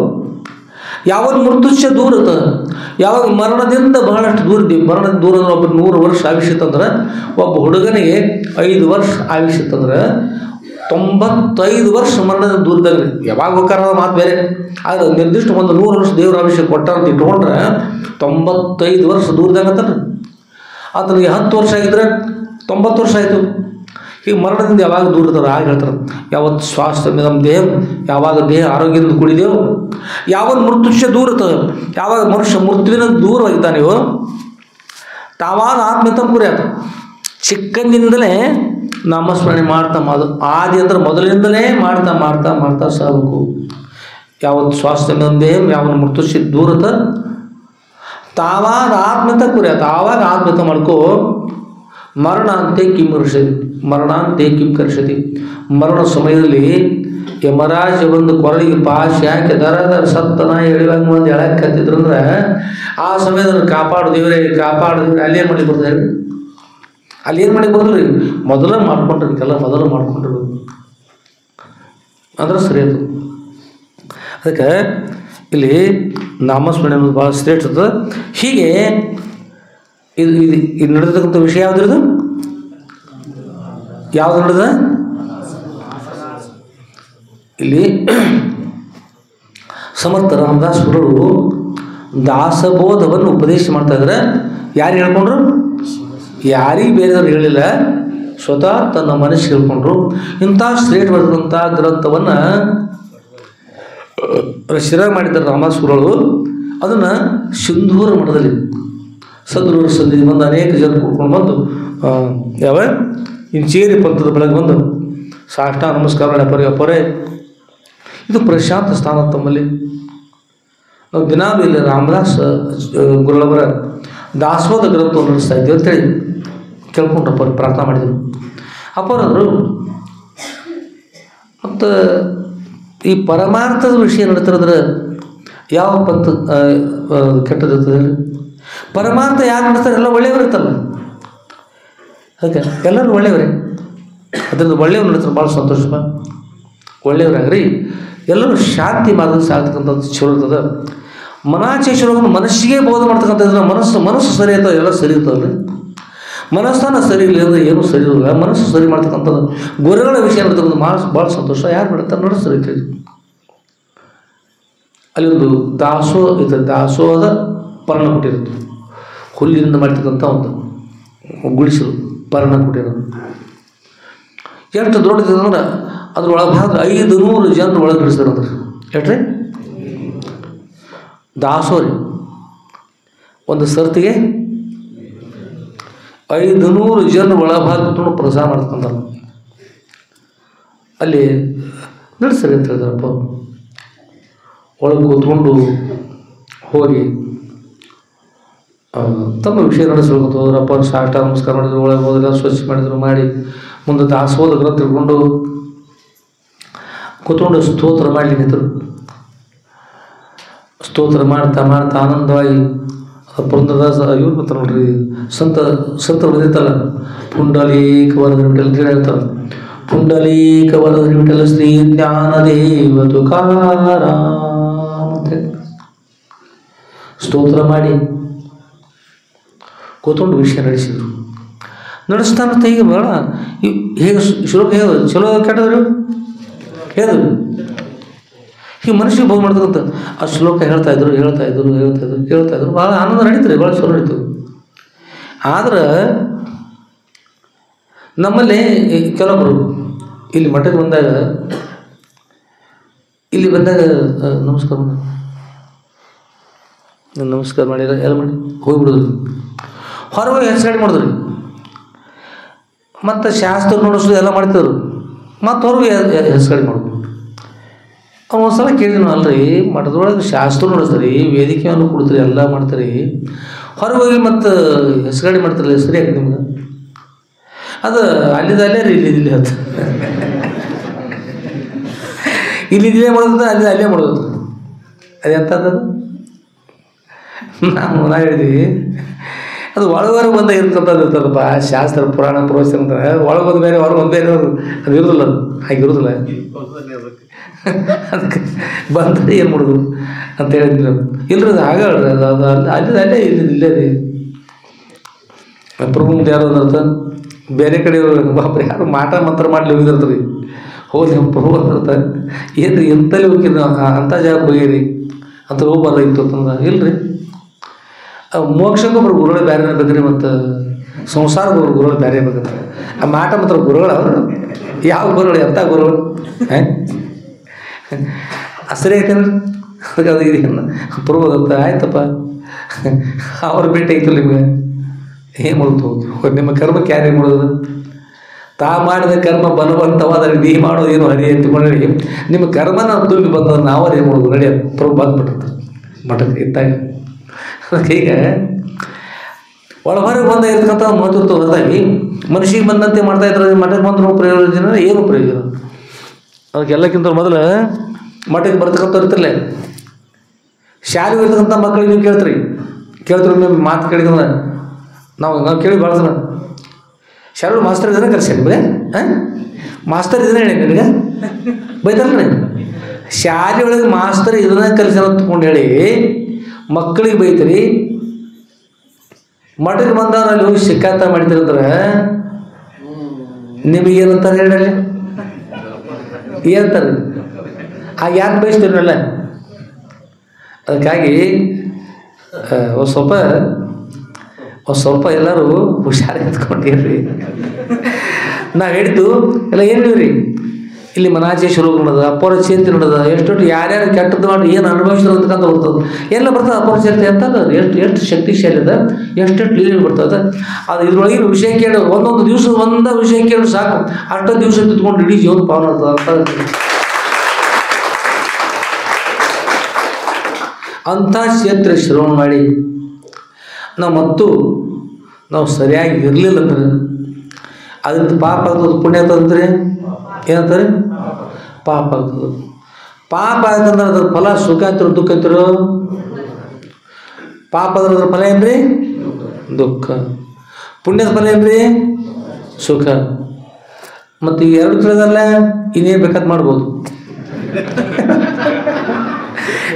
ಯಾವಾಗ ಮೃತ್ಯುಶ್ಚ ದೂರದ ಯಾವಾಗ ಮರಣದಿಂದ ಬಹಳಷ್ಟು ದೂರ ಇದ್ದೀವಿ. ಮರಣದಿಂದ ದೂರ ಅಂದ್ರೆ ಒಬ್ಬ 100 ವರ್ಷ ಆಯುಷ್ಯ ಇತ್ತಂದ್ರೆ ಒಬ್ಬ ಹುಡುಗನಿಗೆ 5 ವರ್ಷ ಆಯುಷ್ಯ ಇತ್ತಂದ್ರೆ 95 ವರ್ಷ ಮರಣದಿಂದ ದೂರದಾಗ ಯಾವಾಗ ಹೋಗ್ತಾರ ಮಾತು ಬೇರೆ. ಆದರೆ ನಿರ್ದಿಷ್ಟ ಒಂದು 100 ವರ್ಷ ದೇವರ ಆಯುಷ್ಯ ಕೊಟ್ಟಾರಂತ ಇಟ್ಕೊಂಡ್ರೆ 95 ವರ್ಷ ದೂರದಾಗ ಅಂತಾನೆ. ಆತನಿಗೆ 10 ವರ್ಷ ಆಗಿದ್ರೆ 90 ವರ್ಷ ಆಯಿತು. ಈಗ ಮರಣದಿಂದ ಯಾವಾಗ ದೂರ ಇರ್ತಾರೆ ಆಗ ಹೇಳ್ತಾರೆ. ಯಾವತ್ತು ಸ್ವಾಸ್ಥ್ಯ ನಮ್ಮ ದೇಹ ಯಾವಾಗ ದೇಹ ಆರೋಗ್ಯದಿಂದ ಕೂಡಿದೆಯೋ ಯಾವಾಗ ಮೃತ್ಯುಶ್ಚ ದೂರ ಇರ್ತದೆ ಯಾವಾಗ ಮನುಷ್ಯ ಮೃತ್ಯುವಿನ ದೂರವಾಗಿದ್ದಾನೆಯೋ ತಾವಾದ ಆತ್ಮತಂ ಕುರ್ಯಾತ್ ಚಿಕ್ಕಂದಿನಿಂದಲೇ ನಾಮಸ್ಮರಣೆ ಮಾಡ್ತಾ ಆದಿ ಅಂದ್ರೆ ಮೊದಲಿನಿಂದಲೇ ಮಾಡ್ತಾ ಸಾಗಬೇಕು. ಯಾವತ್ತು ಸ್ವಾಸ್ಥ್ಯ ನಮ್ಮ ದೇಹ ಯಾವಾಗ ಮೃತ್ಯುಶ್ಚ ದೂರತ ತಾವಾದ ಆತ್ಮತ ಕುರ್ಯಾತ್ ಆವಾಗ ಆತ್ಮತ ಮಾಡ್ಕೋ. ಮರಣಾಂತೆ ಕಿಂ ಕರ್ಷತಿ ಮರಣ ಸಮಯದಲ್ಲಿ ಯಮರಾಜ ಒಂದು ಕೊರಳಿಗೆ ಪಾಶಿ ಹಾಕಿ ದರ ಸತ್ತನ ಎಳಿವಾಗ ಒಂದು ಎಳಕ್ಕೆ ಹತ್ತಿದ್ರಂದ್ರೆ ಆ ಸಮಯದಲ್ಲಿ ಕಾಪಾಡು ದೇವರೇ ಅಲ್ಲಿ ಏನು ಮಾಡಿ ಬರ್ತದೆ ಹೇಳಿ. ಅಲ್ಲಿ ಏನು ಮಾಡಿ ಬರೋದ್ರಿ ಮೊದಲ ಮಾಡ್ಕೊಂಡ್ರಿ ಅಂದ್ರೆ ಸರಿ ಅದು. ಅದಕ್ಕೆ ಇಲ್ಲಿ ನಾಮಸ್ಮರಣೆ ಅನ್ನೋದು ಭಾಳ ಶ್ರೇಷ್ಠ ಇರ್ತದೆ. ಹೀಗೆ ಇದು ನಡೆದಿರ್ತಕ್ಕಂಥ ವಿಷಯ ಯಾವುದಿರೋದು ಯಾವ್ದು ನಡೆದ ಇಲ್ಲಿ ಸಮರ್ಥ ರಾಮದಾಸ್ ಗುರುಗಳು ದಾಸಬೋಧವನ್ನು ಉಪದೇಶ ಮಾಡ್ತಾ ಇದ್ದಾರೆ. ಯಾರು ಹೇಳ್ಕೊಂಡ್ರು? ಯಾರಿಗೆ ಬೇರೆಯವ್ರು ಹೇಳಿಲ್ಲ, ಸ್ವತಃ ತನ್ನ ಮನಸ್ಸು ಹೇಳ್ಕೊಂಡ್ರು. ಇಂಥ ಶ್ರೇಷ್ಠವಾದಂಥ ಗ್ರಂಥವನ್ನು ರಚನೆ ಮಾಡಿದ್ದಾರೆ ರಾಮದಾಸ್ ಗುರುಗಳು. ಅದನ್ನು ಸಿಂಧೂರ ಮಠದಲ್ಲಿ ಸದ್ಗುರು ಸಂಧಿ ಬಂದು ಅನೇಕ ಜನ ಕೂತ್ಕೊಂಡು ಬಂದು ಇಂಚೇರಿ ಪಂಥದ ಬೆಳಗ್ಗೆ ಬಂದು ಸಾಷ್ಟಾಂಗ ನಮಸ್ಕಾರ ಅಪರೇ ಇದು ಪ್ರಶಾಂತ ಸ್ಥಾನ ತಮ್ಮಲ್ಲಿ. ನಾವು ದಿನಾಲೂ ಇಲ್ಲಿ ರಾಮದಾಸ್ ಗುರುಗಳವರ ದಾಸೋಹ ಗ್ರಂಥವನ್ನು ನಡೆಸ್ತಾ ಇದ್ದೀವಿ ಅಂತೇಳಿ ಕೇಳ್ಕೊಂಡ್ರಪ್ಪ ಪ್ರಾರ್ಥನಾ ಮಾಡಿದರು. ಅಪ್ಪರಂದರು ಮತ್ತು ಈ ಪರಮಾರ್ಥದ ವಿಷಯ ನಡೀತಿರೋದ್ರೆ ಯಾವ ಪಂಥ ಕೆಟ್ಟದಿರ್ತದೆ? ಪರಮಾರ್ಥ ಯಾರು ನಡೆಸ್ತಾರೆ? ಎಲ್ಲ ಒಳ್ಳೆಯವರು ಇರ್ತಲ್ಲ. ಅದಕ್ಕೆ ಎಲ್ಲರೂ ಒಳ್ಳೆಯವರೇ. ಅದರಿಂದ ಒಳ್ಳೆಯವ್ರು ನಡೆಸ್ತಾರೆ ಭಾಳ ಸಂತೋಷ. ಒಳ್ಳೆಯವರಾಗ್ರಿ ಎಲ್ಲರೂ ಶಾಂತಿ ಮಾರ್ಗದ ಸಾಗ್ತಕ್ಕಂಥದ್ದು ಚಲೋ ಇರ್ತದೆ. ಮನಾಚೇಶ್ವರವನ್ನು ಮನಸ್ಸಿಗೆ ಬೋಧ ಮಾಡ್ತಕ್ಕಂಥದ್ದು ಮನಸ್ಸು ಸರಿ ಇರ್ತದೆ, ಎಲ್ಲ ಸರಿ ಇರ್ತದೆ. ಮನಸ್ಸನ್ನು ಸರಿ ಇಲ್ಲ ಅಂದರೆ ಏನೂ ಸರಿ ಇರೋಲ್ಲ. ಮನಸ್ಸು ಸರಿ ಮಾಡ್ತಕ್ಕಂಥದ್ದು ಗುರುಗಳ ವಿಷಯ ನಡ್ತಕ್ಕಂಥ ಭಾಳ ಸಂತೋಷ. ಯಾರು ನಡೀತಾರೆ ನಡೆಸ್ತಾರೆ ಅಂತ ಹೇಳಿ ಅಲ್ಲಿ ಒಂದು ದಾಸೋಹದ ಪರ್ಣ ಕೊಟ್ಟಿರುತ್ತೆ. ಹುಲ್ಲಿನಿಂದ ಮಾಡ್ತಕ್ಕಂಥ ಒಂದು ಗುಡಿಸಲು ಪರ್ಣ ಕೊಟ್ಟಿರೋದು ಎಷ್ಟು ದೊಡ್ಡದಿದೆ ಅಂದ್ರೆ ಅದ್ರೊಳಗೆ ಭಾಗ 500 ಜನರು ಒಳಗೆ ಬಿಡಿಸ್ತಾರೆ. ಅಂದ್ರೆ ಹೇಳ್ರಿ ದಾಸೋರಿ ಒಂದು ಸರ್ತಿಗೆ 500 ಜನರು ಒಳಭಾಗ ಕೂತ್ಕೊಂಡು ಪ್ರಸಾದ ಮಾಡ್ತಕ್ಕಂಥ ಅಲ್ಲಿ ನಡೆಸ್ತಾರೆ ಅಂತ ಹೇಳಿದಾರಪ್ಪ. ಒಳಗೆ ಕೂತ್ಕೊಂಡು ಹೋಗಿ ತಮ್ಮ ವಿಷಯ ನಡೆಸ್ಬೇಕು. ಅವರಪ್ಪ ಸಾಷ್ಟ ನಮಸ್ಕಾರ ಮಾಡಿದ್ರು, ಒಳಗೆ ಹೋದ್ರೆ ಸ್ವಚ್ಛ ಮಾಡಿದ್ರು, ಮಾಡಿ ಮುಂದೆ ದಾಸೋದಗ್ರ ತಿಳ್ಕೊಂಡು ಕೂತ್ಕೊಂಡು ಸ್ತೋತ್ರ ಮಾಡಲಿ ನಿಂತರು. ಸ್ತೋತ್ರ ಮಾಡ್ತಾ ಮಾಡ್ತಾ ಆನಂದವಾಗಿ ಪುರಂದರದಾಸ ಇವ್ರು ಬರ್ತಾರೆ ನೋಡ್ರಿ, ಸಂತ ಹೊಡೆದಿತ್ತಲ್ಲ, ಪುಂಡಲೀಕ ವರದ ವಿಠಲ ಅಂತ ಹೇಳ್ತಾರೆ. ಪುಂಡಲೀಕ ವರದ ವಿಠಲ ಶ್ರೀ ಜ್ಞಾನದೇವ ತುಕಾರಾಮ ಅಂತ ಸ್ತೋತ್ರ ಮಾಡಿ ಕೂತ್ಕೊಂಡು ವಿಷಯ ನಡೆಸಿದ್ರು. ನಡೆಸ್ತಾನಂತ ಈಗ ಬೇಡ ಹೇಗೆ ಶ್ಲೋಕ ಹೇಳು, ಚಲೋ ಕೆಟ್ಟದ್ರು ಹೇಳಿದ್ರು. ಈಗ ಮನುಷ್ಯಗೆ ಬೋಧ್ ಮಾಡ್ತಕ್ಕಂಥ ಆ ಶ್ಲೋಕ ಹೇಳ್ತಾಯಿದ್ರು ಕೇಳ್ತಾಯಿದ್ರು ಭಾಳ ಆನಂದ ನಡೀತಾರೆ, ಭಾಳ ಚಲೋ ನಡೀತದೆ. ಆದ್ರೆ ನಮ್ಮಲ್ಲಿ ಕೆಲವೊಬ್ಬರು ಇಲ್ಲಿ ಮಠಕ್ಕೆ ಬಂದಾಗ ನಮಸ್ಕಾರ ಮಾಡಿಲ್ಲ ಎಲ್ಲ ಮಾಡಿ ಹೋಗ್ಬಿಡಿದ್ರು, ಹೊರಗೆ ಹೆಸರು ಮಾಡಿದ್ರಿ. ಮತ್ತು ಶಾಸ್ತ್ರ ನೋಡಿಸೋದು ಎಲ್ಲ ಮಾಡ್ತಿದ್ರು, ಮತ್ತು ಹೊರಗೆ ಹೆಸರು ಮಾಡೋದು. ಒಂದ್ಸಲ ಕೇಳಿದ್ನು, ಅಲ್ರಿ ಮಠದೊಳಗೆ ಶಾಸ್ತ್ರ ನೋಡಿಸ್ತಾರೆ, ವೇದಿಕೆಯನ್ನು ಕೊಡ್ತೀರಿ, ಎಲ್ಲ ಮಾಡ್ತಾರೆ, ಹೊರಗೆ ಹೋಗಿ ಮತ್ತು ಹೆಸರುಗಾಡಿ ಮಾಡ್ತಾರಲ್ಲ, ಸರಿ ಯಾಕೆ ನಿಮ್ಗೆ? ಅದು ಅಲ್ಲಿದಲ್ಲೇ ರೀ ಇಲ್ಲಿದ್ದಿಲ್ಲ ಅಂತ ಇಲ್ಲಿದ್ದೇ ಮಾಡೋದು, ಅಲ್ಲೇ ಮಾಡೋದು. ಅದು ಎಂಥದ್ದು? ನಾ ಹೇಳಿದ್ವಿ ಅದು ಒಳಗೊರಗೆ ಬಂದ ಇರ್ತದಪ್ಪ. ಶಾಸ್ತ್ರ ಪುರಾಣ ಪ್ರವಚನ ಅಂದ್ರೆ ಒಳಗೊಂದು ಬೇರೆ ಹೊರಗೊಂದು ಬೇರೆ, ಅದು ಇರೋದಿಲ್ಲ, ಅದು ಹಾಗಿರೋದಿಲ್ಲ. ಅದಕ್ಕೆ ಬಂದರೆ ಏನು ಮಾಡೋದು ಅಂತ ಹೇಳಿದ್ರು. ಇಲ್ರಿ ಅದು ಆಗಲ್ರಿ, ಅದು ಅಲ್ಲೇ ಇಲ್ಲೇ ರೀ. ಪ್ರಭು ಯಾರು ಅಂದಿರ್ತ ಬೇರೆ ಕಡೆ ಬಾಪ್ರಿ ಯಾರು ಮಾಟ ಮಂತ್ರ ಮಾಡಲಿ ಹೋಗಿದಿರ್ತೀರಿ, ಹೋಗಿ ನಮ್ಮ ಪ್ರಭು ಅಂದಿರ್ತ ಏನು ರೀ ಎಂತಲ್ಲಿ ಹೋಗಿರಿ, ಅಂಥ ಜಾಗಕ್ಕೆ ಹೋಗಿರಿ ಅಂತ ಹೋಗ್ಬಾರ್ದ ಇತ್ತು ಅಂತಂದ್ರೆ, ಇಲ್ರಿ ಮೋಕ್ಷಕ್ಕೆ ಒಬ್ಬರು ಗುರುಗಳು ಬೇರೆ ಬೇಕ್ರಿ, ಮತ್ತು ಸಂಸಾರದ ಗುರುಗಳು ಬೇರೆ ಬೇಕಂತಾರೆ. ಆ ಮಾಟ ಮಂತ್ರ ಗುರುಗಳು ಅವರು ಯಾವ ಗುರುಗಳು, ಎಂಥ ಗುರುಗಳು ಸರಿ ಐತೇನ್ರಿ? ಅದಕ್ಕೆ ಅದು ಇದನ್ನು ಪ್ರಭು ಆಯ್ತಪ್ಪ, ಅವ್ರ ಭೇಟಿ ಐತಲ್ಲ ನಿಮ್ಗೆ, ಏನು ಮಾಡೋದು? ನಿಮ್ಮ ಕರ್ಮ ಕ್ಯಾರಿ ಮಾಡೋದು, ತಾ ಮಾಡಿದ ಕರ್ಮ ಬಲವಂತವಾದ ನೀ ಮಾಡೋದು ಏನು ಹರಿ ಎತ್ಕೊಂಡ್ರಿ, ನಿಮ್ಮ ಕರ್ಮನ ತುಂಬಿ ಬಂದ ನಾವೇ ಏನು ಮಾಡೋದು ನಡಿ ಪ್ರಭು ಬಂದ್ಬಿಟ್ಟಿರ್ತಾರೆ ಮಠಕ್ಕೆ ಇದ್ದಾಗ. ಅದಕ್ಕೆ ಈಗ ಒಳಹೊರಗೆ ಬಂದ ಇರ್ತಕ್ಕಂಥ ಮಹತ್ವ ಹೊರತಾಗಿ ಮನುಷ್ಯಗೆ ಬಂದಂತೆ ಮಾಡ್ತಾ ಇದ್ರೆ ಮಠಕ್ಕೆ ಬಂದರೂ ಪ್ರಯೋಜನ ಏನು ಪ್ರಯೋಜನ? ಅದಕ್ಕೆಲ್ಲಕ್ಕಿಂತ ಮೊದಲು ಮಠಕ್ಕೆ ಬರ್ತಕ್ಕಂಥ ಇರ್ತಿರಲ್ಲ, ಶಾಲೆಗೆ ಇರ್ತಕ್ಕಂಥ ಮಕ್ಕಳಿಗೆ ನೀವು ಕೇಳ್ತೀರಿ ನಿಮ್ಮ ಮಾತು ಕೇಳಿದ್ರೆ ನಾವು ಕೇಳಿ ಭಾಳ ಸಲ ಶಾಲೆ ಮಾಸ್ತರ್ ಇದನ್ನ ಕಲಿಸಿ ಬರೇ ಮಾಸ್ತರ್ ಇದನ್ನ ಹೇಳಿ ನಿನಗೆ ಬೈತಾರಲ್ಲ, ಶಾಲೆ ಒಳಗೆ ಮಾಸ್ತರ್ ಇದನ್ನ ಕಲಿಸಿ ಅಂತ್ಕೊಂಡು ಹೇಳಿ ಮಕ್ಕಳಿಗೆ ಬೈತೀರಿ. ಮಠಕ್ಕೆ ಬಂದವ್ರು ಅಲ್ಲಿ ಹೋಗಿ ಶಿಕಾತ ಮಾಡಿದ್ರಂದ್ರೆ ನಿಮಗೇನಂತಾರೆ ಹೇಳಿ, ಏನಂತಾರೆ? ಯಾಕೆ ಬಯಸ್ತೀರಲ್ಲ? ಅದಕ್ಕಾಗಿ ಒಂದು ಸ್ವಲ್ಪ ಎಲ್ಲರೂ ಹುಷಾರು ಎತ್ಕೊಂಡಿರ್ರಿ. ನಾವು ಹೇಳಿದ್ದು ಎಲ್ಲ ಏನು ಹೇಳಿರಿ, ಇಲ್ಲಿ ಮನಾಚೆ ಶುರು ನೋಡೋದು, ಅಪೌರಚೇತಿ ನೋಡೋದು, ಎಷ್ಟೊಟ್ಟು ಯಾರ್ಯಾರು ಕೆಟ್ಟದ್ದು ಮಾಡಿ ಏನು ಅನುಭವಿಸಿದ್ರು ಅಂತಕ್ಕಂಥ ಹೋಗ್ತದೆ, ಎಲ್ಲ ಬರ್ತದೆ. ಅಪೌರಚೇತಿ ಅಂತಂದ್ರೆ ಎಷ್ಟು ಶಕ್ತಿಶಾಲಿ ಅದ, ಎಷ್ಟೆಷ್ಟು ಲೀಲೆ ಬರ್ತದೆ. ಅದು ಇದ್ರೊಳಗಿನ ವಿಷಯ ಕೇಳಿ ಒಂದೊಂದು ದಿವಸ ಒಂದ ವಿಷಯ ಕೇಳಿ ಸಾಕು, ಅಷ್ಟು ದಿವಸ ತಿದ್ಕೊಂಡು ಇಡೀ ಜೀವನ ಪಾವನ ಆಗ್ತದೆ ಅಂಥ ಕ್ಷೇತ್ರ ಶ್ರವಣ ಮಾಡಿ ನಾವು ಸರಿಯಾಗಿ ಇರಲಿಲ್ಲ ಅಂದ್ರೆ ಅದರಿಂದ ಪಾಪ ಆಗ್ತದೆ, ಪುಣ್ಯ ಆಗ್ತದಂದ್ರೆ ಏನಂತಾರೆ? ಪಾಪ ಆಗ್ತದೆ. ಪಾಪ ಆಯ್ತಂದ್ರೆ ಅದ್ರ ಫಲ ಸುಖ ಅಂತಿರೋ ದುಃಖ ಅಂತಿರೋ? ಪಾಪ ಅದ್ರ ಫಲ ಏನ್ರಿ? ದುಃಖ. ಪುಣ್ಯದ ಫಲ ಏನ್ರಿ? ಸುಖ. ಮತ್ತು ಈಗ ಎರಡು ತಿಳಿದಲ್ಲ, ಇನ್ನೇನು ಬೇಕಾದ್ ಮಾಡ್ಬೋದು.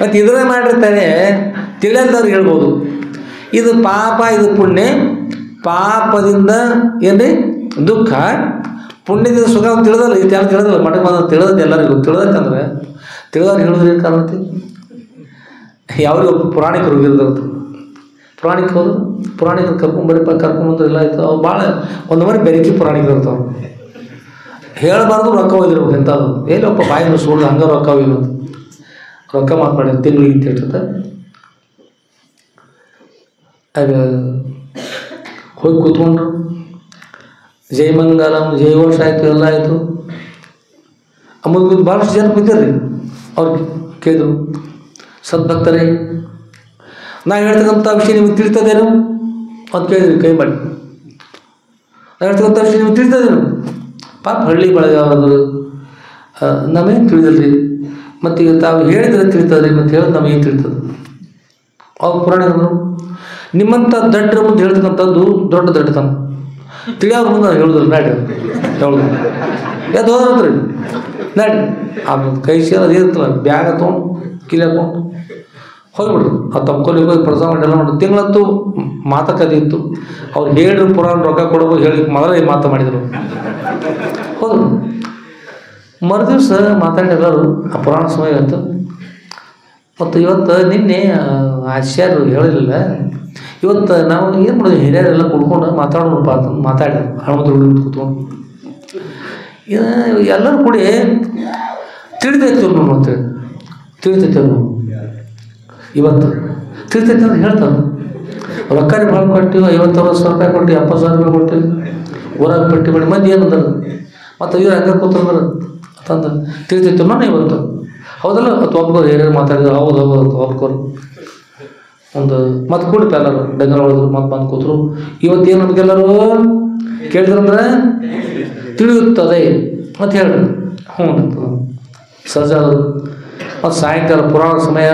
ಮತ್ತು ಇದನ್ನೇ ಮಾಡಿರ್ತಾರೆ, ತಿಳಿಯಲ್ದವ್ರಿಗೆ ಹೇಳ್ಬೋದು ಇದು ಪಾಪ, ಇದು ಪುಣ್ಯ. ಪಾಪದಿಂದ ಏನ್ರಿ? ದುಃಖ. ಪುಣ್ಯದಿಂದ ಸುಖ ಅಂತ ತಿಳಿದಲ್ಲ, ಇದು ಯಾರು ತಿಳಿದಲ್ಲ. ಮಠಕ್ಕೆ ಬಂದ ತಿಳಿದದ್ದು ಎಲ್ಲರಿಗೂ ತಿಳಿದಕ್ಕಂದ್ರೆ ತಿಳಿದವ್ರು ಹೇಳಿದ್ರೆ ಏನು ಕಾರಣತಿ? ಯಾವ್ರಿಗೂ ಪುರಾಣಿಕರು ಹೋಗಿರ್ದಂತ ಪುರಾಣಿಕರು ಕರ್ಕೊಂಬಂದ್ರೆ ಎಲ್ಲ ಆಯ್ತು. ಅವ್ರು ಭಾಳ ಒಂದು ಮನೆ ಬೆರಕಿ ಪುರಾಣಿಕರು ಇರ್ತಾವೆ. ಹೇಳಬಾರ್ದು ರೊಕ್ಕ ಹೋಗಿರ್ಬೇಕು ಎಂಥದ್ದು, ಏನಪ್ಪ ಬಾಯಿನ ಸುಳ್ಳು ಹಂಗೆ ರೊಕ್ಕ ಹೋಗಿರು ಅಂತ ರೊಕ್ಕ ಮಾತಾಡಿ ತಿಂಗಳಿಗೆ ಅಂತ ಹೇಳ್ತದೆ. ಆಗ ಹೋಗಿ ಕೂತ್ಕೊಂಡ್ರು, ಜಯಮಂಗಲಂ ಜಯಘೋಷ ಆಯಿತು, ಎಲ್ಲ ಆಯಿತು. ಮುಂದೆ ಭಾಳಷ್ಟು ಜನ ಕೂತಿರ್ರಿ. ಅವ್ರು ಕೇಳಿದ್ರು, ಸದ್ಭಕ್ತರೇ ನಾವು ಹೇಳ್ತಕ್ಕಂಥ ವಿಷಯ ನಿಮಗೆ ತಿಳಿತದೇನು ಅಂತ ಕೇಳಿದ್ರಿ, ಕೈ ಮಾಡಿ. ನಾವು ಹೇಳ್ತಕ್ಕಂಥ ವಿಷಯ ನಿಮಗೆ ತಿಳಿತದೇನು? ಪಾಪ ಹಳ್ಳಿ ಬೆಳಗಾವದು ನಮಗೇನು ತಿಳಿದಿಲ್ಲ ರೀ. ಮತ್ತು ಈಗ ತಾವು ಹೇಳಿದ್ರೆ ತಿಳಿತದೆ ರೀ, ಮತ್ತು ಹೇಳೋದು ನಮಗೇನು ತಿಳಿತದೆ? ಅವಾಗ ಪುರಾಣಿಕರು ನಿಮ್ಮಂಥ ದಡ್ಡರ ಮುಂದೆ ಹೇಳ್ತಕ್ಕಂಥದ್ದು ದೊಡ್ಡ ದಡ್ಡತನ. ತಿಳಿಯೋರ ಮುಂದೆ ನಾನು ಹೇಳುದಿಲ್ಲ, ನಾಡಿ ಹೇಳುದು ಯಾವ್ದು ಹೋದ್ರಿ ನಾಡಿ ಆಮೇಲೆ ಕೈ ಸೇರ ಅದು ಇರ್ತಲ್ಲ ಬ್ಯಾಗ್ ತೊಗೊಂಡು ಕಿಲಿ ಹಾಕೊಂಡು ಹೋಗ್ಬಿಡ್ರಿ. ಆ ತಮ್ಕೊಲಿಗೆ ಹೋಗಿ ಪ್ರಸಾದ ಮಾಡಿ ಎಲ್ಲ ಮಾಡಿ ತಿಂಗಳಂತೂ ಮಾತುಕತೆ ಇತ್ತು. ಅವ್ರು ಹೇಳಿದ್ರು ಪುರಾಣ ರೊಕ್ಕ ಕೊಡೋದು ಹೇಳಿ ಮೊದಲೇ ಮಾತು ಮಾಡಿದರು. ಹೌದು, ಮರುದಿವ್ಸ ಮಾತಾಡಿ ಎಲ್ಲರೂ ಆ ಪುರಾಣ ಸಮಯ ಆಯಿತು. ಮತ್ತು ಇವತ್ತು ನಿನ್ನೆ ಆಚಾರ್ಯರು ಹೇಳಿರಲಿಲ್ಲ, ಇವತ್ತು ನಾವು ಏನು ಮಾಡೋದು ಹಿರಿಯರೆಲ್ಲ ಕುಡ್ಕೊಂಡು ಮಾತಾಡೋಣಪ್ಪ ಅಂತ ಮಾತಾಡಿದ್ರು. ಹನುಮಂತ ಕೂತ್ಕೊಂಡು ಎಲ್ಲರೂ ಕೂಡಿ ತಿಳಿದೈತೆ ನಾವು ಅಂತೇಳಿ ತಿಳಿತೈತೆ ನಾವು ಇವತ್ತು ತಿಳಿತೈತೆ ಅಂತ ಹೇಳ್ತಾರೆ. ರೊಕ್ಕ ಭಾಳ ಕೊಟ್ಟಿವಿ, 50-60 ರೂಪಾಯಿ ಕೊಟ್ಟು 70,000 ರೂಪಾಯಿ ಕೊಟ್ಟಿವಿ, ಊರಾಗ ಪಟ್ಟಿ ಮಾಡಿ ಮಂದಿ ಏನಂದ್ರೆ ಮತ್ತು ಇವ್ರು ಹಂಗೆ ಕೂತಂದ್ರೆ ಅಂತಂದ್ರೆ ತಿಳಿತೈತೆ ನಾನು ಇವತ್ತು. ಹೌದಲ್ಲ? ಅದು ಒಬ್ರು ಹಿರಿಯರು ಮಾತಾಡಿದ್ರು, ಹೌದು ಹೌದು ಒಬ್ರು ಒಂದು ಮತ್ತೆ ಕೂಡಿಪ ಎಲ್ಲರೂ ಡಂಗರ ಹೊಡೆದ್ರು, ಮತ್ತೆ ಬಂದು ಕೂತರು. ಇವತ್ತೇನು ನಮಗೆಲ್ಲರೂ ಕೇಳಿದ್ರಂದ್ರೆ ತಿಳಿಯುತ್ತದೆ ಅಂತ ಹೇಳ್ರಿ. ಹ್ಞೂ ಸಹಜ ಅದು. ಮತ್ತು ಸಾಯಂಕಾಲ ಪುರಾಣ ಸಮಯ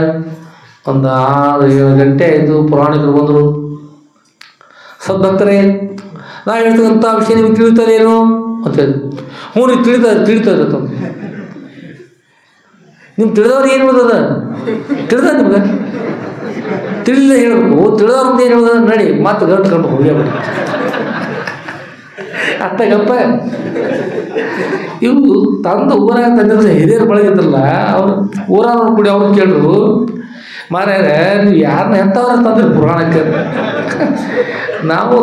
ಒಂದು 6-7 ಗಂಟೆ ಆಯಿತು. ಪುರಾಣಿಕರು ಬಂದರು. ಸದ್ಭಕ್ತರೇ, ನಾವು ಹೇಳ್ತಕ್ಕಂಥ ವಿಷಯ ನಿಮಗೆ ತಿಳಿತದೇನು ಅಂತ ಹೇಳಿ. ಹ್ಞೂ ನೀವು ತಿಳಿತದೆ ನಿಮ್ಗೆ ತಿಳಿದವ್ರು ಏನು ಹೇಳೋದ? ತಿಳಿದ ನಿಮ್ಗೆ ತಿಳಿದ ಹೇಳ್ಬೇಕು. ತಿಳಿದವ್ರಿಂದ ಏನು ಹೇಳೋದ? ನಡಿ ಮತ್ತೆ ಗಂಟು ಕಂಡು ಹೋಗ್ಯಾಬಿಡಿ ಅತ್ತಾಗಪ್ಪ. ಇವು ತಂದು ಊರಾಗ ತಂದಿದ್ರೆ ಹಿರಿಯರು ಬಳಗಿದ್ರಲ್ಲ, ಅವ್ರು ಊರಾಗ ಕೂಡಿ ಅವ್ರು ಕೇಳಿದ್ರು, ಮಾರ್ಯಾರ ನೀವು ಯಾರನ್ನ ಎಂಥವ್ರ ತಂದ್ರಿ ಪುರಾಣಕ್ಕೆ? ನಾವು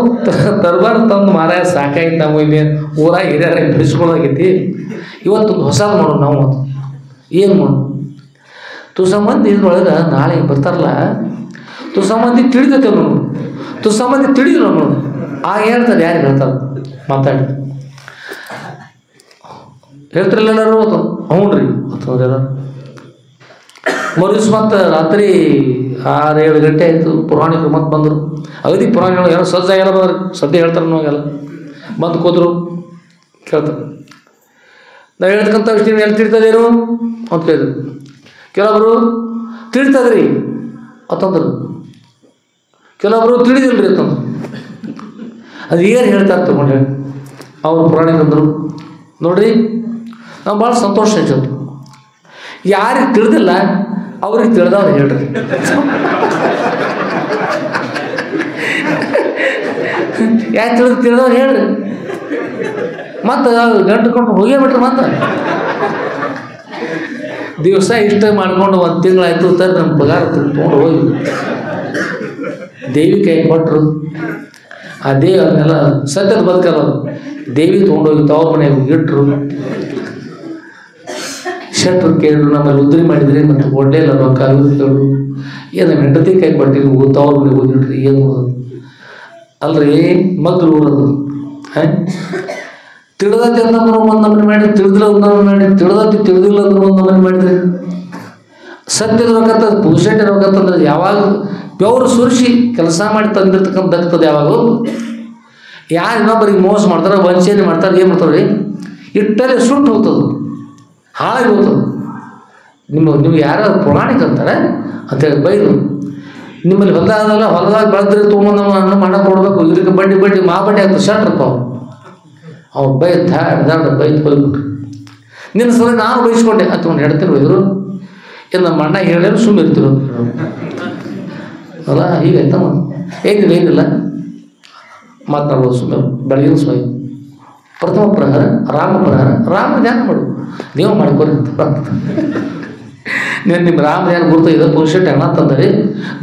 ದರ್ಬಾರ್ ತಂದು ಮಾರಾಯ ಸಾಕಾಗಿತ್ತು. ನಾವು ಇಲ್ಲಿ ಊರಾಗ ಹಿರಿಯರ ಬಿಡಿಸ್ಕೊಳ್ಳೋದೈತಿ. ಇವತ್ತೊಂದು ಹೊಸದು ಮಾಡೋಣ ನಾವು. ಅದು ಏನು ಮಾಡೋಣ? ತುಸಂಬಂದಿ ಇದ್ರೊಳಗೆ ನಾಳೆ ಬರ್ತಾರಲ್ಲ, ತುಸಂಬಂದಿ ತಿಳಿದೈತೆ ನೋಡು, ತುಸಂಬಂದಿ ತಿಳಿದಿಲ್ಲ ನೋಡು. ಆಗ ಹೇಳ್ತಾರೆ, ಯಾರು ಹೇಳ್ತಾರೆ ಮಾತಾಡಿ ಹೇಳ್ತಿರಲ್ಲ ಎಲ್ಲರೂ. ಹ್ಞೂ ರೀ ಎಲ್ಲ ಮರುದಿವ್ಸ ಮತ್ತು ರಾತ್ರಿ 6-7 ಗಂಟೆ ಆಯಿತು. ಪುರಾಣಿಕರು ಮತ್ತೆ ಬಂದರು. ಅಗದಿ ಪುರಾಣಿಗಳು ಏನೋ ಸಜ್ಜಾಗೆಲ್ಲ ಬಂದ್ರಿ, ಸದ್ಯ ಹೇಳ್ತಾರೆ ನಾವೆಲ್ಲ ಬಂದು ಕೂತರು ಕೇಳ್ತಾರೆ. ನಾವು ಹೇಳ್ತಕ್ಕಂಥ ವಿಷಯ ಎಲ್ಲಿ ತಿಳಿತದೇನು ಅಂತ ಕೇಳಿದ್ರು. ಕೆಲವೊಬ್ಬರು ತಿಳಿತದ್ರಿ ಅಂತಂದ್ರು, ಕೆಲವೊಬ್ಬರು ತಿಳಿದಿಲ್ರಿ ಅಂತಂದ್ರು. ಅದು ಏನು ಹೇಳ್ತಾರೆ ತಗೊಂಡು ಹೇಳಿ ಅವರು ಪುರಾಣಿಕಂದರು. ನೋಡ್ರಿ, ನಾವು ಭಾಳ ಸಂತೋಷ ಆಯ್ತು. ಯಾರಿಗೆ ತಿಳಿದಿಲ್ಲ ಅವ್ರಿಗೆ ತಿಳಿದವ್ರು ಹೇಳ್ರಿ. ಯಾಕೆ ತಿಳಿದವ್ರು ಹೇಳ್ರಿ. ಮತ್ತು ಗಂಟು ಕೊಂಡು ಹೋಗೇ ಬಿಟ್ರಿ. ಮತ್ತು ದಿವಸ ಇಷ್ಟ ಮಾಡ್ಕೊಂಡು 1 ತಿಂಗಳಾಯ್ತು ತರ ನಮ್ಮ ಪಗಾರ ತೊಗೊಂಡು ಹೋಗಿ ದೇವಿ ಕೈ ಕೊಟ್ಟರು. ಆ ದೇವಿ ಅದನ್ನೆಲ್ಲ ಸತ್ಯದ ಬದುಕಲ್ಲ, ದೇವಿ ತೊಗೊಂಡೋಗಿ ತವ್ರ ಮನೆಯಾಗ ಇಟ್ಟರು. ಶೆಟ್ರು ಕೇಳಿದ್ರು, ನಮ್ಮಲ್ಲಿ ಉದ್ರಿ ಮಾಡಿದ್ರಿ ಮತ್ತು ಒಡ್ಡೆ ಇಲ್ಲ ರೊಕ್ಕ ಕೇಳಿದ್ರು. ಏನು ನಮ್ಮ ಹೆಂಡತಿ ಕೈ ಕೊಟ್ಟಿರಿ, ತವ್ರ ಮನೆಗೆ ಹೋಗಿಟ್ರಿ, ಏನು ಅಲ್ರಿ ಮಗ್ಳು ಊರದು. ತಿಳಿದತಿ ಅಂತಂದ್ರೆ ಒಂದು ನಮೂನೆ ಮಾಡಿ, ತಿಳಿದಿಲ್ಲ ಒಂದು ಮಾಡಿ, ತಿಳಿದತಿ ತಿಳಿದಿಲ್ಲ ಅಂದ್ರೆ ಒಂದು ನಮೂನೆ ಮಾಡಿದ್ರಿ. ಸತ್ಯದ ರೊಕ್ಕತ್ತ ಪುರುಷೇಟ ರೊಕ್ಕತ್ತಂದ್ರೆ ಯಾವಾಗ ಬೆವರು ಸುರಿಸಿ ಕೆಲಸ ಮಾಡಿ ತಂದಿರ್ತಕ್ಕಂಥ ದಕ್ತದೆ. ಯಾವಾಗ ಯಾರು ಇನ್ನೊಬ್ಬರಿಗೆ ಮೋಸ ಮಾಡ್ತಾರೆ, ವಂಚನೆ ಮಾಡ್ತಾರೆ, ಏನು ಮಾಡ್ತಾರೆ ರೀ, ಇಟ್ಟಲ್ಲಿ ಸುಟ್ಟು ಹೋಗ್ತದೆ, ಹಾಳಾಗಿ ಹೋಗ್ತದೆ. ನಿಮ್ಗೆ ಯಾರು ಪುರಾಣಿಕ ಅಂತಾರೆ ಅಂತೇಳಿ ಬೈದು, ನಿಮ್ಮಲ್ಲಿ ಹೊಲದಾಗ ಬೆಳೆದ್ರೆ ತೊಗೊಂಡು ನಮ್ಮ ಹಣ ಕೊಡಬೇಕು, ಇದಕ್ಕೆ ಬಡ್ಡಿ ಬಡ್ಡಿ ಆಗ್ತದೆ ಶಟ್ರಪ್ಪ. ಅವ್ರು ಬೈದು ದಾಡ ಬೈದು ಹೋಗ್ಬಿಟ್ರು. ನಿನ್ನ ಸಲ ನಾನು ಬೈಸ್ಕೊಂಡೆ ಅಂತ ಒಂದು ಹೇಳ್ತೀನಿ ಬೈದರು. ಏನು ನಮ್ಮ ಅಣ್ಣ ಹೇಳಿದ್ರು ಸುಮ್ಮನೆ ಇರ್ತಿರೋ ಅಲ್ಲ, ಹೀಗಾಯ್ತ. ಏನಿಲ್ಲ ಮಾತನಾಡ್ಬೋದು ಸುಮ್ಮನೆ. ಬೆಳಗಿನ ಸಮಯ ಪ್ರಥಮ ಪ್ರಹರ ರಾಮ ಪ್ರಹರ, ರಾಮ ಧ್ಯಾನ ಮಾಡು, ನೀವು ಮಾಡ್ಕೊರಿ ಅಂತ. ನಿಮ್ಮ ರಾಮ ಧ್ಯಾನ ಗುರ್ತ ಇದೆ. ಪುರುಷಟ್ಟು ಹಣ ತಂದರೆ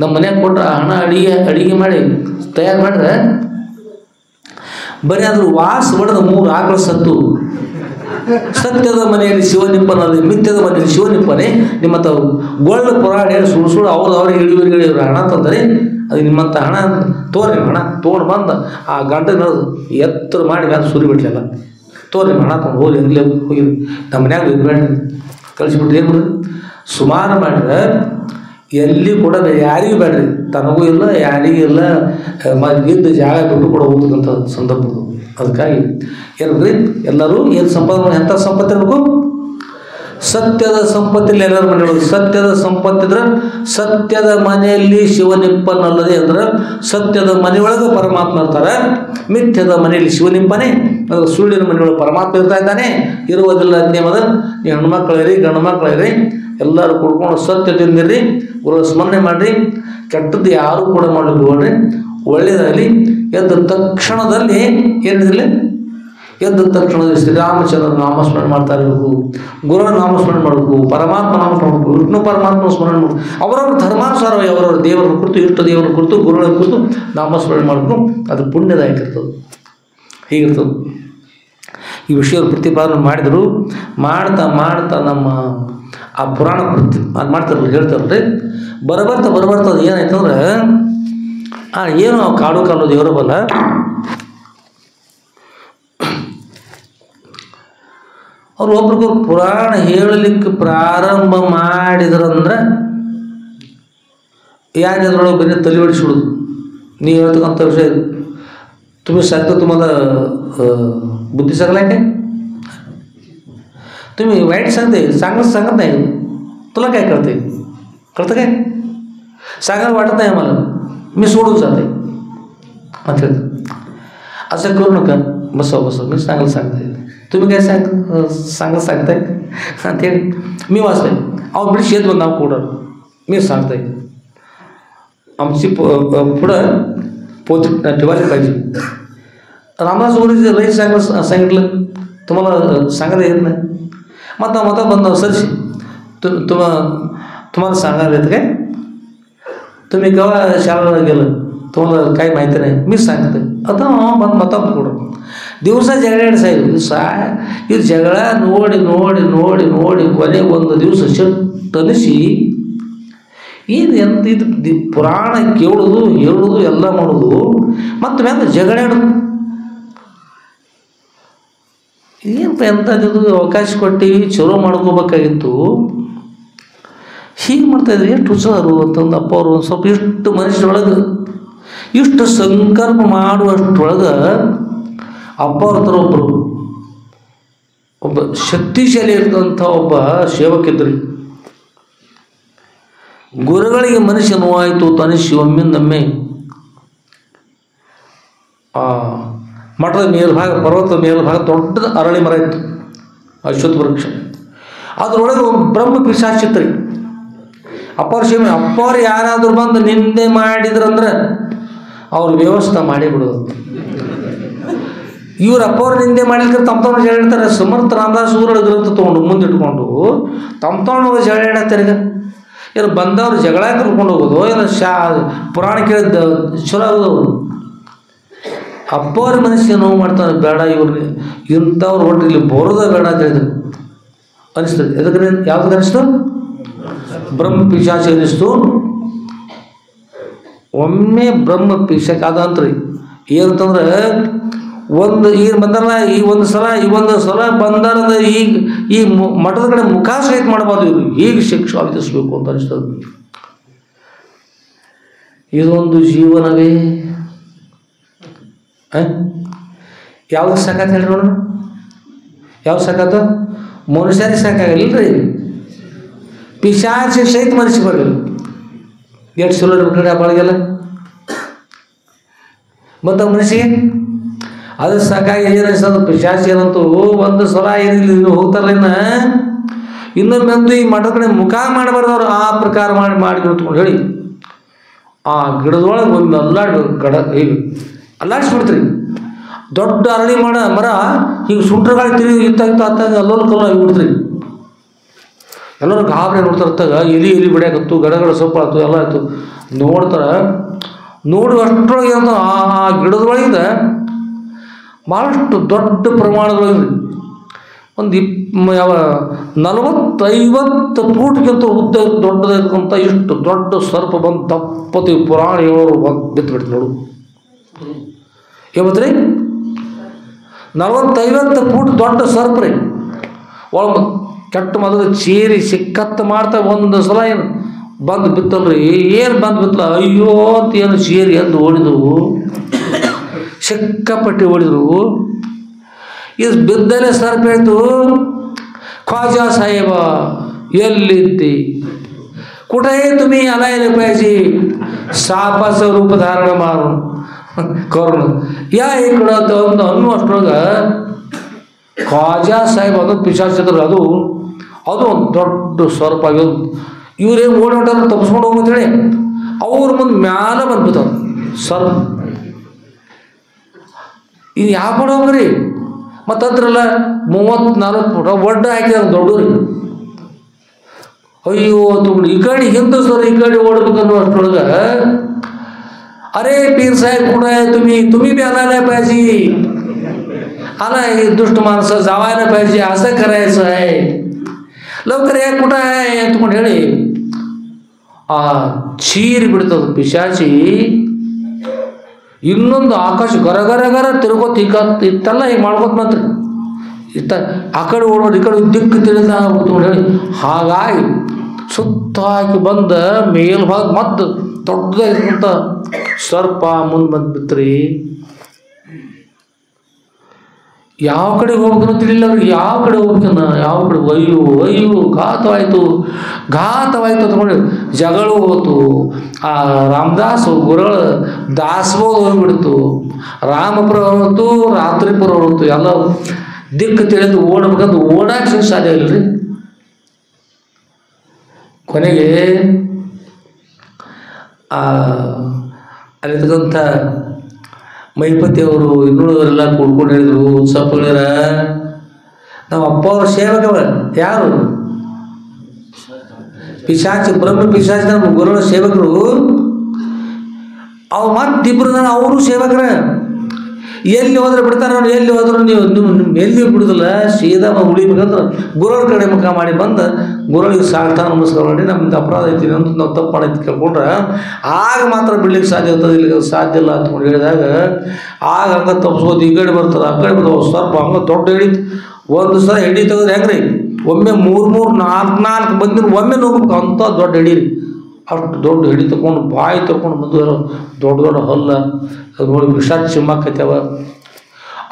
ನಮ್ಮ ಮನ್ಯಾಗ ಕೊಟ್ಟರೆ ಹಣ ಅಡಿಗೆ ಮಾಡಿ ತಯಾರು ಮಾಡಿದ್ರೆ ಬರೀ ಅದ್ರ ವಾಸ ಹೊಡೆದ 3 ಆಕಳ ಸತ್ತು. ಸತ್ಯದ ಮನೆಯಲ್ಲಿ ಶಿವನಿಪ್ಪನಲ್ಲಿ, ಮಿಥ್ಯದ ಮನೆಯಲ್ಲಿ ಶಿವನಿಪ್ಪನೆ. ನಿಮ್ಮ ತಾವು ಗೋಲ್ಡ್ ಪುರಾಣ ಹೇಳಿ ಸುಳ್ಳು ಅವ್ರಿಗೆ ಇಳಿಯುವರಿಗೆ ಹಣ ತಂದರೆ ಅದು ನಿಮ್ಮಂಥ ಹಣ ತೋರಿ ಹಣ ತೊಗೊಂಡು ಬಂದು ಆ ಗಂಟೆ ಎತ್ತರ ಮಾಡಿ ಮ್ಯಾಲ ಸುರಿ ಬಿಡ್ಲಿಲ್ಲ. ತೋರಿ ಹಣ ತೊಗೊಂಡು ಹೋಗಿ ಇಲ್ಲೇ ಹೋಗಿ ನಮ್ಮ ಮನ್ಯಾಗ ಇರಬೇಡಿ ಕಳಿಸ್ಬಿಟ್ರಿ. ಏನು ಮಾಡಿರಿ, ಸುಮಾರು ಮಾಡಿದ್ರೆ ಎಲ್ಲಿ ಕೂಡ ಯಾರಿಗೂ ಬೇಡ್ರಿ, ತನಗೂ ಇಲ್ಲ ಯಾರಿಗೂ ಇಲ್ಲ, ಇದ್ದ ಜಾಗ ಬಿಟ್ಟು ಕೂಡ ಹೋಗ್ತಕ್ಕಂಥ ಸಂದರ್ಭಗಳು. ಅದಕ್ಕಾಗಿ ಏನ್ರಿ ಎಲ್ಲರೂ ಏನು ಸಂಪಾದನೆ, ಎಂಥ ಸಂಪತ್ತು ಇರಬೇಕು? ಸತ್ಯದ ಸಂಪತ್ತಿಲ್ಲ. ಎಲ್ಲರ ಮನೆಯೊಳಗೆ ಸತ್ಯದ ಸಂಪತ್ತಿದ್ರೆ ಸತ್ಯದ ಮನೆಯಲ್ಲಿ ಶಿವನಿಪ್ಪನಲ್ಲದೆ ಅಂದ್ರೆ ಸತ್ಯದ ಮನೆಯೊಳಗೆ ಪರಮಾತ್ಮ ಇರ್ತಾರೆ. ಮಿಥ್ಯದ ಮನೆಯಲ್ಲಿ ಶಿವನಿಪ್ಪನೇ, ಸುಳ್ಳಿನ ಮನೆಯೊಳಗೆ ಪರಮಾತ್ಮ ಇರ್ತಾ ಇದ್ದಾನೆ, ಇರುವುದಿಲ್ಲ ಅನ್ಯಮದ. ನೀವು ಹೆಣ್ಮಕ್ಳಿರಿ ಗಂಡು ಮಕ್ಕಳಿರಿ ಎಲ್ಲರೂ ಕುಡ್ಕೊಂಡು ಸತ್ಯದಿಂದಿರ್ರಿ, ಗುರು ಸ್ಮರಣೆ ಮಾಡಿರಿ. ಕೆಟ್ಟದ್ದು ಯಾರು ಕೂಡ ಮಾಡಲಿಕ್ಕೆ ಹೋಗ್ರಿ, ಒಳ್ಳೆಯದಾಗಲಿ. ಎದ್ದ ತಕ್ಷಣದಲ್ಲಿ ಏನಿರಲಿ, ಎದ್ದ ತಕ್ಷಣದಲ್ಲಿ ಶ್ರೀರಾಮಚಂದ್ರ ನಾಮಸ್ಮರಣೆ ಮಾಡ್ತಾ ಇರಬೇಕು, ಗುರುನ ನಾಮಸ್ಮರಣೆ ಮಾಡಬೇಕು, ಪರಮಾತ್ಮ ನಾಮಸ್ಮರಣೆ ಮಾಡಬೇಕು, ವಿಷ್ಣು ಪರಮಾತ್ಮ ಸ್ಮರಣೆ ಮಾಡಬೇಕು. ಅವರವ್ರ ಧರ್ಮಾನುಸಾರವಾಗಿ ಅವರವ್ರ ದೇವರ ಕುರಿತು, ಇಷ್ಟ ದೇವರ ಕುರಿತು, ಗುರುಗಳ ಕುರಿತು ನಾಮಸ್ಮರಣೆ ಮಾಡಬೇಕು. ಅದು ಪುಣ್ಯದಾಯಕ ಇರ್ತದೆ. ಹೀಗಿರ್ತದೆ. ಈ ವಿಷಯದ ಪ್ರತಿಪಾದನೆ ಮಾಡಿದರು. ಮಾಡ್ತಾ ಮಾಡ್ತಾ ನಮ್ಮ ಆ ಪುರಾಣ ಅದು ಮಾಡ್ತಾರಲ್ಲ, ಹೇಳ್ತಾರಲ್ರಿ, ಬರಬರ್ತಾ ಅದು ಏನಾಯ್ತಂದ್ರೆ ಏನು ಕಾಡು ಕಾಲು ದೇವರ ಬಲ್ಲ ಅವ್ರು ಒಬ್ರಿಗೊಬ್ರು ಪುರಾಣ ಹೇಳಲಿಕ್ಕೆ ಪ್ರಾರಂಭ ಮಾಡಿದ್ರಂದ್ರೆ ಯಾರು ಅದ್ರೊಳಗೆ ಬರೀ ತಲೆ ಹೊಡಿಸ್ಬಿಡೋದು. ನೀವು ಹೇಳ್ತಕ್ಕಂಥ ವಿಷಯ तुम्ही सांगतो, तुम्हाला बुद्धी सगळं काय? तुम्ही वाईट सांगते, चांगलं सांगत नाही. तुला काय कळते? कळतं काय? सांगायला वाटत नाही आम्हाला, मी सोडून जाते ಅಂತ असं करू नका. बसा मी चांगलं सांगते, तुम्ही काय सांगताय ಅಂತೇಳಿ मी वाचते. अहो बिडिश येत नाव कोडर मी सांगताय. आमची पुढं पोच ठेवायला पाहिजे. रामदास गुरुजी लई चांगलं सांगितलं, तुम्हाला सांगायला येत नाही. मता बंद सरशी तुम्हाला सांगायला येतं काय? तुम्ही केव्हा शाळेला गेलं, तुम्हाला काही माहिती नाही, मीच सांगते. आता ಬಂದು ಮತ್ತೊಬ್ಬ ಕೂಡ ದಿವಸ ಜಗಳ ಸಾಹೇಬ್ ಇದು ಜಗಳ ನೋಡಿ ನೋಡಿ ನೋಡಿ ನೋಡಿ ಕೊನೆಗೆ ಒಂದು ದಿವಸ ಶಟ್ಟನಿಸಿ ಏನು ಎಂತ ಇದು ಪುರಾಣ ಕೇಳೋದು ಹೇಳೋದು ಎಲ್ಲ ಮಾಡೋದು ಮತ್ತು ಮ್ಯಾಗ ಜಗಳಾಡೋದು. ಏನಪ್ಪ ಎಂಥದ್ದು ಅವಕಾಶ ಕೊಟ್ಟಿವಿ, ಚಲೋ ಮಾಡ್ಕೋಬೇಕಾಗಿತ್ತು. ಹೀಗೆ ಮಾಡ್ತಾಯಿದ್ರು. ಎಷ್ಟು ಹುಷಾರು ಅಂತಂದು ಅಪ್ಪ ಅವರು ಒಂದು ಸ್ವಲ್ಪ ಇಷ್ಟು ಮನುಷ್ಯರೊಳಗೆ ಇಷ್ಟು ಸಂಕಲ್ಪ ಮಾಡುವಷ್ಟೊಳಗೆ ಅಪ್ಪ ಅವ್ರ ಥರ ಒಬ್ಬ ಶಕ್ತಿಶಾಲಿ ಇರ್ತಂಥ ಒಬ್ಬ ಸೇವಕಿದ್ರಿ. ಗುರುಗಳಿಗೆ ಮನುಷ್ಯ ನೋವಾಯಿತು ತನಿಸಿ ಒಮ್ಮಿಂದೊಮ್ಮೆ ಮಠದ ಮೇಲ್ಭಾಗ, ಪರ್ವತದ ಮೇಲ್ಭಾಗ ದೊಡ್ಡದ ಅರಳಿ ಮರ ಇತ್ತು, ಅಶ್ವತ್ಥ ವೃಕ್ಷ. ಅದರೊಳಗೆ ಬ್ರಹ್ಮ ಪಿಶಾಚಿತ್ರಿ. ಅಪ್ಪವ್ರ ಶಿವ ಅಪ್ಪವ್ರು ಯಾರಾದರೂ ಬಂದು ನಿಂದೆ ಮಾಡಿದ್ರಂದ್ರೆ ಅವ್ರು ವ್ಯವಸ್ಥೆ ಮಾಡಿಬಿಡೋದು. ಇವ್ರು ಅಪ್ಪವ್ರು ನಿಂದೆ ಮಾಡಿದ್ರೆ ತಮ್ಮ ಜಗಳ ಹೇಳ್ತಾರೆ. ಸಮರ್ಥ ರಾಮದಾಸ್ ಊರೊಳ ಗ್ರಂಥ ತೊಗೊಂಡು ಮುಂದಿಟ್ಕೊಂಡು ತಮ್ಮ ಜಗಳ ಹೇಳ್ತಾರೆ. ಏನು ಬಂದವ್ರು ಜಗಳ ಕರ್ಕೊಂಡು ಹೋಗೋದು, ಏನು ಪುರಾಣ ಕೇಳಿದ್ದ ಚಲೋ ಆಗೋದವ್ರು. ಅಪ್ಪವ್ರ ಮನಸ್ಸಿಗೆ ನೋವು ಮಾಡ್ತಾರೆ. ಬೇಡ ಇವ್ರಿಗೆ ಇಂಥವ್ರು ಒಟ್ಟು ಇಲ್ಲಿ ಬರೋದೇ ಬೇಡ ಅಂತ ಹೇಳಿದ್ರು ಅನಿಸ್ತದೆ. ಎದಕ್ಕೆ ಯಾವ್ದು ಅನಿಸ್ತು? ಬ್ರಹ್ಮ ಪಿಶಾಚಿ ಅನಿಸ್ತು. ಒಮ್ಮೆ ಬ್ರಹ್ಮ ಪಿಶಾಚ ಆದಂತ್ರಿ ಏನಂತಂದ್ರೆ ಈಗ ಬಂದಾರಲ್ಲ, ಈ ಒಂದು ಸಲ ಬಂದಾರದ ಈ ಮಠದ ಕಡೆ ಮುಖ ಸಹಿತ ಮಾಡಬಾರ್ದು, ಇವರು ಹೀಗೆ ಶಿಕ್ಷೆ ವಿಧಿಸ್ಬೇಕು ಅಂತ ಅನಿಸ್ತದೆ. ಇದೊಂದು ಜೀವನವೇ ಯಾವ್ದು ಸಾಕಾತ ಹೇಳಿ ನೋಡೋಣ. ಯಾವ್ದು ಸಾಕಾತ? ಮನುಷ್ಯರಿಗೆ ಸಾಕಾಗಲ್ಲರಿ, ಪಿಶಾಚಿ ಸಹಿತ ಮನುಷ್ಯ ಬರಲಿಲ್ಲ. ಎಷ್ಟು ಚಲೋ ಇರ್ಬೇಕು ಬಾಳಿಗೆಲ್ಲ. ಮತ್ತು ಮನುಷ್ಯಗೆ ಅದು ಸಾಕಾಗಿ ಏನಿಸ್ತದ? ಪಿಶಾಚಿ ಏನಂತೂ ಒಂದು ಸಲ ಏನಿಲ್ಲ ಹೋಗ್ತಾರಲ್ಲ, ಇನ್ನೊಮ್ಮೆ ಈ ಮಠದ ಕಡೆ ಮುಖ ಮಾಡಬಾರ್ದು ಅವ್ರು. ಆ ಪ್ರಕಾರ ಮಾಡಿ ಕುತ್ಕೊಂಡು ಹೇಳಿ ಆ ಗಿಡದೊಳಗೆ ಒಂದು ಹೀಗೆ ಅಲ್ಲಾಡಿಸ್ಬಿಡ್ತೀರಿ. ದೊಡ್ಡ ಅರಳಿ ಮರ ಹಿಂಗೆ ಸುಂಟ್ರಗಾಳಿ ತಿರುಗಿ ಇತ್ತಾಗ ಅಲ್ಲೋರು ಕಲ್ಲು ಆಗಿಬಿಡ್ತೀರಿ. ಎಲ್ಲರೂ ಗಾಬರಿ ನೋಡ್ತಾರತ್ತಾಗ ಎಲಿ ಬಿಡ್ಯಾಕತ್ತು, ಗಡಗಡ ಸೊಪ್ಪು ಆಯ್ತು, ಎಲ್ಲ ಆಯ್ತು. ನೋಡ್ತಾರೆ, ನೋಡಿ ಅಷ್ಟರೊಳಗೆ ಅಂತ ಆ ಗಿಡದೊಳಗಿಂದ ಭಾಳಷ್ಟು ದೊಡ್ಡ ಪ್ರಮಾಣದೊಳಗೆ ಒಂದು 40-50 ಫೂಟ್ಗಿಂತ ಉದ್ದ ದೊಡ್ಡದಾಗಿರ್ತಂಥ ಇಷ್ಟು ದೊಡ್ಡ ಸರ್ಪ ಬಂದು ತಪ್ಪತಿ ಪುರಾಣ ಹೇಳೋರು ಬಿತ್ತು ಬಿಡ್ತು ನೋಡು. ಏಮತ್ರಿ 40-50 ಫೂಟ್ ದೊಡ್ಡ ಸರ್ಪ ರೀ. ಒಳಗೆ ಕೆಟ್ಟ ಮೊದಲು ಚೀರಿ ಸಿಕ್ಕತ್ತು ಮಾಡ್ತಾ ಒಂದು ಸಲ ಏನು ಬಂದು ಬಿತ್ತಲ್ರಿ. ಏನು ಬಂದು ಬಿತ್ತಲ್ಲ, ಅಯ್ಯೋ ಅಂತ ಏನು ಸೇರಿ ಎಂದು ಓಡಿದವು, ಸಿಕ್ಕಾಪಟ್ಟಿ ಓಡಿದ್ರು. ಇದು ಬಿದ್ದಲೇ ಸರ್ಪ ಹೇಳ್ತು, ख्वाजा साहेब ಎಲ್ಲಿದ್ದಿ, कुठे तुम्ही आलाय रे पाहिजे, सापाचं रूप धारण मारून करून या इकडं ಅಂತ ಅನ್ನುವಷ್ಟರೊಳಗೆ ख्वाजा साहेब ಅದು ಪಿಶಾಚಿದ್ರು. ಅದು ಒಂದು ದೊಡ್ಡ ಸರ್ಪ ಆಗ್ಯದ. ಇವ್ರೇನು ಓಡಾಡ್ತಾರೆ ತಪ್ಪಿಸ್ಕೊಂಡು ಹೋಗ್ತೇಳಿ ಅವ್ರ ಮುಂದೆ ಮ್ಯಾಲೆ ಬಂದ್ಬಿಟ್ಟವ್ರು ಸರ್ಪ. ಇದು ಯಾವ ಕಡೆ ಹೋಗ್ರಿ ಮತ್ತು ಅದ್ರಲ್ಲ 30-40 ಫುಟ ಒಡ್ಡ ಹಾಕಿದ ದೊಡ್ಡವ್ರಿ. ಅಯ್ಯೋ ತಗೊಂಡು ಈ ಕಡೆ ಹಿಂದೆ ಸರ್ ಈ ಕಡೆ ಓಡ್ಬೇಕನ್ನೋ ಅಷ್ಟರೊಳಗೆ अरे पीर साहेब कुठं आहे तुम्ही बी आणायला पाहिजे, आला हे दुष्ट माणसं जावायला पाहिजे, असं करायचं आहे, लवकर या कुठं आहे तुम्ही ಹೇಳಿ ಆ ಚೀರಿ ಬಿಡ್ತದ ಪಿಶಾಚಿ. ಇನ್ನೊಂದು ಆಕಾಶ ಗರ ತಿರುಗೋತ್ ಇತ್ತಲ್ಲ ಈಗ ಮಾಡ್ಕೋತ ಮಾತ್ರ ಇತ್ತ ಆ ಕಡೆ ಓಡೋದು ಈ ಕಡೆ ದಿಕ್ಕು ತಿಳಿದ ಹೇಳಿ ಹಾಗಾಗಿ ಸುತ್ತ ಹಾಕಿ ಬಂದ ಮೇಲ್ಭಾಗ ಮತ್ತು ದೊಡ್ಡದಾಗಿರ್ತಂತ ಸರ್ಪ ಮುಂದೆ ಬಂದ್ಬಿತ್ರಿ. ಯಾವ ಕಡೆಗೆ ಹೋಗ್ಬೇಕನ್ನೋ ತಿಳಿಲ್ಲ ಅವ್ರಿಗೆ, ಯಾವ ಕಡೆ ಹೋಗ್ಬೇಕನ್ನ ಯಾವ ಕಡೆ. ಅಯ್ಯೋ ಘಾತವಾಯ್ತು ತಗೊಂಡು ಜಗಳು ಹೋತು. ಆ ರಾಮದಾಸು ಗುರುಗಳ ದಾಸಬೋಧ ಹೋಗ್ಬಿಡ್ತು, ರಾಮಪುರ ಹೊರತು ರಾತ್ರಿಪುರ ಹೊರತು ಎಲ್ಲ ದಿಕ್ಕು ತಿಳಿದು ಓಡಬೇಕಂತ ಓಡಾಕ ಸಾಧ್ಯ ಇಲ್ಲರಿ. ಕೊನೆಗೆ ಅಲ್ಲಿರ್ತಕ್ಕಂಥ ಮೈಪತಿಯವರು ಇನ್ನುಳಿದವರೆಲ್ಲ ಕೂಡ್ಕೊಂಡು ಹೇಳಿದ್ರು, ಉತ್ಸವಗಳರ ನಮ್ಮ ಅಪ್ಪ ಅವ್ರ ಸೇವಕವ ಯಾರು ಪಿಶಾಚಿ, ಬ್ರಹ್ಮ ಪಿಶಾಚಿ ನಮ್ಮ ಗುರುಗಳ ಸೇವಕರು. ಅವು ಮತ್ತಿಬ್ಬರು ಅವರು ಸೇವಕರ. ಎಲ್ಲಿ ಹೋದ್ರೆ ಬಿಡ್ತಾರೆ ಅವ್ರು, ಎಲ್ಲಿ ಹೋದ್ರು ನೀವು ಎಲ್ಲಿ ಬಿಡುದಿಲ್ಲ, ಸೀದಾ ಉಳಿಬೇಕಂದ್ರೆ ಗುರುಗಳ ಕಡೆ ಮುಖ ಮಾಡಿ ಬಂದು ಗುರುಗಳಿಗೆ ಸಾಷ್ಟಾಂಗ ನಮಸ್ಕಾರ ಮಾಡಿ ನಮ್ದು ಅಪರಾಧ ಐತಿ ಅಂತ ನಾವು ತಪ್ಪು ಮಾಡೈತಿ ಕೇಳ್ಕೊಂಡ್ರೆ ಆಗ ಮಾತ್ರ ಬಿಡ್ಲಿಕ್ಕೆ ಸಾಧ್ಯ ಇರ್ತದೆ, ಇಲ್ಲಿ ಸಾಧ್ಯ ಇಲ್ಲ ಅಂತ ಹೇಳಿದಾಗ ಆಗ ಹಂಗೆ ತಪ್ಪಿಸ್ಬೋದು. ಈ ಕಡೆ ಬರ್ತದೆ ಆ ಕಡೆ ಬರ್ತದೆ. ಸ್ವಲ್ಪ ಹಂಗೆ ದೊಡ್ಡ ಹಿಡಿ ಒಂದು ಸಲ ಹಿಡಿ ತೆಗೆದ್ರೆ ಹೆಂಗ್ರಿ ಒಮ್ಮೆ 3-4 ಮಂದಿನ ಒಮ್ಮೆ ನೋಡ್ಬೇಕು ಅಂಥ ದೊಡ್ಡ ಹಿಡೀರಿ. ಅಷ್ಟು ದೊಡ್ಡ ಹಿಡಿ ತಗೊಂಡು ಬಾಯಿ ತಗೊಂಡು ಮುಂದೆ ದೊಡ್ಡ ಹಲ್ಲ ಅದು ನೋಡಿ ವಿಷಾದ ಚಿಮ್ಮಕ್ಕೈತವ.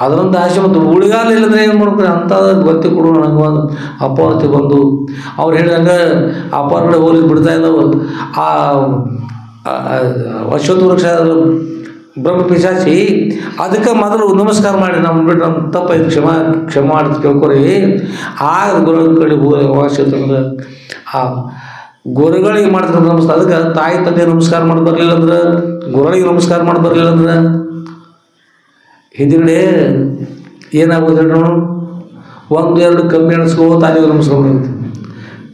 ಅದರೊಂದು ಆಸೆ ಮತ್ತು ಉಳಿಗಾಲ ಇಲ್ಲದ್ರೆ ಏನು ಮಾಡ್ತಾರೆ ಅಂತ ಗೊತ್ತಿ ಕೊಡು ನನಗೆ ಒಂದು ಅಪವರ್ತಿ ಬಂದು ಅವ್ರು ಹೇಳಿದಂಗೆ ಅಪಾರ ಕಡೆ ಹೋಗ್ಲಿಕ್ಕೆ ಬಿಡ್ತಾ ಇದ್ದವು. ಆ ಅಶ್ವತ್ಥ ವೃಕ್ಷ ಬ್ರಹ್ಮ ಪಿಶಾಚಿ ಅದಕ್ಕೆ ಮೊದಲು ನಮಸ್ಕಾರ ಮಾಡಿ ನಮ್ಮ ಬಿಟ್ಟು ನಮ್ಮ ತಪ್ಪ ಕ್ಷಮ ಮಾಡಿ ಕೇಳ್ಕೊರಿ. ಆಗ ಗುರುಗಳ ಕಡೆ ವಾಸಿತಂದ್ರೆ ಆ ಗುರುಗಳಿಗೆ ಮಾಡ್ತಾರೆ ನಮಸ್ಕಾರ. ಅದಕ್ಕೆ ತಾಯಿ ತಂದೆ ನಮಸ್ಕಾರ ಮಾಡಿ ಬರಲಿಲ್ಲ ಅಂದ್ರೆ, ಗುರುಗಳಿಗೆ ನಮಸ್ಕಾರ ಮಾಡಿ ಬರಲಿಲ್ಲ ಅಂದ್ರೆ ಹಿಂದಿಗಡೆ ಏನಾಗೋದು ಹೇಳಿ ನೋಡು, 1-2 ಕಮ್ಮಿ ಎಣಿಸ್ಕೋತ ಅಲ್ಲಿಗೆ ನಮಸ್ಕಾರ ಮಾಡೋದು.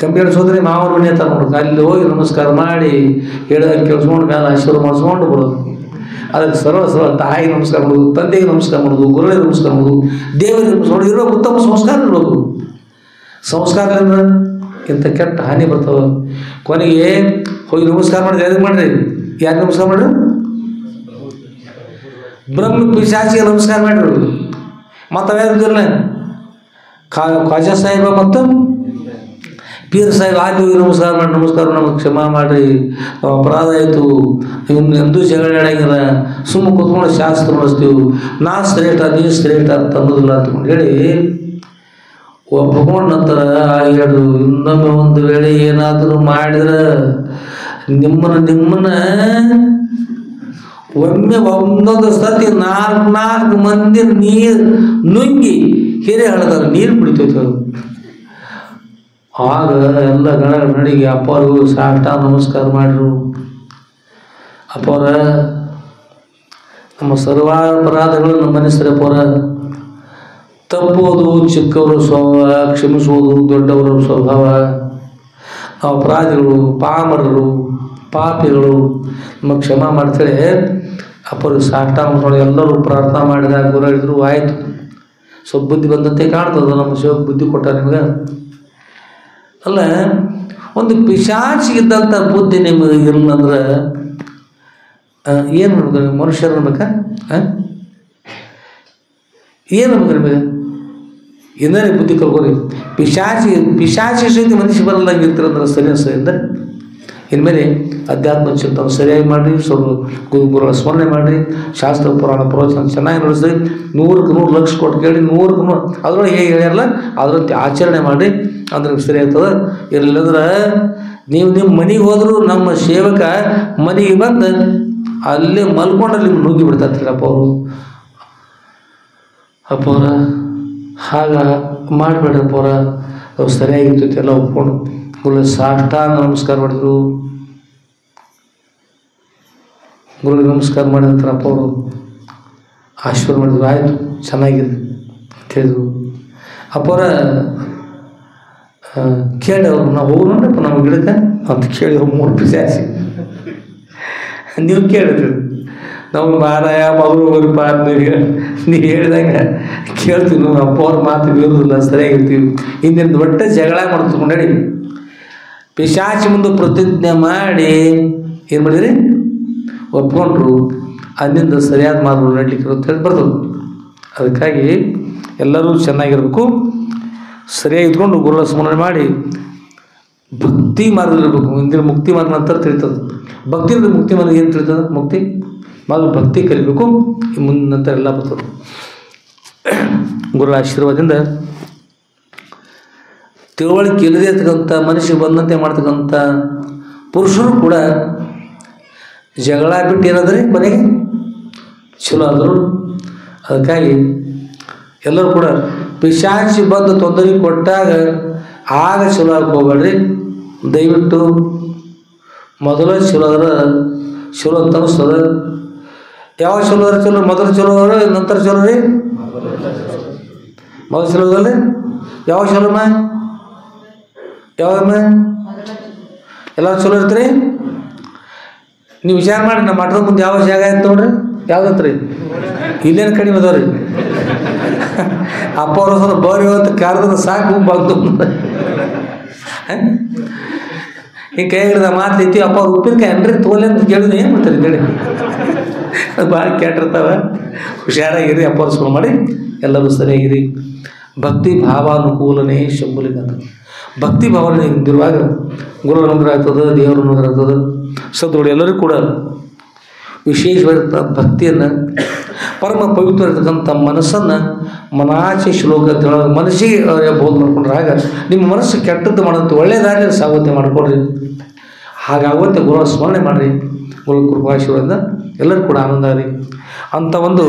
ಕಮ್ಮಿ ಎಣಿಸೋದ್ರೆ ಮಾವನ ಮನೆ ತಗೊಂಡು ಅಲ್ಲಿ ಹೋಗಿ ನಮಸ್ಕಾರ ಮಾಡಿ ಹೇಳಿದಂಗೆ ಕೇಳಿಸ್ಕೊಂಡು ಮೇಲೆ ಆಶೀರ್ವಾದ ಮಾಡಿಸ್ಕೊಂಡು ಬರೋದು. ಅದಕ್ಕೆ ಸರಳ ತಾಯಿಗೆ ನಮಸ್ಕಾರ ಮಾಡೋದು, ತಂದೆಗೆ ನಮಸ್ಕಾರ ಮಾಡೋದು, ಗುರುಗಳಿಗೆ ನಮಸ್ಕಾರ ಮಾಡೋದು, ದೇವರಿಗೆ ನಮಸ್ಕಾರ ಮಾಡೋದು. ಇರೋ ಉತ್ತಮ ಸಂಸ್ಕಾರ ಇರಬೇಕು. ಸಂಸ್ಕಾರದಿಂದ ಇಂಥ ಕೆಟ್ಟ ಹಾನಿ ಬರ್ತವೆ. ಕೊನೆಗೆ ಹೋಗಿ ನಮಸ್ಕಾರ ಮಾಡಿದ್ರೆ ಯಾರಿಗೆ ಮಾಡ್ರಿ, ಯಾರು ನಮಸ್ಕಾರ ಮಾಡ್ರಿ? ಬ್ರಹ್ಮ ಪಿಶಾಚಿಗೆ ನಮಸ್ಕಾರ ಮಾಡಿರೋದು. ಮತ್ತು ಅವ್ಯಾರಿಲ್ಲ ಖ್ವಾಜಾ ಸಾಹೇಬ ಮತ್ತು ಪೀರ್ ಸಾಹೇಬ್ ಅಲ್ಲಿ ಹೋಗಿ ನಮಸ್ಕಾರ ನಮಗೆ ಕ್ಷಮಾ ಮಾಡಿರಿ, ಅಪರಾಧ ಆಯಿತು, ಇನ್ನು ಎಂದೂ ಜಗಳ ಆಡಂಗಿಲ್ಲ, ಸುಮ್ಮ ಕೂತ್ಕೊಂಡು ಶಾಸ್ತ್ರ ನಡೆಸ್ತೀವಿ, ನಾ ಶ್ರೇಷ್ಠ ನೀ ಶ್ರೇಷ್ಠ ಅಂತ ಅನ್ನೋದಿಲ್ಲ ಅಂತಕೊಂಡು ಹೇಳಿ ಒಪ್ಪಿಕೊಂಡ ನಂತರ ಹೇಳು, ಇನ್ನೊಮ್ಮೆ ಒಂದು ವೇಳೆ ಏನಾದರೂ ಮಾಡಿದ್ರೆ ನಿಮ್ಮನ್ನ ಒಮ್ಮೆ ಒಂದೊಂದು ಸತಿ 4 ಮಂದಿ ನೀರು ನುಂಗಿ ಹಿರೇ ಹಳದಾಗ ನೀರು ಕುಡಿತೈತೆ. ಆಗ ಎಲ್ಲ ಗಣಗಳಿಗೆ ಅಪ್ಪವ್ರಿಗೂ ಸಾಷ್ಟಾಂಗ ನಮಸ್ಕಾರ ಮಾಡಿರು. ಅಪ್ಪವ್ರ ನಮ್ಮ ಸರ್ವಾಪರಾಧಗಳು ನಮ್ಮ ಮನಸ್ಸರಪ್ಪವ್ರ ತಪ್ಪೋದು ಚಿಕ್ಕವರು ಸ್ವಭಾವ, ಕ್ಷಮಿಸುವುದು ದೊಡ್ಡವರ ಸ್ವಭಾವ. ನಾವು ಅಪರಾಧಿಗಳು, ಪಾಮರರು, ಪಾಪಿಗಳು, ನಮ್ಮ ಕ್ಷಮಾ ಮಾಡ್ತೇವೆ. ಅಪ್ಪರಿಗೆ ಸಾಷ್ಟಾಂಗ ಎಲ್ಲರೂ ಪ್ರಾರ್ಥನಾ ಮಾಡಿದಾಗ ಗುರು ಹೇಳಿದ್ರು ಆಯಿತು, ಸ್ವಲ್ಪ ಬುದ್ಧಿ ಬಂದಂತೆ ಕಾಣ್ತದೆ. ನಮ್ಮ ಶಿವ ಬುದ್ಧಿ ಕೊಟ್ಟ ನಿಮ್ಗೆ ಅಲ್ಲ. ಒಂದು ಪಿಶಾಚಿಗಿದ್ದಂಥ ಬುದ್ಧಿ ನಿಮಗೆ ಇರಲಿಲ್ಲ ಅಂದ್ರೆ ಏನು ಮಾಡ್ಬೇಕು? ಮನುಷ್ಯರು ಅನ್ಬೇಕಾ? ಏನು ಅನ್ಬೇಕು ನಿಮಗೆ? ಏನಾರೇ ಬುದ್ಧಿ ಕಲ್ಕೋರಿ. ಪಿಶಾಚಿ ಸಹಿತ ಮನುಷ್ಯ ಬರಲ್ದಂಗೆ ಇರ್ತೀರಂದ್ರೆ ಸರಿ ಅಂದರೆ ಇನ್ಮೇಲೆ ಅಧ್ಯಾತ್ಮ ಚಿಂತನೆ ಸರಿಯಾಗಿ ಮಾಡಿರಿ, ಗುರುಗಳ ಸ್ಮರಣೆ ಮಾಡಿರಿ, ಶಾಸ್ತ್ರ ಪುರಾಣ ಪ್ರವಚನ ಚೆನ್ನಾಗಿ ನಡೆಸ್ರಿ, 100ಕ್ಕೆ 100 ಲಕ್ಷ ಕೊಟ್ಟು ಕೇಳಿ 100ಕ್ಕೆ 100 ಅದ್ರೊಳಗೆ ಹೇಗೆ ಹೇಳ್ಯಾರಲ್ಲ ಅದರಂತೆ ಆಚರಣೆ ಮಾಡಿರಿ, ಅಂದ್ರೆ ಸರಿ ಆಗ್ತದೆ. ಇರಲಿಲ್ಲಂದ್ರೆ ನೀವು ನಿಮ್ಮ ಮನೆಗೆ ಹೋದರೂ ನಮ್ಮ ಸೇವಕ ಮನೆಗೆ ಬಂದು ಅಲ್ಲೇ ಮಲ್ಕೊಂಡ್ರೆ ನಿಮ್ಗೆ ನುಗ್ಗಿ ಬಿಡ್ತಾರೆ ಅಪ್ಪವ್ರ ಹಾಗ ಮಾಡಿಬಿಡ್ರಪ್ಪವ್ರ, ಅವು ಸರಿಯಾಗಿರ್ತೈತಿ ಎಲ್ಲ ಒಪ್ಕೊಂಡು ಗುರು ಸಾಷ್ಟಾಂಗ ನಮಸ್ಕಾರ ಮಾಡಿದ್ರು. ಗುರುಗಳಿಗೆ ನಮಸ್ಕಾರ ಮಾಡಿದಂತರ ಅಪ್ಪ ಅವರು ಆಶೀರ್ವಾದ ಮಾಡಿದ್ರು. ಆಯಿತು ಚೆನ್ನಾಗಿದೆ ಅಂತ ಹೇಳಿದ್ರು. ಅಪ್ಪವ್ರ ಕೇಳಿ ಅವ್ರು ನಾವು ಹೋಗೋಣಪ್ಪ ನಮ್ಮ ಗಿಡಕ್ಕೆ ಅಂತ ಕೇಳಿ 3 ಪೀಸ್ ಆಸಿ ನೀವು ಕೇಳಿದ್ರಿ ನಾವು ಮಾರಾಯ ಮಗಳು ಪಾರ ನೀವು ಹೇಳಿದಂಗೆ ಕೇಳ್ತೀವಿ. ನಾವು ಅಪ್ಪ ಅವ್ರ ಮಾತು ಬೀರೋದಿಲ್ಲ, ಸರಿಯಾಗಿರ್ತೀವಿ. ಹಿಂದಿನ ದೊಡ್ಡ ಜಗಳ ಮಾಡ್ಕೊಂಡೇಳಿ ಪಿಶಾಚಿ ಮುಂದೆ ಪ್ರತಿಜ್ಞೆ ಮಾಡಿ ಏನು ಮಾಡಿದ್ರಿ ಒಪ್ಕೊಂಡ್ರು. ಅಲ್ಲಿಂದ ಸರಿಯಾದ ಮಾರ್ಗ ನಡಲಿಕ್ಕೆ ಅಂತ ಹೇಳಿ ಬರ್ತದೆ. ಅದಕ್ಕಾಗಿ ಎಲ್ಲರೂ ಚೆನ್ನಾಗಿರ್ಬೇಕು, ಸರಿಯಾಗಿ ಇದ್ಕೊಂಡು ಗುರುಗಳ ಸ್ಮರಣೆ ಮಾಡಿ ಭಕ್ತಿ ಮಾರ್ಗದಲ್ಲಿರಬೇಕು. ಹಿಂದಿನ ಮುಕ್ತಿ ಮಾರ್ಗ ನಂತರ ತಿಳಿತದೆ. ಭಕ್ತಿ ಮುಕ್ತಿ ಮಾರ್ಗ ಏನು ತಿಳಿತದೆ? ಮುಕ್ತಿ ಮಾರ್ಗ ಭಕ್ತಿ ಕಲಿಬೇಕು, ಮುಂದೆ ನಂತರ ಎಲ್ಲ ಬರ್ತದೆ. ಗುರುಗಳ ಆಶೀರ್ವಾದದಿಂದ ತಿಳುವಳಿಕೆ ಇಲ್ಲದೇ ಇರ್ತಕ್ಕಂಥ ಮನುಷ್ಯ ಬಂದಂತೆ ಮಾಡ್ತಕ್ಕಂಥ ಪುರುಷರು ಕೂಡ ಜಗಳ ಬಿಟ್ಟು ಏನಾದ್ರೆ ಮನೆಗೆ ಚಲೋ ಆದರು. ಅದಕ್ಕಾಗಿ ಎಲ್ಲರೂ ಕೂಡ ಪಿಶಾಚಿ ಬಂದು ತೊಂದರೆ ಕೊಟ್ಟಾಗ ಆಗ ಚಲೋ ಆಗಿ ಹೋಗ್ಬೇಡ್ರಿ. ದಯವಿಟ್ಟು ಮೊದಲ ಚಲೋ ಆದ್ರೆ ಚಲೋ ಅಂತ ಅನಿಸ್ತದೆ. ಯಾವಾಗ ಚಲೋ ಆದ್ರೆ ಚಲೋ? ಮೊದಲು ಚಲೋ ಆದ್ರೆ ನಂತರ ಚಲೋ ರೀ. ಮೊದಲು ಚಲೋ ಅದಲ್ರಿ? ಯಾವಾಗ ಚಲೋಮ್ಮ? ಯಾವಾಗಮ್ಮ? ಎಲ್ಲ ಚಲೋ ಇರ್ತೀರಿ. ನೀವು ವಿಚಾರ ಮಾಡಿ ನಮ್ಮ ಮಠದ ಮುಂದೆ ಯಾವ ಜಾಗ ಆಯ್ತು ನೋಡ್ರಿ, ಯಾವ್ದಂತ್ರಿ? ಇಲ್ಲೇನು ಕಡಿಮೆ ಅದಾವ್ರಿ. ಅಪ್ಪ ಅವ್ರ ಸ್ವಲ್ಪ ಬರಿ ಹೊತ್ತು ಕಾರ್ಯದ ಸಾಕು ಬಂದು ಈ ಕೈ ಹಿಡಿದ ಮಾತೈತಿ. ಅಪ್ಪ ಅವ್ರು ಉಪ್ಪಿನಕಾಯಿ ಅನ್ರಿ ತೋಲೆ ಅಂತ ಕೇಳಿದ್ರೆ ಏನು ಮಾಡ್ತಾರೆ ಕಡೆ ಭಾಳ ಕೆಟ್ಟಿರ್ತಾವೆ. ಹುಷಾರಾಗಿರಿ, ಅಪ್ಪ ಅವ್ರು ಸ್ಮರಣೆ ಮಾಡಿ ಎಲ್ಲರೂ ಸರಿಯಾಗಿರಿ. ಭಕ್ತಿ ಭಾವಾನುಕೂಲನೇ ಶಂಭುಲಿಂಗ. ಭಕ್ತಿ ಭಾವನೆ ಇರುವಾಗ ಗುರುಗಳ ಅನುಗ್ರಹ ಆಗ್ತದೆ, ದೇವರ ಅನುಗ್ರಹ ಆಗ್ತದೆ. ಸದ್ಗುರು ಎಲ್ಲರಿಗೂ ಕೂಡ ವಿಶೇಷವಾಗಿರ್ತಕ್ಕಂಥ ಭಕ್ತಿಯನ್ನು, ಪರಮ ಪವಿತ್ರ ಇರತಕ್ಕಂಥ ಮನಸ್ಸನ್ನು ಮನಾಚೆ ಶ್ಲೋಕ ಮನಸ್ಸಿಗೆ ಬೋಧ ಮಾಡ್ಕೊಂಡ್ರೆ ಆಗ ನಿಮ್ಮ ಮನಸ್ಸು ಕೆಟ್ಟದ್ದು ಮಾಡೋಂಥ ಒಳ್ಳೆಯ ದಾರಿಯಲ್ಲಿ ಸಾಗುವಂತೆ ಮಾಡಿಕೊಡ್ರಿ. ಹಾಗಾಗುವಂತೆ ಗುರುಗಳ ಸ್ಮರಣೆ ಮಾಡಿರಿ. ಗುರು ಕೃಪಾಶೀರ್ವಾದ ಎಲ್ಲರೂ ಕೂಡ ಆನಂದ ಆಗಲಿ. ಅಂಥ ಒಂದು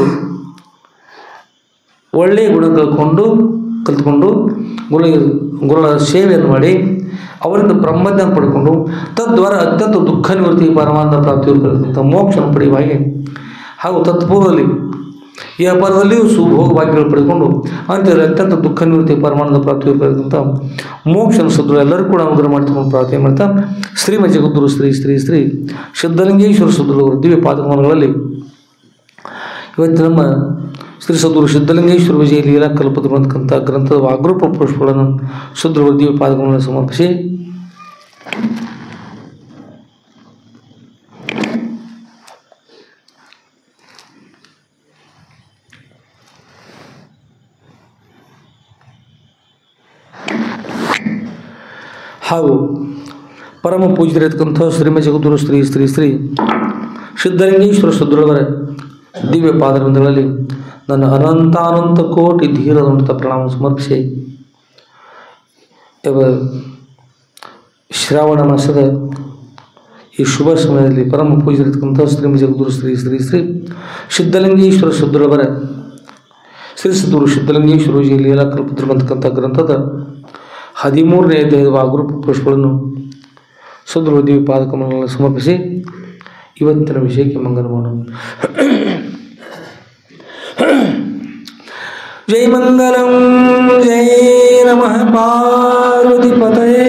ಒಳ್ಳೆಯ ಗುಣ ಕಲ್ತ್ಕೊಂಡು ಗುರುಗಳ ಸೇವೆಯನ್ನು ಮಾಡಿ ಅವರಿಂದ ಬ್ರಹ್ಮಜ್ಞಾನ ಪಡ್ಕೊಂಡು ತದ್ವಾರ ಅತ್ಯಂತ ದುಃಖ ನಿವೃತ್ತಿ ಪರಮಾನಂದ ಪ್ರಾಪ್ತಿಯಂಥ ಮೋಕ್ಷವನ್ನು ಪಡೆಯುವ ಹಾಗೆ ಹಾಗೂ ತತ್ಪೂರ್ವದಲ್ಲಿ ಈ ಹಬ್ಬದಲ್ಲಿಯೂ ಸುಭೋಗ ಭಾಗ್ಯಗಳು ಪಡೆದುಕೊಂಡು ಅಂತ್ಯದಲ್ಲಿ ಅತ್ಯಂತ ದುಃಖ ನಿವೃತ್ತಿ ಪರಮಾನಂದ ಪ್ರಾಪ್ತಿಯಂಥ ಮೋಕ್ಷನ ಸದ್ರು ಎಲ್ಲರೂ ಕೂಡ ಅನುಗ್ರಹ ಮಾಡ್ಕೊಂಡು ಪ್ರಾರ್ಥನೆ ಮಾಡ್ತಾ ಶ್ರೀಮ ಜಗದ್ಗುರು ಶ್ರೀ ಶ್ರೀ ಶ್ರೀ ಸಿದ್ಧಲಿಂಗೇಶ್ವರ ಸದ್ಗುರುಗಳ ದಿವ್ಯ ಪಾದಕಮಲಗಳಲ್ಲಿ ಇವತ್ತು ನಮ್ಮ ಶ್ರೀ ಸದ್ಗುರು ಸಿದ್ಧಲಿಂಗೇಶ್ವರ ವಿಜಯ ಲೀಲಾ ಕಲ್ಪತರು ಅಂತಕ್ಕಂಥ ಗ್ರಂಥದ ವಾಗ್ರೂಪ ಪುಷ್ಪಗಳನ್ನು ಸದ್ಗುರುಗಳ ದಿವ್ಯ ಪಾದಕಮಲಗಳನ್ನು ಸಮರ್ಪಿಸಿ ಹಾಗೂ ಪರಮ ಪೂಜ್ಯರಿರ್ತಕ್ಕಂಥ ಶ್ರೀಮ ಜಗದ್ಗುರು ಶ್ರೀ ಶ್ರೀ ಶ್ರೀ ಸಿದ್ಧಲಿಂಗೇಶ್ವರ ಸದ್ಗುರುಗಳ ದಿವ್ಯ ಪಾದಗಳಲ್ಲಿ ನನ್ನ ಅನಂತಾನಂತ ಕೋಟಿ ಧೀರದಂತ ಪ್ರಣಾಮ ಸಮರ್ಪಿಸಿ ಶ್ರಾವಣ ಮಾಸದ ಈ ಶುಭ ಸಮಯದಲ್ಲಿ ಪರಮ ಪೂಜ್ಯರಿರ್ತಕ್ಕಂಥ ಶ್ರೀಮ ಜಗದ್ಗುರು ಶ್ರೀ ಶ್ರೀ ಶ್ರೀ ಸಿದ್ಧಲಿಂಗೇಶ್ವರ ಸದ್ಗುರುಗಳ ಶ್ರೀ ಸದ್ಗುರು ಸಿದ್ಧಲಿಂಗೇಶ್ವರ ವಿಜಯ ಲೀಲಾ ಕಲ್ಪತರು ಅಂತಕ್ಕಂಥ ಗ್ರಂಥದ 13ನೇ ಅಧ್ಯಾಯದ ವಾಗ್ರೂಪ ಪುಷ್ಪಗಳನ್ನು ಸದ್ಗುರು ದಿವ್ಯ ಪಾದಕಮಲಗಳನ್ನು ಸಮರ್ಪಿಸಿ ಇವತ್ತಿನ ವಿಷಯಕ್ಕೆ ಮಂಗಲ ಮಾಡೋಣ. ಜೈ ಮಂಗಲಂ ಜೈ ನಮಃ ಪಾರ್ವತಿ ಪತಯೇ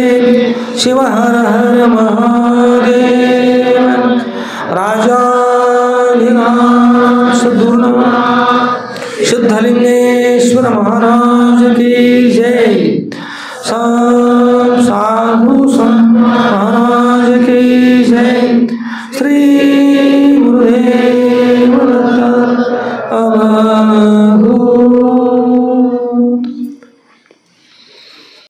ಶಿವ ಹರ ಹರ ಮಹಾದೇವ ರಾಜಾಧಿರಾಜ ಸದ್ಗುರು ಸಿದ್ಧಲಿಂಗೇಶ್ವರ ಮಹಾರಾಜ ಕಿ ಜೈ.